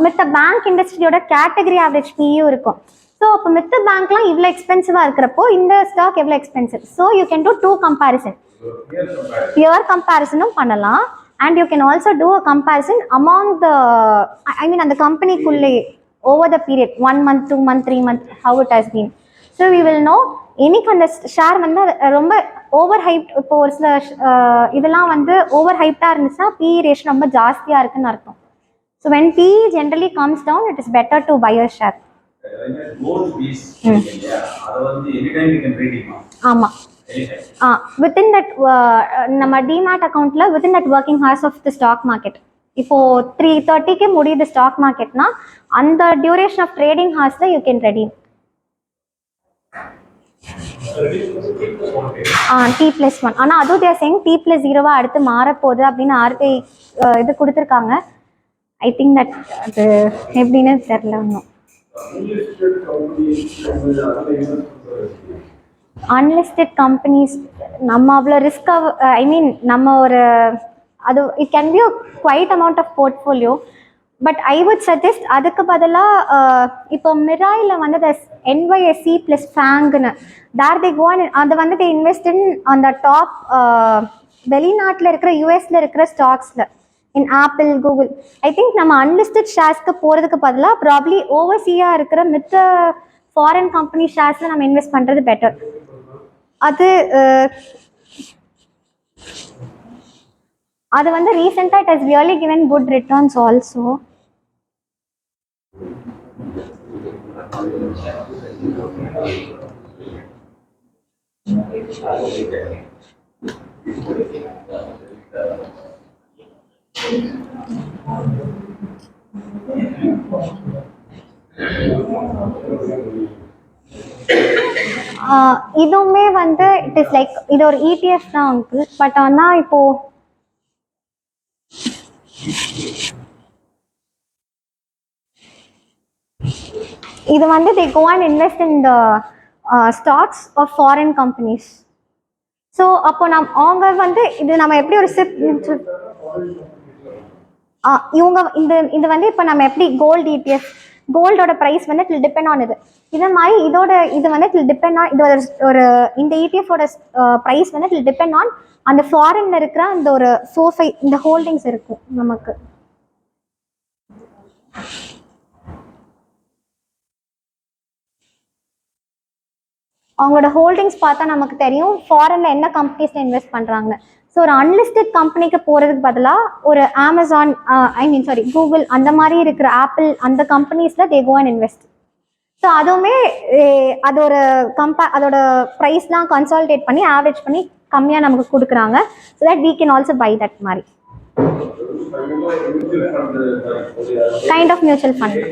மித்த பேங்க் இண்டஸ்ட்ரியோட கேட்டகரி ஆவரேஜ் பிஇயும் இருக்கும். ஸோ அப்போ மித்த பேங்க்லாம் இவ்வளோ எக்ஸ்பென்சிவாக இருக்கிறப்போ இந்த ஸ்டாக் எவ்வளோ expensive. So you can do do comparison, pure கம்பேரிசனும் பண்ணலாம் and you can also do a comparison among the அந்த கம்பெனிக்குள்ளே over the period 1 month 2 month 3 month how it has been. So we will know என்னைக்கு அந்த ஷேர் வந்து ரொம்ப ஓவர் ஹைப், இப்போ ஒரு சில இதெல்லாம் வந்து ஓவர் ஹைப்டாக இருந்துச்சுன்னா PE ரேஷியோ ரொம்ப ஜாஸ்தியாக இருக்குன்னு அர்த்தம். So when PE generally comes down it is better to buy a share. ஆமாம், within that நம்ம டிமேட் அக்கௌண்ட்ல within that working hours of the stock market, இப்போ 3:30க்கு முடியுது ஸ்டாக் மார்க்கெட்னா அந்த டியூரேஷன் ஆஃப் ட்ரேடிங் ஹார்ஸ்ல யூ கேன் ரெடீம். T+1 ஆனால் அதுவும் தேர் சேயிங் T+0 அடுத்து மாறப்போகுது அப்படின்னு RBI இது கொடுத்துருக்காங்க. ஐ திங்க் தட் அது எப்படின்னு தெரில இன்னும். அன்லிஸ்டட் கம்பெனிஸ் நம்ம அவ்வளோ ரிஸ்க்காக நம்ம ஒரு அது it can be quite amount of portfolio. But I would suggest அதுக்கு பதிலாக இப்போ மிராயில் வந்து NYSE + FANGனு there they go and அதை வந்து தே இன்வெஸ்ட் இன் அந்த டாப் வெளிநாட்டில் இருக்கிற யூஎஸில் இருக்கிற ஸ்டாக்ஸில் இன் ஆப்பிள் கூகுள். ஐ திங்க் நம்ம அன்லிஸ்டட் ஷேர்ஸ்க்கு போகிறதுக்கு பதிலாக ப்ராப்ளி ஓவர்சீயாக இருக்கிற மித்த ஃபாரின் கம்பெனி ஷேர்ஸில் நம்ம இன்வெஸ்ட் பண்ணுறது பெட்டர். அது வந்து ரீசெண்டாக it has really given good returns also. இதுவுமே வந்து இட் இஸ் லைக் இது ஒரு ETF தான் அங்கிள். பட் ஆனால் இப்போ இது வந்து they go and invest in the stocks of foreign companies. So அப்போ அவங்க வந்து இது நம்ம எப்படி ஒரு SIP இவங்க இது வந்து இப்போ நம்ம எப்படி கோல்டு ETF கோல்டோட ப்ரைஸ் வந்து இட் டிபெண்ட் ஆன் இதே மாதிரி இது வந்து இட் டிபெண்ட் ஆன் ஒரு இந்த ETFோட ப்ரைஸ் வந்து இட் டிபெண்ட் ஆன் அந்த ஃபாரின்ல இருக்கிற அந்த ஒரு 4-5 இந்த ஹோல்டிங்ஸ் இருக்கும் நமக்கு. அவங்களோட ஹோல்டிங்ஸ் பார்த்தா நமக்கு தெரியும் ஃபாரினில் என்ன கம்பெனிஸில் இன்வெஸ்ட் பண்ணுறாங்க. ஸோ ஒரு அன்லிஸ்டட் கம்பெனிக்கு போகிறதுக்கு பதிலாக ஒரு அமேசான் கூகுள் அந்த மாதிரி இருக்கிற ஆப்பிள் அந்த கம்பெனிஸில் தே கோ அண்ட் இன்வெஸ்ட். ஸோ அதுவுமே அது ஒரு அதோட ப்ரைஸ்லாம் கன்சாலிடேட் பண்ணி ஆவரேஜ் பண்ணி கம்மியாக நமக்கு கொடுக்குறாங்க. So that we can also buy that மாதிரி கைண்ட் ஆஃப் மியூச்சுவல் ஃபண்ட்.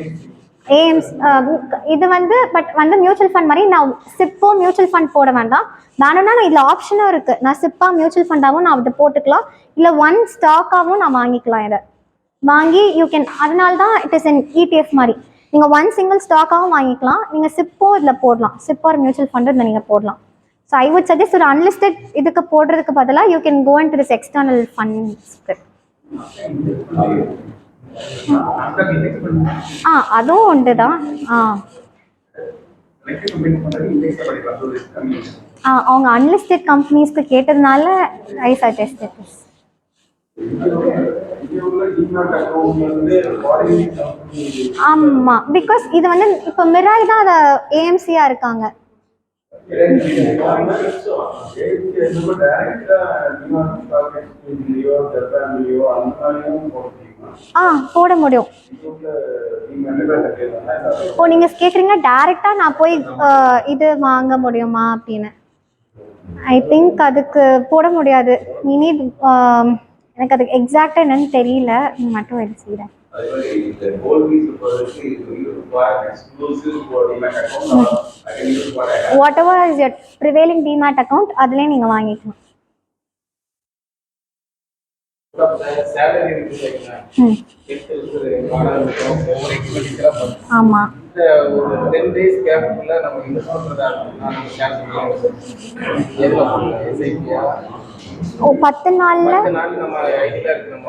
இது வந்து பட் வந்து மியூச்சுவல் ஃபண்ட் மாதிரி நான் சிப்போ மியூச்சுவல் ஃபண்ட் போட வேண்டாம். வேணும்னா நான் இதில் ஆப்ஷனும் இருக்குது. நான் சிப்பா மியூச்சுவல் ஃபண்டாகவும் நான் அதை போட்டுக்கலாம், இல்லை ஒன் ஸ்டாக்காகவும் நான் வாங்கிக்கலாம். இதை வாங்கி யூ கேன் அதனால தான் இட் இஸ் இன் ETF மாதிரி நீங்கள் ஒன் சிங்கிள் ஸ்டாக்காகவும் வாங்கிக்கலாம். நீங்கள் சிப்போ இதில் போடலாம், சிப் ஆர் மியூச்சுவல் ஃபண்டு இதில் நீங்கள் போடலாம். ஸோ ஐ வுட் சஜஸ்ட் ஒரு அன்லிஸ்டட் இதுக்கு போடுறதுக்கு பதிலாக you can go in to this external funds. அதுவும் உண்டு தான். அவங்க அன்லிஸ்டட் கம்பெனிஸ்க்கு கேட்டதுனால ஐ சஜஸ்ட் இட் இஸ். ஆமாம், பிகாஸ் இது வந்து இப்போ மிராய் தான் அதை AMC-யா இருக்காங்க. போட முடியும். ஓ நீங்க கேக்குறீங்க டைரக்டா நான் போய் இது வாங்க முடியுமா அப்படின்னு. ஐ திங்க் அதுக்கு போட முடியாது. நீ நீட் எனக்கு அது எக்ஸாக்டா என்னன்னு தெரியல, மட்டும் இது செய்யறேன். whatever is your prevailing demat account அதுலயே நீங்க வாங்கிக்கலாம். ஆமா இந்த ஒரு 10 days கேப்புக்குள்ள நம்ம இன்வெஸ்ட் பண்ணுறதா இருக்குன்னா நம்ம ஷேர் எதில் பண்ணலாம் எஸ்ஐபியா ஓ 10 நாளில் 10 நாள் நம்ம ஐடியில் இருக்கு நம்ம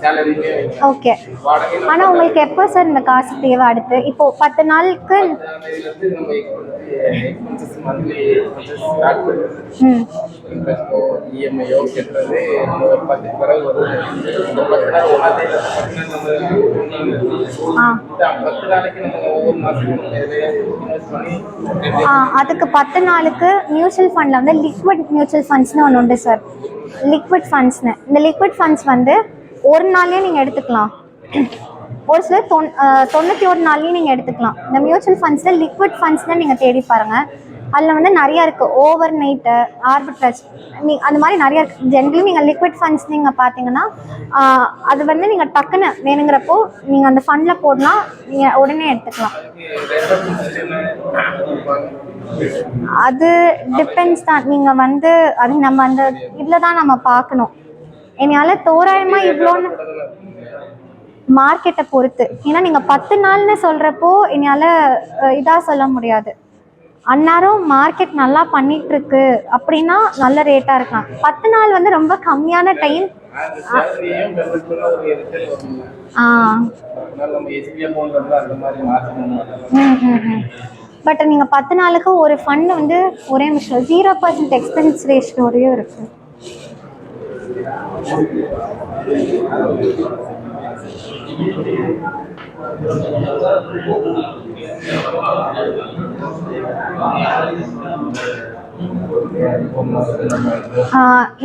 சேலரியுமே ஓகே. வாடகை ஆனால் உங்களுக்கு எப்போ சார் இந்த காசு தேவை அடுத்து? இப்போது 10 நாளுக்கு இதுலேருந்து நம்ம எக்ஸ்பென்சஸ் மந்த்லி எக்ஸ்பென்சஸ் ஸ்டார்ட் பண்ணுறது ம் இன்ட்ரெஸ்ட்டோ இஎம்ஐயோ கட்டுறது நம்ம 10 பிறகு வருது. இந்த 10 நாள் ஒன்றாந்தே 10 நாள் நம்ம ஆ 10 நாளைக்கு நம்ம ஒவ்வொரு மாதத்துக்கும் இன்வெஸ்ட் பண்ணி அதுக்கு 10 நாளுக்கு மியூச்சுவல் ஃபண்டில் வந்து லிக்விட் மியூச்சுவல் ஃபண்ட்ஸ்னு ஒன்று உண்டு சார். லிக்விட் ஃபண்ட்ஸ்னு இந்த லிக்விட் ஃபண்ட்ஸ் வந்து ஒரு நாள்லேயே நீங்கள் எடுத்துக்கலாம். ஒரு சிலர் 91 நாள்லேயும் நீங்கள் எடுத்துக்கலாம். இந்த மியூச்சுவல் ஃபண்ட்ஸில் லிக்விட் ஃபண்ட்ஸ்னு நீங்கள் தேடி பாருங்கள். அதில் வந்து நிறையா இருக்குது. ஓவர் நைட்டு ஆர்பிட்ரேஜ் அந்த மாதிரி நிறையா இருக்குது. ஜென்ரலி நீங்கள் லிக்விட் ஃபண்ட்ஸ் நீங்கள் பார்த்தீங்கன்னா அது வந்து நீங்கள் டக்குன்னு வேணுங்கிறப்போ நீங்கள் அந்த ஃபண்டில் போடலாம், நீங்கள் உடனே எடுத்துக்கலாம். அது டிபெண்ட்ஸ் தான். நீங்கள் வந்து அது நம்ம அந்த இதில் தான் நம்ம பார்க்கணும். என்னால் தோராயமாக இவ்வளோன்னு மார்க்கெட்டை பொறுத்து. ஏன்னா நீங்கள் 10 நாள்னு சொல்கிறப்போ என்னால் இதாக சொல்ல முடியாது. அந்நேரம் மார்க்கெட் நல்லா பண்ணிகிட்ருக்கு அப்படின்னா நல்ல ரேட்டாக இருக்கலாம். 10 நாள் வந்து ரொம்ப கம்மியான டைம். பட் நீங்கள் 10 நாளுக்கு ஒரு ஃபண்ட் வந்து ஒரே நிமிஷம் 0% எக்ஸ்பென்ஸ் ரேஷியோடையும் இருக்குது.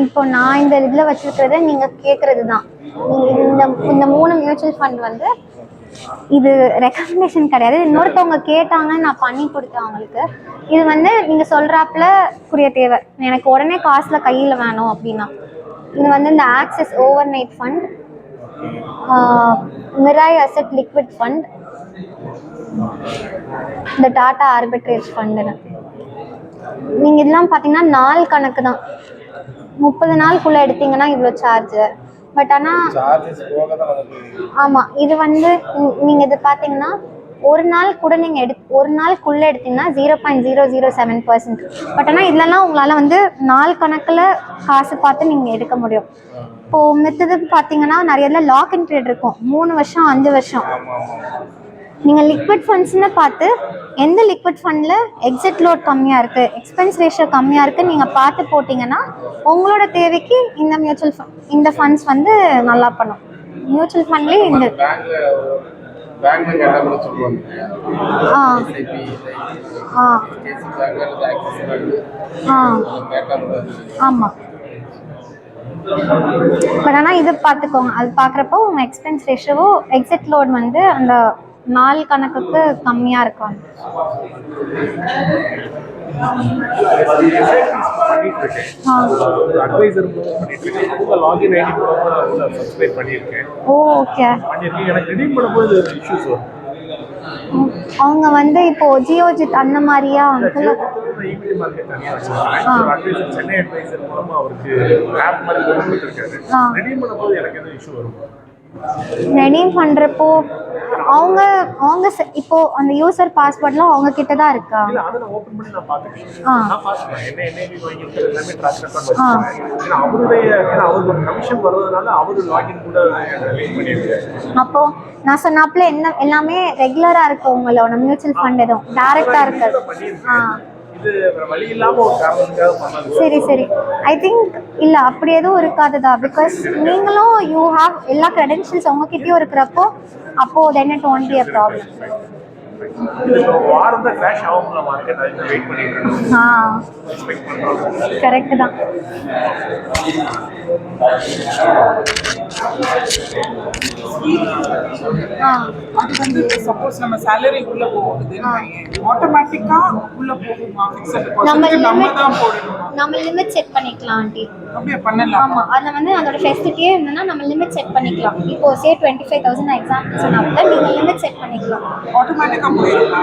இப்போ நான் இந்த இதில் வச்சுருக்கிறத நீங்கள் கேட்குறது தான். இந்த 3 மியூச்சுவல் ஃபண்ட் வந்து இது ரெக்கமெண்டேஷன் கிடையாது. இன்னொருத்தவங்க கேட்டாங்க, நான் பண்ணி கொடுத்தேன் அவங்களுக்கு. இது வந்து நீங்கள் சொல்கிறாப்புல புரிய தேவை, எனக்கு உடனே காசில் கையில் வேணும் அப்படின்னா இது வந்து இந்த axis over night fund, Mirai asset liquid fund, இந்த டாடா ஆர்பிட்ரேஜ் ஃபண்டுன்னு நீங்கள் இதெல்லாம் பார்த்தீங்கன்னா நாள் கணக்கு தான். 30 நாளுக்குள்ளே எடுத்தீங்கன்னா இவ்வளோ சார்ஜு. பட் ஆனால் ஆமாம், இது வந்து நீங்கள் இது பார்த்தீங்கன்னா ஒரு நாள் கூட நீங்கள் ஒரு நாளுக்குள்ளே எடுத்தீங்கன்னா 0.007%. பட் ஆனால் இதெல்லாம் உங்களால் வந்து நாள் கணக்கில் காசு பார்த்து நீங்கள் எடுக்க முடியும். இப்போது மித்தது பார்த்தீங்கன்னா நிறைய இதில் லாக் இன் ட்ரேட் இருக்கும், 3 வருஷம் 5 வருஷம். நீங்கள் லிக்விட் ஃபண்ட்ஸ்னு பார்த்து எந்த லிக்விட் ஃபண்டில் எக்ஸிட் லோட் கம்மியாக இருக்குது, எக்ஸ்பென்ஸ் ரேஷியோ கம்மியாக இருக்குது நீங்கள் பார்த்து போட்டிங்கன்னா உங்களோட தேவைக்கு இந்த மியூச்சுவல் இந்த ஃபண்ட்ஸ் வந்து நல்லா பண்ணும். மியூச்சுவல் ஃபண்ட்லேயே இந்த ஆமாம். பட் ஆனால் இது பார்த்துக்கோங்க, அது பார்க்குறப்போ உங்கள் எக்ஸ்பென்ஸ் ரேஷியோவோ எக்ஸிட் லோட் வந்து அந்த நாள் கணக்குக்கு கம்மியாக இருக்கும். ஓ ஓகே. அவங்க வந்து இப்போ ஜியோஜித் அந்த மாதிரியா ரெடீம் பண்ணுறப்போ அவங்க இப்போ அந்த யூசர் பாஸ்வேர்ட்லாம் அவங்க கிட்ட தான் இருக்கா? அப்போ நான் சொன்னாப்புல என்ன எல்லாமே ரெகுலரா இருக்கு உங்களோட மியூச்சுவல் ஃபண்ட் எதுவும் டைரக்டா இருக்கு. சரி சரி, ஐ திங்க் இல்லை அப்படி எதுவும் இருக்காதுதா. பிகாஸ் நீங்களும் யூ ஹாவ் எல்லா கிரெடென்ஷியல்ஸ் உங்ககிட்டயும் இருக்கிறப்போ அப்போ then it won't be a problem. Correct தான். அது வந்து சப்போஸ் நம்ம salary உள்ள போகுது ஆட்டோமேட்டிக்கா உள்ள போகுமா? நம்ம லிமிட் செட் பண்ணிக்கலாம் ஆண்டி. அப்படியே பண்ணலாம். ஆமா, அதுல வந்து அதோட ஃபெசிலிட்டியே என்னன்னா நம்ம லிமிட் செட் பண்ணிக்கலாம். இப்போ சே 25,000 எக்ஸாம்பிள் சொன்னாப்புல நீங்க லிமிட் செட் பண்ணிக்கலாம். ஆட்டோமேட்டிக்கா போயிடும்.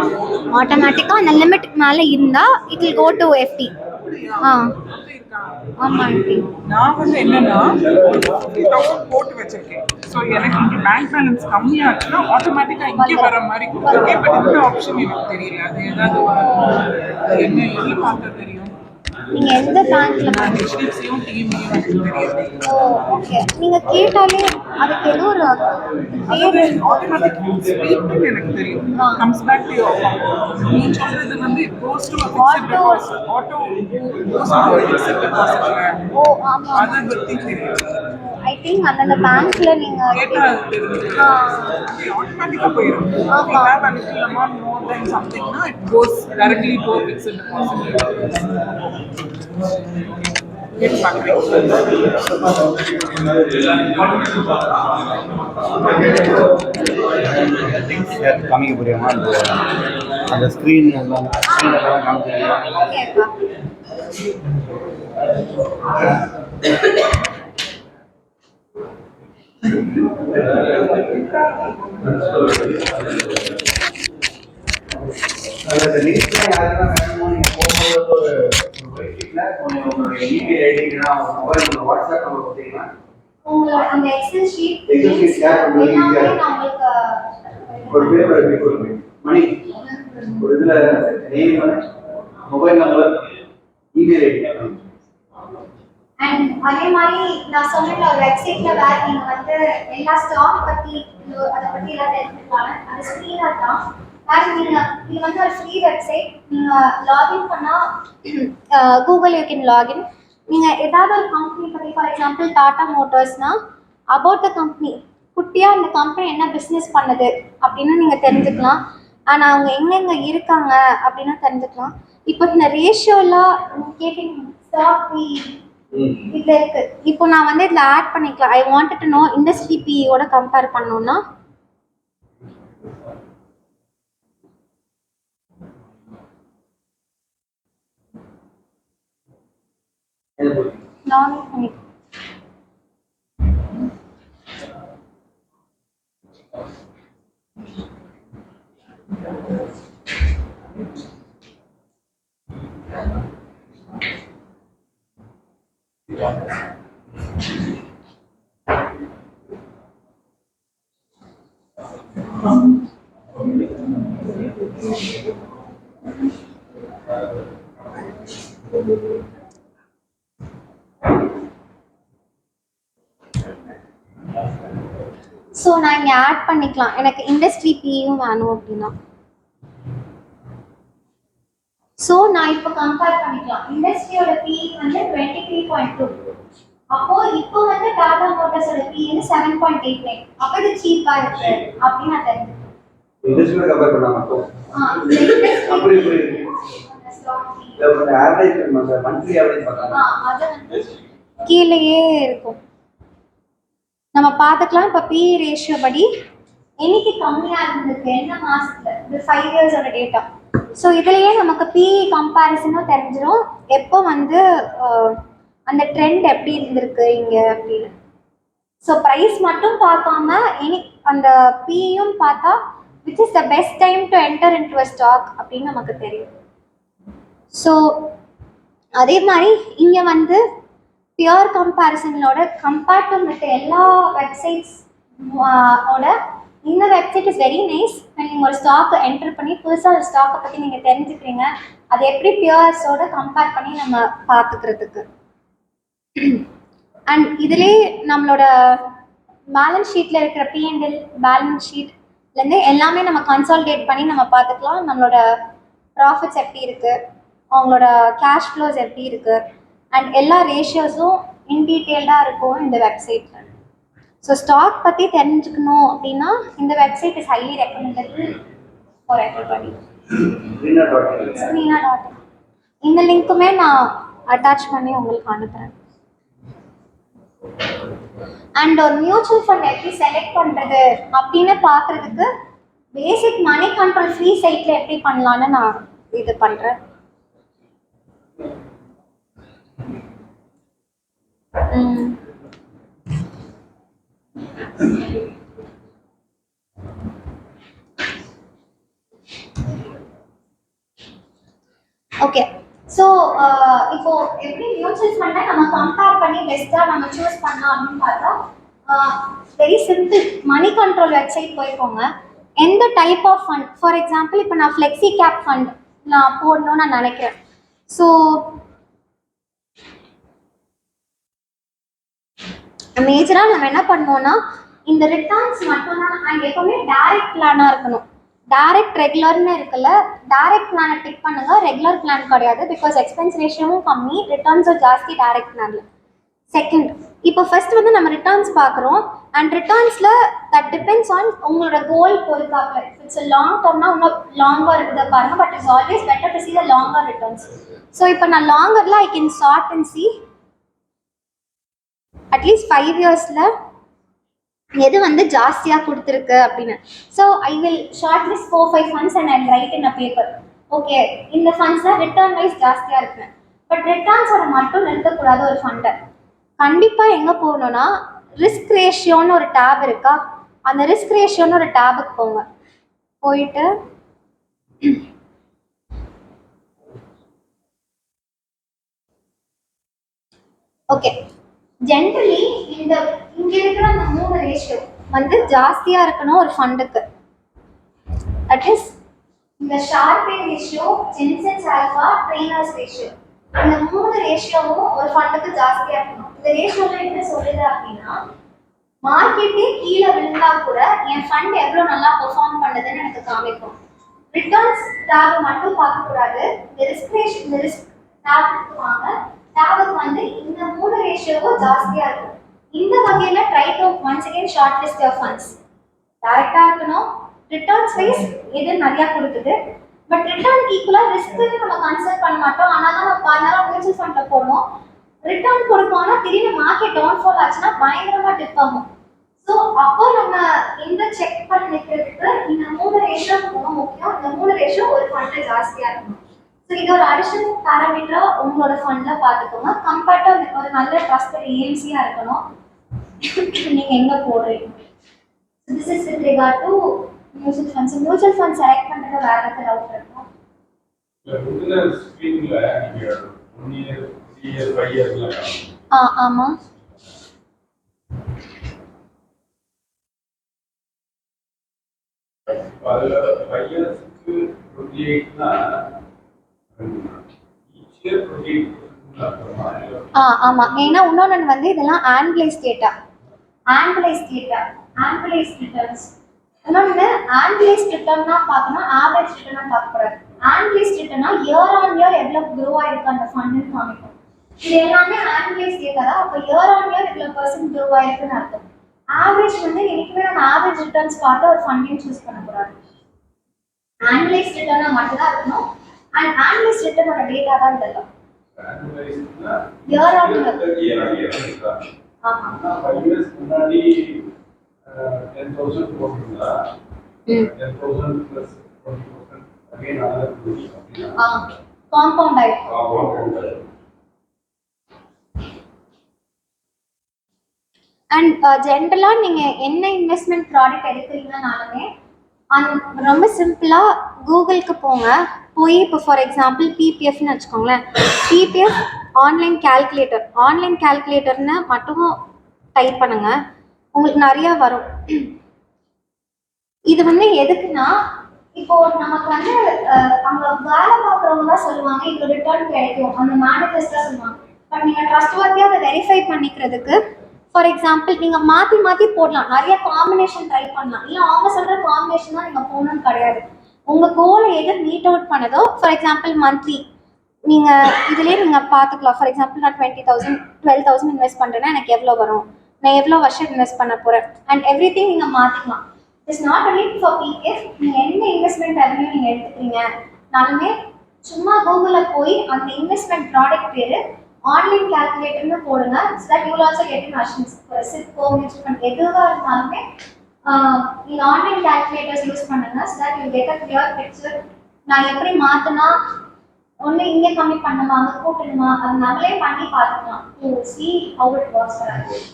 ஆட்டோமேட்டிக்கா அந்த லிமிட்டுக்கு மேல இருந்தா it will go to FD. அப்படியா? ஆ. அப்படி இருக்கா? ஆமாம் ஆண்டி. நான் வந்து என்னன்னா 50,000 போட்டு வச்சிருக்கேன். ஸோ எனக்கு இங்கே பேங்க் பேலன்ஸ் கம்மியாச்சுன்னா ஆட்டோமேட்டிக்காக இங்கே வர மாதிரி கொடுத்துருக்கேன். பட் இந்த ஆப்ஷன் எனக்கு தெரியல. அது ஏதாவது அது என்ன எதில் பார்த்தா தெரியும்? நீங்கள் எந்த பேங்க்கில் நான் HDFCயும் TMயும் எனக்கு தெரியாது. ஓ ஓகே. நீங்கள் கேட்டாலே அதுக்கு ஏதோ ஒரு பேர் அதாவது ஆட்டோமேட்டிக் ஸ்வீப்னு எனக்கு தெரியும். Comes back to your account. நீ சொல்றது வந்து it goes to a fixed deposit. Auto goes to a fixed deposit. ஓ ஆமாம். அதை பற்றி தெரியும். ஐ திங்க் அந்தந்த பேங்க்கில் நீங்கள் கேட்டா அது தெரிஞ்சுக்கலாம். ஆட்டோமேட்டிக்காக போயிடும். If you have a little amount more than something, na, it goes directly to a fixed deposit. Get back. காமிக்க புரியுமா அந்த ஸ்க்ரீன் எல்லாம் காமிச்சிருக்கீங்க. ஓகேப்பா. அந்த லிங்க்ல யாரெல்லாம் வேணுமோ நீங்க போகும்போது ஒரு வெப்சைட்ல உங்களோட இமெயில் ஐடினா மொபைல் நம்பர் வாட்ஸ்அப் நம்பர் கொடுத்தீங்கன்னா உங்களோட அந்த எக்ஸல் ஷீட் ஷேர் பண்ணுறது எல்லாமே ஈஸியாக நான் உங்களுக்கு ஒரு பேப்பர் எப்படி கொடுப்பீங்க மணி ஒரு இதுல name mobile number email ID and அதே மாதிரி நான் சொன்ன ஒரு வெப்சைட்ல வேற நீங்க வந்து எல்லா ஸ்டாக் பத்தி அதை பத்தி எல்லாம் தெரிஞ்சுக்கலாம். அது ஃப்ரீயா தான். வேற நீங்க இது வந்து ஒரு ஃப்ரீ வெப்சைட். நீங்க லாகின் பண்ணா கூகுள் யூ கேன் லாகின். நீங்க ஏதாவது ஒரு கம்பெனி பத்தி ஃபார் எக்ஸாம்பிள் டாடா மோட்டார்ஸ்னா அபவுட் த கம்பெனி குட்டியா அந்த கம்பெனி என்ன பிஸ்னஸ் பண்ணுது அப்படின்னு நீங்க தெரிஞ்சுக்கலாம். ஆனா அவங்க எங்கெங்க இருக்காங்க அப்படின்னு தெரிஞ்சுக்கலாம். இப்போ இந்த ரேஷியோலாம் கேட்டிங் ஸ்டாக் இதுல இருக்கு. இப்போ நான் வந்து இதுல ஆட் பண்ணிக்கலாம். I wanted to know industry பியோட கம்பேர் பண்ணனும்னா லாகின் பண்ணி ஸோ நான் இங்கே ஆட் பண்ணிக்கலாம். எனக்கு இண்டஸ்ட்ரி பியும் வேணும் அப்படின்னா ஸோ நான் இப்போ கம்பேர் பண்ணிக்கலாம். இண்டஸ்ட்ரியோட பி வந்து 23.2. அப்போ இப்போ வந்து டாடா மோட்டார்ஸோட பி வந்து 7.89. அப்போ இது சீப்பா இருக்கு அப்படின்னு நான் தெரிஞ்சுக்கிறேன். இண்டஸ்ட்ரியோட கம்பேர் பண்ணா மட்டும் அப்படி புரியுது. இல்ல கொஞ்சம் ஆவரேஜ் மந்த்லி ஆவரேஜ் பார்க்கலாம். அது வந்து கீழேயே இருக்கும். நம்ம பார்த்துக்கலாம். இப்போ பி ரேஷியோ படி என்னைக்கு கம்மியாக இருந்திருக்கு என்ன மாசத்துல இது 5 இயர்ஸோட டேட்டா. ஸோ இதுலேயே நமக்கு பி கம்பேரிசனும் தெரிஞ்சிடும் எப்போ வந்து அந்த ட்ரெண்ட் எப்படி இருந்திருக்கு இங்கே அப்படின்னு. ஸோ ப்ரைஸ் மட்டும் பார்க்காம இனி அந்த பியும் பார்த்தா which is the best time to enter in to a stock அப்படின்னு நமக்கு தெரியும். ஸோ அதே மாதிரி இங்கே வந்து பியூர் கம்பேரிசனோட கம்பேர்ட் டு மற்ற எல்லா வெப்சைட்ஸ் ஓட இந்த வெப்சைட் இஸ் வெரி நைஸ். நீங்கள் ஒரு ஸ்டாக்கை என்டர் பண்ணி புதுசாக ஒரு ஸ்டாக்கை பற்றி நீங்கள் தெரிஞ்சுக்கிறீங்க. அது எப்படி பியூர்ஸோட கம்பேர் பண்ணி நம்ம பார்த்துக்கிறதுக்கு. அண்ட் இதுலேயே நம்மளோட பேலன்ஸ் ஷீட்டில் இருக்கிற P&L பேலன்ஸ் ஷீட்லேருந்து எல்லாமே நம்ம கன்சாலிடேட் பண்ணி நம்ம பார்த்துக்கலாம். நம்மளோட ப்ராஃபிட்ஸ் எப்படி இருக்குது, அவங்களோட கேஷ் ஃப்ளோஸ் எப்படி இருக்குது அண்ட் எல்லா ரேஷியோஸும் இன் டீட்டெயில்டாக இருக்கும் இந்த வெப்சைட்டில். ஸோ ஸ்டாக் பற்றி தெரிஞ்சுக்கணும் அப்படின்னா இந்த website is highly recommendable for everybody. Screener.in இந்த லிங்க்குமே நான் அட்டாச் பண்ணி உங்களுக்கு அனுப்புகிறேன். அண்ட் ஒரு மியூச்சுவல் ஃபண்ட் எப்படி செலக்ட் பண்ணுறது அப்படின்னு பார்க்குறதுக்கு பேசிக் மணி கண்ட்ரோல் ஃப்ரீ சைட்டில் எப்படி பண்ணலான்னு நான் இது பண்ணுறேன். ஓகே. ஸோ இப்போ எப்படி மியூச்சுவல் ஃபண்டை நம்ம கம்பேர் பண்ணி பெஸ்ட்டாக நம்ம சூஸ் பண்ணலாம் அப்படின்னு பார்த்தா very simple. Money control website போய்க்கோங்க. எந்த type of fund, for example இப்போ நான் ஃப்ளெக்ஸி கேப் ஃபண்ட் நான் போடணும்னு நான் நினைக்கிறேன். ஸோ மேஜராக நம்ம என்ன பண்ணுவோம்னா இந்த ரிட்டர்ன்ஸ் மட்டும்தான். அண்ட் எப்பவுமே டைரக்ட் பிளானாக இருக்கணும். டைரக்ட் ரெகுலர்னு இருக்குல்ல, டைரக்ட் பிளானை டிக் பண்ணுங்க, ரெகுலர் பிளான் கிடையாது. பிகாஸ் எக்ஸ்பென்ஸ் ரேஷியோவும் கம்மி, ரிட்டர்ன்ஸும் ஜாஸ்தி டைரக்ட் பிளானில். செகண்ட், இப்போ ஃபர்ஸ்ட் வந்து நம்ம ரிட்டர்ன்ஸ் பார்க்குறோம். அண்ட் ரிட்டர்ன்ஸில் தட் டிபெண்ட்ஸ் ஆன் உங்களோட கோல் பொறுத்தாப்பில். இட்ஸ் லாங் டர்ம்னா இன்னும் லாங்காக இருக்குதை பாருங்க. But it's always better to see the longer returns. So இப்போ நான் லாங்கரில் I can chart and see அட்லீஸ்ட் 5 இயர்ஸில் எது வந்து ஜாஸ்தியாக கொடுத்துருக்கு அப்படின்னு. So I will shortlist 4-5 funds and I write in a paper. Okay, இந்த ஃபண்ட்ஸில் ரிட்டர்ன் வைஸ் ஜாஸ்தியாக இருக்கு. பட் ரிட்டர்ன்ஸோட மட்டும் நிறுத்தக்கூடாது ஒரு ஃபண்டை. கண்டிப்பாக எங்கே போகணுன்னா ரிஸ்க் ரேஷியோன்னு ஒரு டேப் இருக்கா, அந்த ரிஸ்க் ரேஷியோன்னு ஒரு டேபுக்கு போங்க. போயிட்டு ஓகே, ஜென்ரலி இங்க இருக்கிற அந்த 3 ரேஷியோ வந்து ஜாஸ்தியாக இருக்கணும் ஒரு ஃபண்டுக்கு. தட் இஸ் இந்த ஷார்பே ரேஷியோ, ஜென்சன்ஸ் ஆல்ஃபா, ட்ரெய்னர்ஸ் ரேஷியோ. இந்த 3 ரேஷியோவும் ஒரு ஃபண்டுக்கு ஜாஸ்தியாக இருக்கணும். இந்த ரேஷியோவில் என்ன சொல்லுது அப்படின்னா, மார்க்கெட்டே கீழே விழுந்தா கூட என் ஃபண்ட் எவ்வளோ நல்லா பெர்ஃபார்ம் பண்ணுதுன்னு எனக்கு காமிக்கும். ரிட்டர்ன்ஸ் டேப் மட்டும் பார்க்கக்கூடாது. இந்த ரிஸ்க் ரேஷியோ, இந்த ரிஸ்க் டேபுக்கு வாங்க. டேபுக்கு வந்து இந்த 3 ரேஷியோவும் ஜாஸ்தியாக இருக்கும். இந்த வகையில் try to once again short list of funds. டைரக்டாக இருக்கணும், ரிட்டர்ன்ஸ் வைஸ் எது நிறையா கொடுக்குது. பட் ரிட்டர்னுக்கு ஈக்குவலாக ரிஸ்க்கு நம்ம கன்சிடர் பண்ண மாட்டோம். ஆனால் தான் நம்ம 10 நேரம் மியூச்சுவல் ஃபண்டில் போடணும். ரிட்டர்ன் கொடுக்கோம்னா திடீர்னு மார்க்கெட் டவுன்ஃபால் ஆச்சுன்னா பயங்கரமாக டிப் ஆகும். ஸோ அப்போ நம்ம இந்த செக் பண்ணிக்கிறதுக்கு இந்த 3 ரேஷியோ ரொம்ப முக்கியம். இந்த 3 ரேஷியோ ஒரு ஃபண்டில் ஜாஸ்தியாக இருக்கணும். ஸோ இது ஒரு அடிஷனல் பேராமீட்டரா உங்களோட ஃபண்டில் பார்த்துக்கோங்க. கம்பேர்ட்டாக ஒரு நல்ல ட்ரஸ்டட் ஏஎம்சியாக இருக்கணும். நீங்கள் எங்கே போடுறீங்க. This is with regard to mutual funds. Mutual fund select பண்ணுறது வேறு எதாவது டவுட் இருக்கும்? ஆமாம். ஆமாம். ஏன்னா இன்னொன்று வந்து இதெல்லாம் ஆனுவலைஸ் டேட்டா, ஆனுவலைஸ் ரிட்டர்ன்ஸ். இன்னொன்று ஆனுவலைஸ் ரிட்டர்ன்னா பார்க்கணும், ஆவரேஜ் ரிட்டர்னா பார்க்கக்கூடாது. ஆனுவலைஸ் ரிட்டர்னா இயர் ஆன் இயர் எவ்வளோ க்ரோ ஆயிருக்கு அந்த ஃபண்டுன்னு காமிக்கும். இது எல்லாமே ஆனுவலைஸ் டேட்டா தான். அப்போ இயர் ஆன் இயர் இவ்வளோ % க்ரோ ஆயிருக்குன்னு அர்த்தம். ஆவரேஜ் வந்து எனக்குமே நம்ம ஆவரேஜ் ரிட்டர்ன்ஸ் பார்த்து ஒரு ஃபண்டையும் சூஸ் பண்ணக்கூடாது. ஆனுவலைஸ் ரிட்டர்னா மட்டும்தான் இருக்கணும். அண்ட் ஆனுவலைஸ் ரிட்டர்னோட டேட்டா தான் இதெல்லாம். Year on year. ஆமாம். 5 years முன்னாடி 10,000 போட்டுருந்தா 10,000 plus 20% again another 20%. காம்பவுண்ட் ஆயிடும். அண்ட் ஜென்ரலாக நீங்கள் என்ன இன்வெஸ்ட்மெண்ட் ப்ராடக்ட் எடுக்கிறீங்கனாலுமே ரொம்ப சிம்பிளாக கூகுளுக்கு போங்க. போய் இப்போ ஃபார் எக்ஸாம்பிள் பிபிஎஃப்னு வச்சுக்கோங்களேன். பிபிஎஃப் ஆன்லைன் கேல்குலேட்டர்னு மட்டும் டைப் பண்ணுங்க, உங்களுக்கு நிறையா வரும். இது வந்து எதுக்குன்னா, இப்போ நமக்கு வந்து அங்கே வேலை பார்க்குறவங்க தான் சொல்லுவாங்க இது ரிட்டர்ன் கிடைக்கும், அந்த மேனிஃபெஸ்ட் தான் சொல்லுவாங்க. பட் நீங்கள் ட்ரஸ்ட்வர்த்தியாக அதை வெரிஃபை பண்ணிக்கிறதுக்கு ஃபார் எக்ஸாம்பிள் நீங்கள் மாற்றி போடலாம், நிறைய காம்பினேஷன் ட்ரை பண்ணலாம். இல்லை அவங்க சொல்கிற காம்பினேஷன் தான் நீங்கள் போகணும்னு கிடையாது. உங்கள் கோலை எது மீட் அவுட் பண்ணதோ, ஃபார் எக்ஸாம்பிள் மந்த்லி நீங்கள் இதிலே நீங்கள் பார்த்துக்கலாம். ஃபார் எக்ஸாம்பிள் நான் 20,000 12,000 இன்வெஸ்ட் பண்ணுறேன்னா எனக்கு எவ்வளோ வரும், நான் எவ்வளோ வருஷம் இன்வெஸ்ட் பண்ண போகிறேன், அண்ட் எவ்ரி திங் நீங்கள் மாற்றிக்கலாம். It's not only for PF. நீங்கள் என்ன இன்வெஸ்ட்மெண்ட் ரெவன்யூ நீங்கள் எடுத்துக்கிறீங்கனாலுமே சும்மா கூகுளில் போய் அந்த இன்வெஸ்ட்மெண்ட் ப்ராடக்ட் பேர் ஆன்லைன் கேல்குலேட்டர்னு போடுங்க. So that you will also get in options. Chipko mutual fund எதுவாக இருந்தாலுமே நீங்கள் ஆன்லைன் கேல்குலேட்டர்ஸ் யூஸ் பண்ணுங்க. So that you get a clear picture. நான் எப்படி மாற்றினா ஒன்று இங்கே கம்மி பண்ணணுமா, அங்கே கூட்டணுமா, அது நம்மளே பண்ணி பார்த்துக்கலாம். To C how it works for us.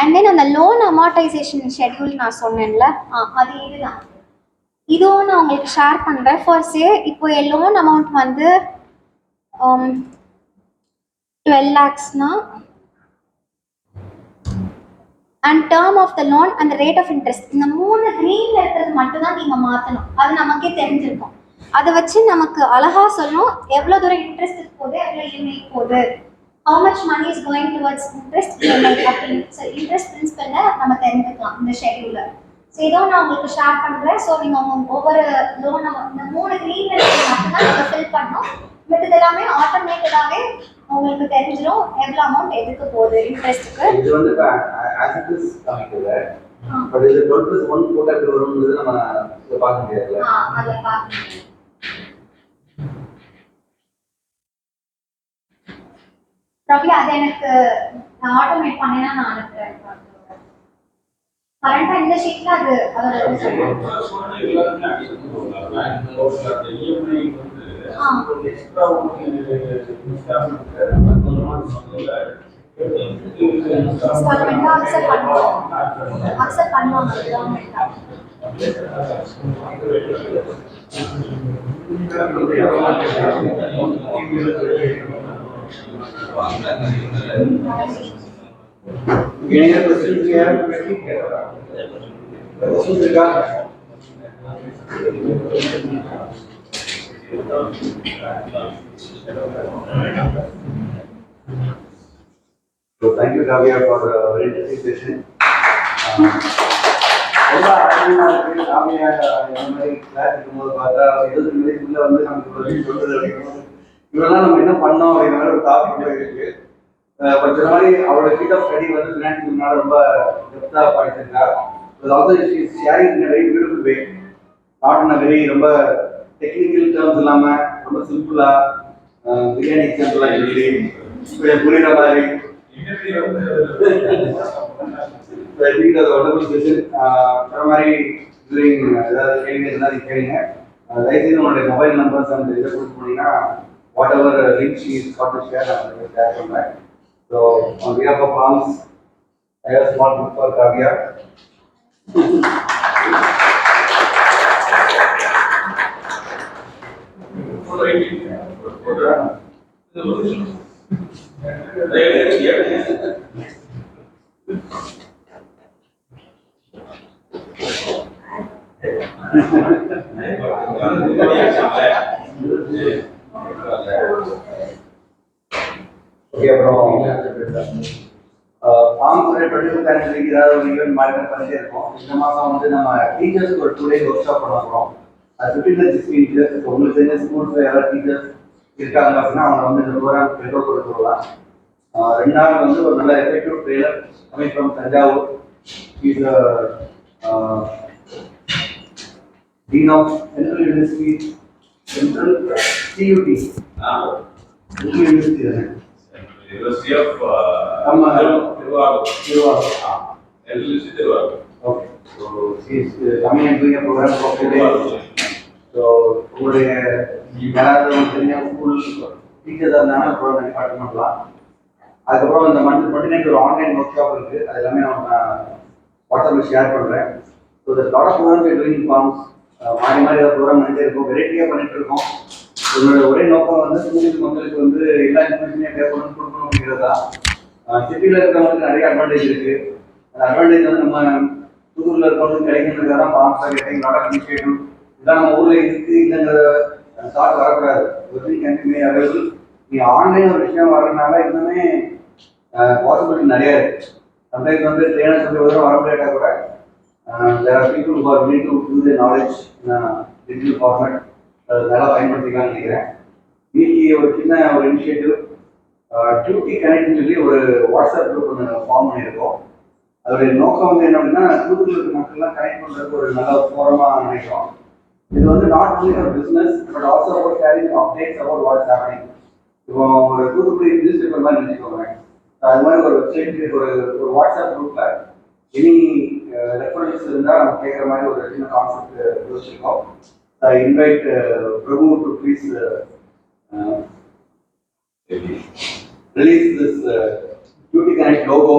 And then அந்த லோன் அமார்டைசேஷன் ஷெட்யூல் நான் சொன்னேன்ல, அது இதுதான். இதுவும் நான் உங்களுக்கு ஷேர் பண்ணுறேன். ஃபர்ஸ்ட் இப்போ என் லோன் அமௌண்ட் வந்து 12 lakhsனா and term of the loan and rate of interest இந்த 3 க்ரீனில் இருக்கிறது மட்டும்தான் நீங்கள் மாற்றணும். அது நமக்கே தெரிஞ்சிருக்கும். அதை வச்சு நமக்கு அழகாக சொல்லும் எவ்வளோ தூரம் இன்ட்ரெஸ்ட் போகுது, எவ்வளோ இஎம்ஐ போகுது, how much money is going towards interest EMI அப்படின்னு. ஸோ இன்ட்ரெஸ்ட் பிரின்சிபலில் நம்ம தெரிஞ்சுக்கலாம் இந்த ஷெட்யூலில். ஸோ இதுவும் நான் உங்களுக்கு ஷேர் பண்ணுறேன். ஸோ நீங்கள் ஒவ்வொரு லோன் இந்த 3 க்ரீனில் இருக்கிறது மட்டும்தான் நீங்கள் ஃபில் பண்ணணும். மற்றது எல்லாமே ஆட்டோமேட்டடாகவே உங்களுக்கு தெரிஞ்சிடும் எவ்வளோ அமௌண்ட் எதுக்கு போகுது இன்ட்ரெஸ்ட்டுக்கு. இது வந்து ஆஸ் இட் இஸ் காமிக்கல, பட் இது 12+1 போட்டா எப்படி வரும்ன்றது நம்ம பார்க்க முடியாதுல்ல. அதில் பார்க்க ப்ராப்ளி அதை எனக்கு நான் ஆட்டோமேட் பண்ணினா நான் அனுப்புகிறேன். கரண்டாக இந்த ஷீட்டில் அது அக்செப்ட் பண்ணுவாங்க. Any other questions you have? Questions regarding? So thank you, Kavya, for a very interesting session. ரொம்ப ஆச்சரியமா இருக்கு. காவியா இந்த மாதிரி கிளாஸ் இருக்கும்போது பார்த்தா 20 நிமிஷத்துல வந்து நமக்கு ஒரு சொல்றது அப்படிங்கிறது இவரெல்லாம் நம்ம என்ன பண்ணோம் அப்படிங்கிற மாதிரி ஒரு டாபிக் கூட இருக்கு. பட் இந்த மாதிரி அவரோட ஃபீல்ட் ஆஃப் ஸ்டடி வந்து ஃபினான்ஸ் ரொம்ப டெப்த்தாக படிச்சிருக்கா. Also is sharing in very beautiful way, not in very ரொம்ப டெக்னிக்கல் டேர்ம்ஸ் இல்லாமல் ரொம்ப சிம்பிளாக பிரியாணி எக்ஸாம்பிளாக சொல்லி புரியுற மாதிரி மாதிரி ஏதாவது கேள்வி இருந்தால் கேளுங்க. தயவுசெய்து உங்களுடைய மொபைல் நம்பர்ஸ் அந்த இதை கொடுத்து போனீங்கன்னா whatever link she is got to share நான் ஷேர் பண்ணுறேன். So on behalf of arms I have small book for Kavya. Okay, அப்புறம் ஏதாவது ஒரு ஈவெண்ட் மாதிரி பண்ணிட்டே இருக்கோம். இந்த மாதம் வந்து நம்ம டீச்சர்ஸ்க்கு ஒரு 2 days ஒர்க் ஷாப் பண்ண போகிறோம். அது 15-16 டீச்சர்ஸ் உங்களுக்கு தெரிஞ்ச ஸ்கூல்ஸ் யாராவது டீச்சர்ஸ் இருக்காங்க அப்படின்னா அவங்க வந்து இந்த ப்ரோக்ராம் என்ரோல் கொடுத்து விடலாம். 2 நாள் வந்து ஒரு நல்ல effective trainer coming from Thanjavur. Is Dean of Central University, Central CUT. Central University. University of Tiruvallur. Okay. So she is coming and doing a program for 2 days. So உங்களுடைய யாராவது தெரிஞ்ச ஸ்கூல் டீச்சர்ஸாக இருந்தாலும் ப்ரோக்ராம் ஸ்டார்ட் பண்ணலாம். அதுக்கப்புறம் இந்த மந்த் 29 ஒரு ஆன்லைன் ஒர்க் ஷாப் இருக்குது. அது எல்லாமே நான் வாட்ஸ்அப்பில் ஷேர் பண்ணுறேன். So the lot of programmes doing forms மாறி மாறி ஏதாவது ப்ரோக்ராம் பண்ணிட்டே இருக்கோம், வெரைட்டியாக பண்ணிட்டு இருக்கோம். என்னோட ஒரே நோக்கம் வந்து ஸ்டூடெண்ட் மக்களுக்கு வந்து எல்லா இன்ஃபர்மேஷனையும் கொடுக்கணும் அப்படிங்கிறது தான். சிட்டியில் இருக்கிறவங்களுக்கு நிறைய அட்வான்டேஜ் இருக்குது. அந்த அட்வான்டேஜ் வந்து நம்ம புதூரில் இருக்கிறவங்களுக்கு கிடைக்கிறதுக்காக தான் ஃபார்ம்ஸாக கேட்டிங் லாட் ஆஃப் இனிஷியேட்டிவ் இதெல்லாம் நம்ம ஊரில் இருக்குது இல்லைங்கிற தாட் வரக்கூடாது. Continue available. நீங்கள் ஆன்லைன் ஒரு விஷயம் வர்றதுனால இன்னுமே பாசிபிலிட்டி நிறைய இருக்குது. சம்டைம்ஸ் வந்து ட்ரெயினர் சொல்லி ஒரு வர முடியாட்டா கூட there are people who are willing to use their knowledge in a digital format. நல்லா பயன்படுத்திக்கலாம்னு நினைக்கிறேன். இன்னைக்கு ஒரு சின்ன ஒரு இனிஷியேட்டிவ் டியூட்டி கனெக்ட்னு சொல்லி ஒரு வாட்ஸ்அப் குரூப் ஒன்று ஃபார்ம் பண்ணியிருக்கோம். அதோடைய நோக்கம் வந்து என்ன அப்படின்னா தூத்துக்குடி இருக்க மக்கள்லாம் கனெக்ட் பண்ணுறதுக்கு ஒரு நல்ல ஃபோரமாக நினைக்கிறோம். இது வந்து நாட் ஒன்லி ஒரு business but also about sharing updates about what is happening. இப்போ ஒரு தூத்துக்குடி நியூஸ் பேப்பர் மாதிரி நினச்சிக்கோங்க. அது மாதிரி ஒரு வெப்சைட் ஒரு வாட்ஸ்அப் குரூப்பில் எனி ரெஃபரன்ஸ் இருந்தால் நம்ம கேட்குற மாதிரி ஒரு சின்ன concept யோசிச்சிருக்கோம். I invite Prabhu to please release this Duty Connect logo.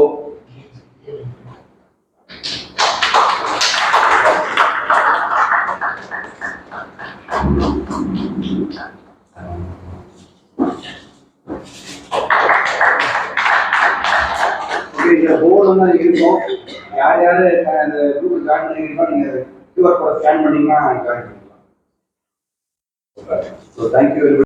இந்த போர்டு வந்து இருக்கும். யார் யார் அந்த குரூப் ஜாயின் பண்ணிருக்கோம், நீங்கள் QR கோட் ஸ்கேன் பண்ணீங்கன்னா ஜாயின் பண்ணிக்கலாம். So thank you very much.